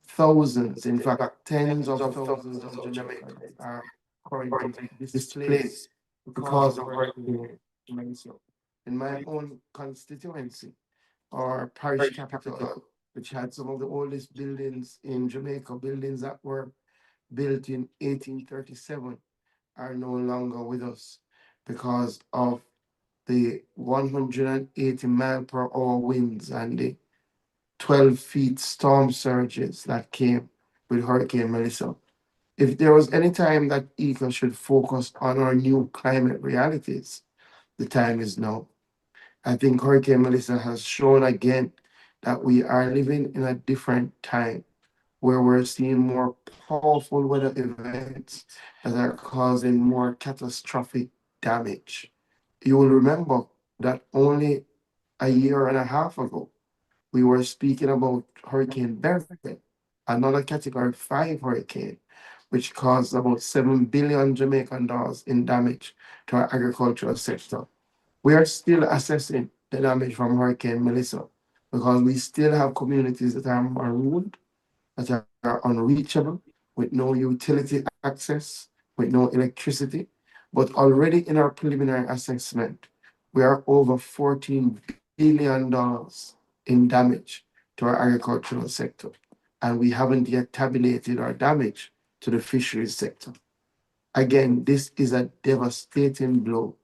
Thousands, in fact, tens of thousands of Jamaicans are currently displaced because of Hurricane Melissa. In my own constituency, our parish capital, which had some of the oldest buildings in Jamaica, buildings that were built in 1837, are no longer with us because of the 180-mile-per-hour winds and the 12-feet storm surges that came with Hurricane Melissa. If there was any time that IICA should focus on our new climate realities, the time is now. I think Hurricane Melissa has shown again that we are living in a different time where we're seeing more powerful weather events that are causing more catastrophic damage. You will remember that only a year and a half ago, we were speaking about Hurricane Beryl, another Category 5 hurricane, which caused about 7 billion Jamaican dollars in damage to our agricultural sector. We are still assessing the damage from Hurricane Melissa because we still have communities that are marooned, that are unreachable, with no utility access, with no electricity. But already in our preliminary assessment, we are over $14 billion in damage to our agricultural sector. And we haven't yet tabulated our damage to the fisheries sector. Again, this is a devastating blow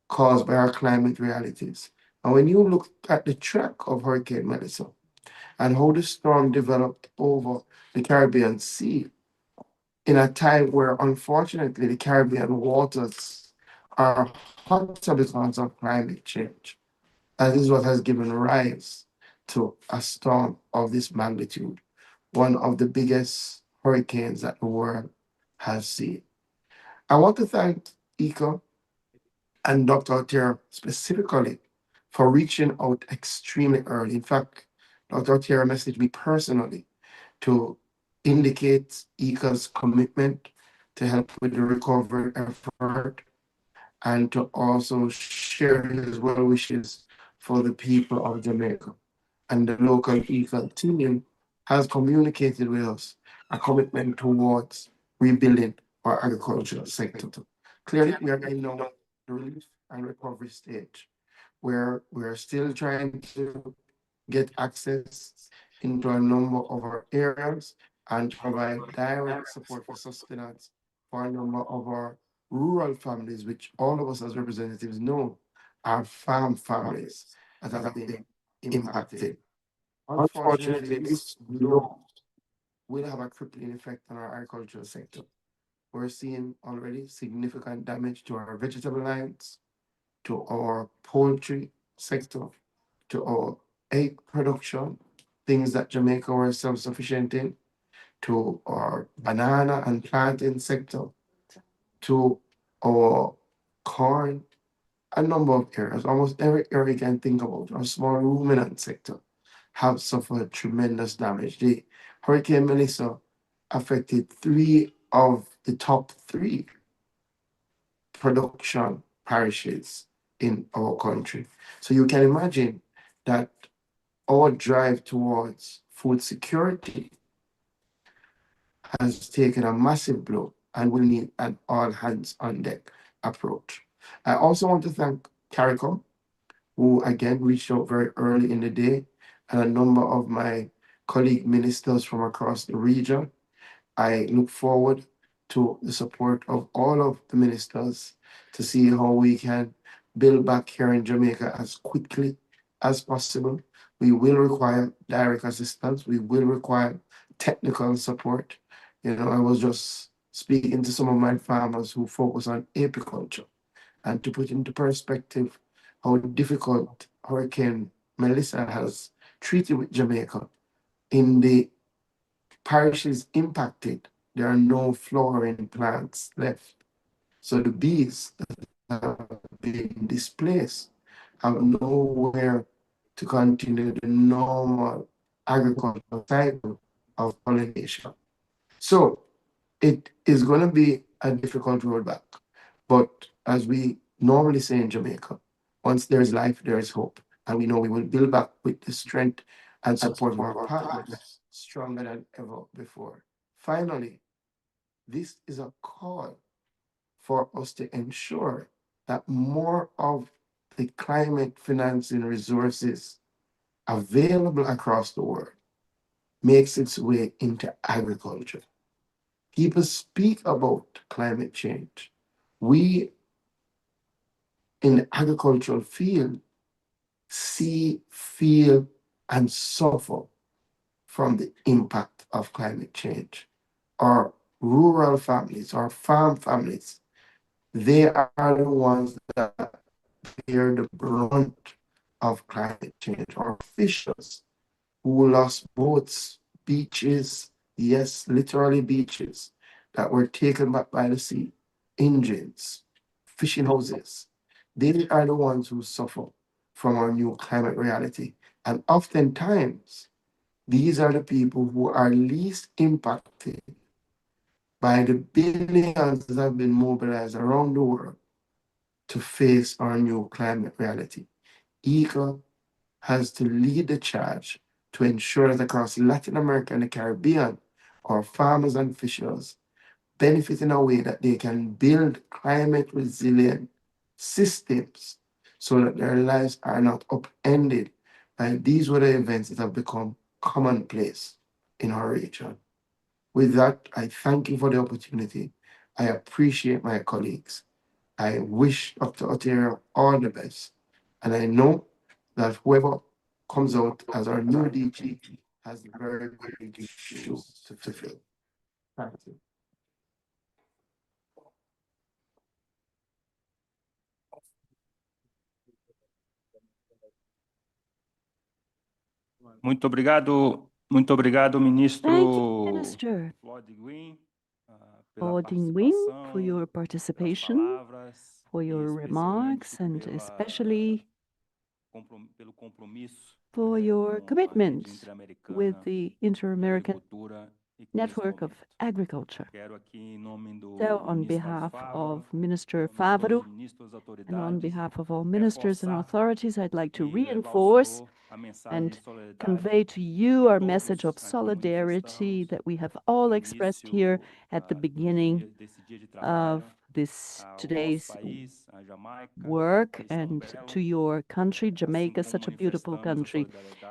caused by our climate realities. And when you look at the track of Hurricane Melissa and how the storm developed over the Caribbean Sea, in a time where unfortunately the Caribbean waters are hotter because of climate change, that is what has given rise to a storm of this magnitude, one of the biggest hurricanes that the world has seen. I want to thank IICA and Dr. Otero specifically for reaching out extremely early. In fact, Dr. Otero messaged me personally to indicate IICA's commitment to help with the recovery effort and to also share his well wishes for the people of Jamaica. And the local IICA team has communicated with us a commitment towards rebuilding our agricultural sector. Clearly, we are in now the relief and recovery stage where we are still trying to get access into a number of our areas and provide direct support for sustenance for a number of our rural families, which all of us as representatives know are farm families that have been impacted. Unfortunately, this blow will have a crippling effect on our agricultural sector. We're seeing already significant damage to our vegetable lines, to our poultry sector, to our egg production, things that Jamaica were self-sufficient in, to our banana and plantain sector, to our corn, a number of areas, almost every area you can think about, our small ruminant sector, have suffered tremendous damage. The Hurricane Melissa affected 3 of the top 3 production parishes in our country. So you can imagine that our drive towards food security has taken a massive blow and will need an all hands on deck approach. I also want to thank CARICOM, who again reached out very early in the day, and a number of my colleague ministers from across the region. I look forward to the support of all of the ministers to see how we can build back here in Jamaica as quickly as possible. We will require direct assistance. We will require technical support. You know, I was just speaking to some of my farmers who focus on apiculture, and to put into perspective how difficult Hurricane Melissa has treated with Jamaica. In the parishes impacted, there are no flowering plants left. So the bees that have been displaced have nowhere to continue the normal agricultural cycle of pollination. So it is going to be a difficult road back. But as we normally say in Jamaica, once there is life, there is hope. And we know we will build back with the strength and support of our partners stronger than ever before. Finally, this is a call for us to ensure that more of the climate financing resources available across the world makes its way into agriculture. People speak about climate change. We in the agricultural field see, feel, and suffer from the impact of climate change. Our rural families, our farm families, they are the ones that bear the brunt of climate change. Our fishers who lost boats, beaches, yes, literally beaches, that were taken back by the sea, engines, fishing houses. They are the ones who suffer from our new climate reality. And oftentimes, these are the people who are least impacted by the billions that have been mobilized around the world to face our new climate reality. IICA has to lead the charge to ensure that across Latin America and the Caribbean, our farmers and fishers benefit in a way that they can build climate resilient systems so that their lives are not upended by these weather events that have become commonplace in our region. With that, I thank you for the opportunity. I appreciate my colleagues. I wish Dr. Otero all the best. And I know that whoever comes out as our new DG has very big shoes to fulfill. Thank you. Muito obrigado, ministro Thank you, Minister Flodwin, Odin for your participation, for your remarks, and especially pelo compromisso for your commitment with Interamericana the Inter-American Agricultura e com esse Network of momento. Agriculture. Quero aqui em nome do So, on ministro behalf Alfaro, of Minister em nome de todos Favaro os ministros, and on autoridades, behalf of all ministers and reforçar authorities, I'd like to e levar ao reinforce senhor a mensagem de and solidariedade convey to you our todos message of aqui solidarity manifestamos that we have all no expressed início here at the beginning desse dia de of trabalho this ao vosso today's país, a Jamaica, work, país tão and belo, to your country, assim Jamaica, como such a beautiful manifestamos a country,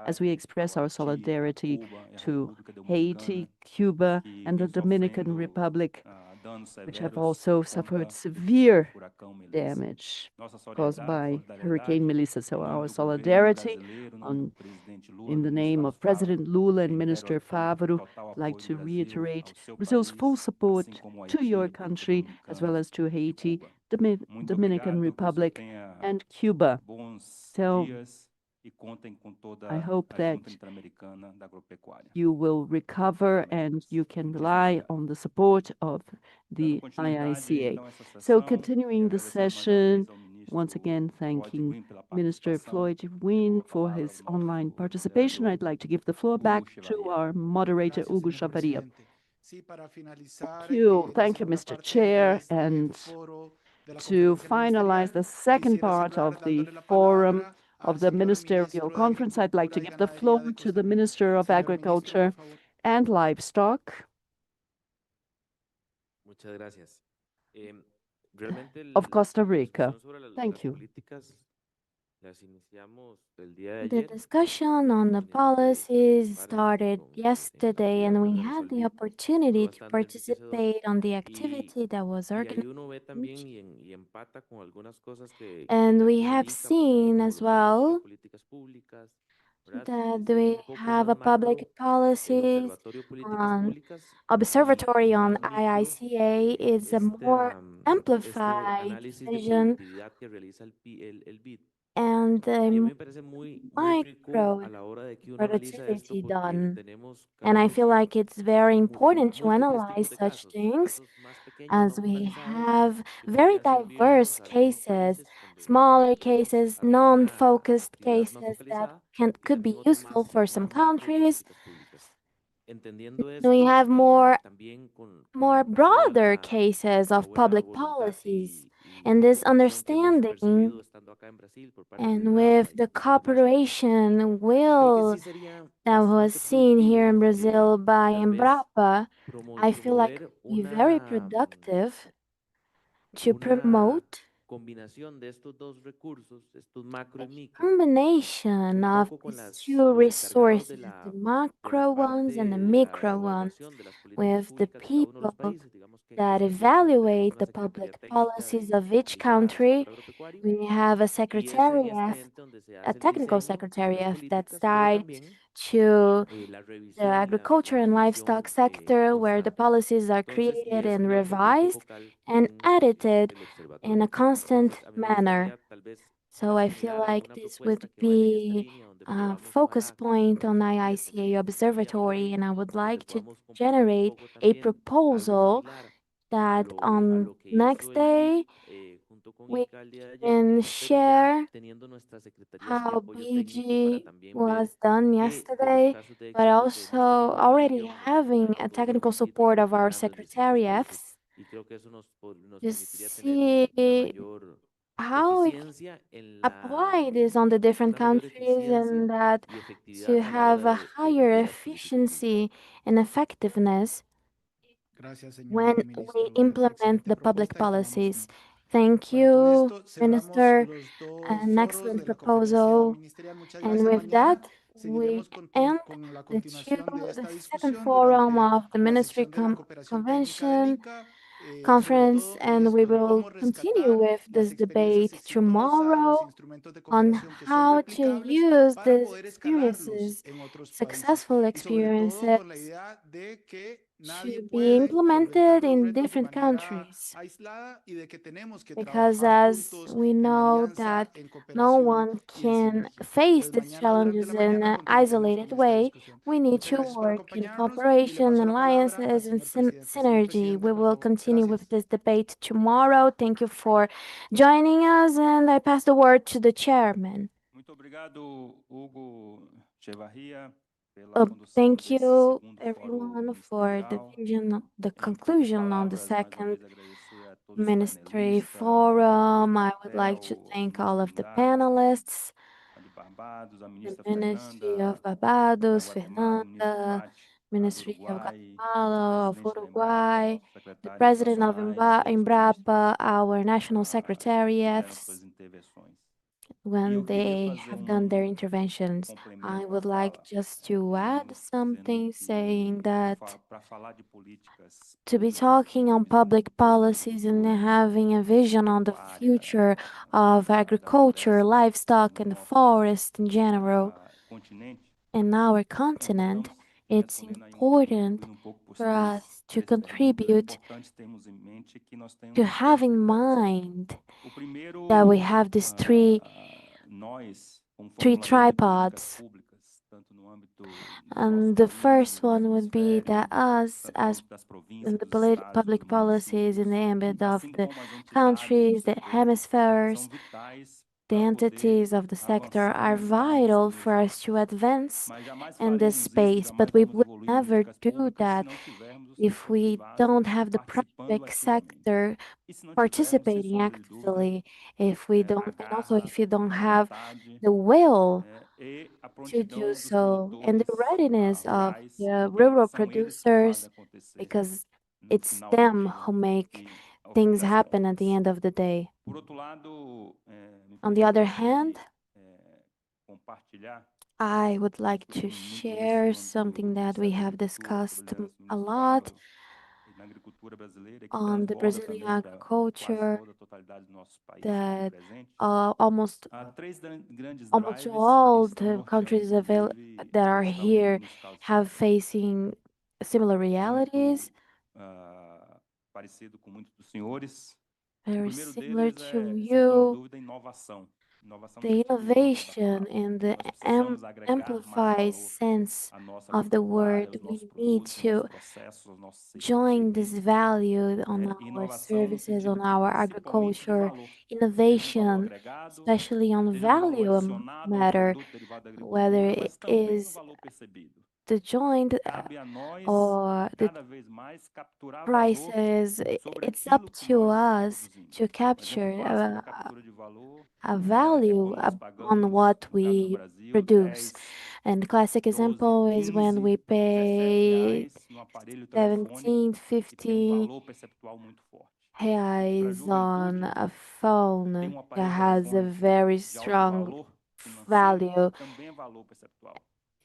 as we solidariedade express ao our Haiti, a solidarity Cuba e a to República Dominicana, Haiti, Cuba, que and the vem Dominican sofrendo Republic, danos which have severos also por suffered conta do severe furacão Melissa. damage Nossa caused by solidariedade Hurricane Melissa. em So nome our do governo solidarity brasileiro, em nome do presidente Lula, in do the ministro name of Alfaro, President Lula and reitero Minister aqui Favaro, total I'd like apoio do to Brasil reiterate ao seu Brazil's país, full support assim como to Haiti, your República country, as well Dominicana as to e Haiti, Cuba. Muito Dominican obrigado, que o senhor Republic, tenha and Cuba. bons So dias e contem com toda I hope a that Junta Interamericana da Agropecuária. you will recover and you can rely on the support of the IICA. Então, essa So sessão, continuing the agradecendo mais uma session, vez ao ministro once again Floyd thanking Wynn pela Minister participação. Floyd Wynn for his online participation. I'd like to give the floor back to our moderator, Hugo Chavaria. Sí, para finalizar, Thank you, la segunda Mr. parte Chair, del and foro to finalize the second part of the forum of the Ministerial Conference, I'd like to give the floor to the Minister of Agriculture and Livestock of Costa Rica. Thank you. The discussion on the policies started yesterday, and we had the opportunity to participate on the activity that was organized. And we have seen as well that we have a public policies on observatory on IICA is a more amplified vision and micro productivity done. And I feel like it's very important to analyze such things as we have very diverse cases, smaller cases, non-focused cases that could be useful for some countries. We have more broader cases of public policies, and this understanding and with the cooperation will that was seen here in Brazil by Embrapa, I feel like be very productive to promote combination of these two resources, the macro ones and the micro ones, with the people that evaluate the public policies of each country. We have a secretariat, a technical secretariat that's tied to the agriculture and livestock sector, where the policies are created and revised and edited in a constant manner. So I feel like this would be a focus point on IICA Observatory, and I would like to generate a proposal that on next day we can share how BG was done yesterday, but also already having a technical support of our secretariats to see how we can apply this on the different countries and that to have a higher efficiency and effectiveness when we implement the public policies. Thank you, Minister. An excellent proposal. And with that, we end the second forum of the Ministry Convention conference, and we will continue with this debate tomorrow on how to use these experiences, successful experiences, to be implemented in different countries. Because as we know that no one can face these challenges in an isolated way, we need to work in cooperation, alliances, and synergy. We will continue with this debate tomorrow. Thank you for joining us, and I pass the word to the chairman. Thank you, everyone, for the vision, the conclusion on the second Ministry Forum. I would like to thank all of the panelists, the Ministry of Barbados, Fernanda, Ministry of Guatemala, of Uruguay, the President of Embrapa, our national secretariats, when they have done their interventions. I would like just to add something saying that to be talking on public policies and having a vision on the future of agriculture, livestock, and the forest in general in our continent, it's important for us to contribute to have in mind that we have these three tripods. And the first one would be that us, as in the public policies in the ambit of the countries, the hemispheres, the entities of the sector are vital for us to advance in this space, but we would never do that if we don't have the private sector participating actively, if we don't, and also if you don't have the will to do so, and the readiness of the rural producers, because it's them who make things happen at the end of the day. On the other hand, I would like to share something that we have discussed a lot on the Brazilian agriculture, that almost all the countries that are here have facing similar realities, very similar to you. The innovation and the amplified sense of the word, we need to join this value on our services, on our agriculture, innovation, especially on value matter, whether it is the joint or the prices. It's up to us to capture a value on what we produce. And classic example is when we pay 17, 15 reais on a phone that has a very strong value,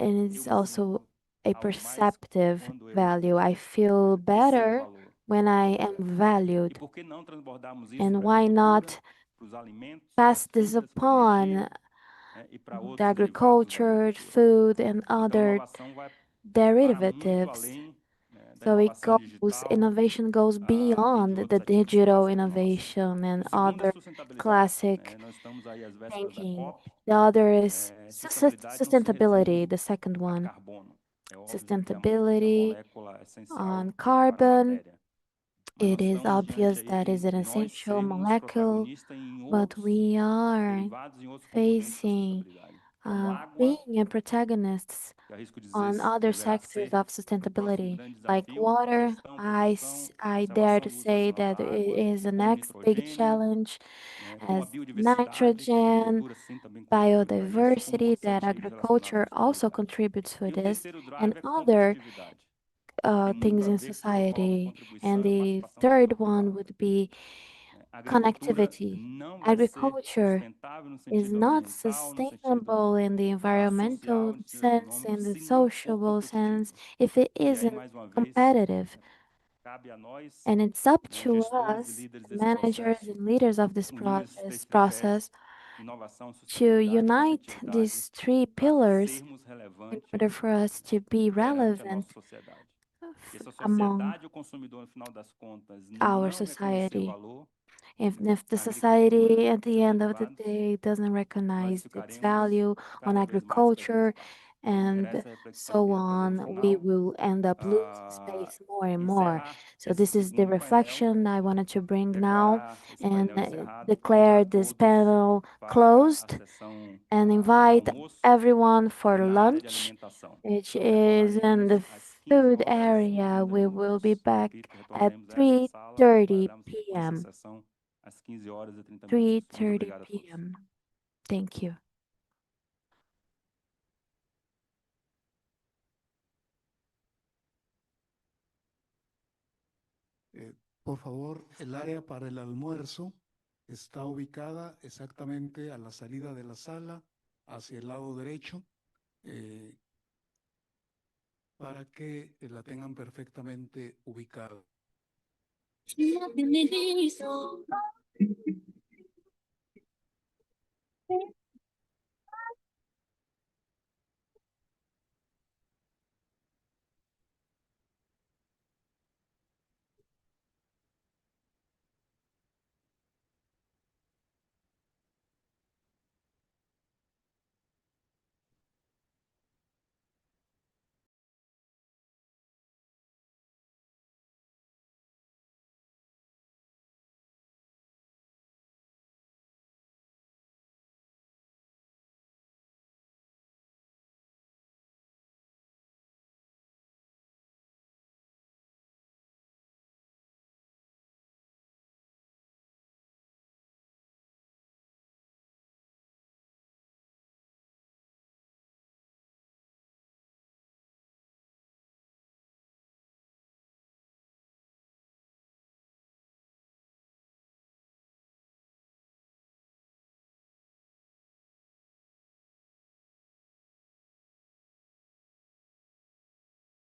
and it's also a perceptive value. I feel better when I am valued. And why not pass this upon the agriculture, food, and other derivatives? So innovation goes beyond the digital innovation and other classic thinking. The other is sustainability, the second one. Sustainability on carbon. It is obvious that is an essential molecule, but we are facing being a protagonists on other sectors of sustainability, like water. I dare to say that it is the next big challenge, as nitrogen, biodiversity, that agriculture also contributes for this, and other things in society. And the third one would be connectivity. Agriculture is not sustainable in the environmental sense, in the sociable sense, if it isn't competitive. And it's up to us, managers and leaders of this process, to unite these three pillars in order for us to be relevant among our society. If the society at the end of the day doesn't recognize its value on agriculture and so on, we will end up losing space more and more. So this is the reflection I wanted to bring now, and declare this panel closed and invite everyone for lunch, which is in the food area. We will be back at 3:30 p.m. 3:30 p.m. Thank you. Por favor, el área para el almuerzo está ubicada exactamente a la salida de la sala, hacia el lado derecho, para que la tengan perfectamente ubicada.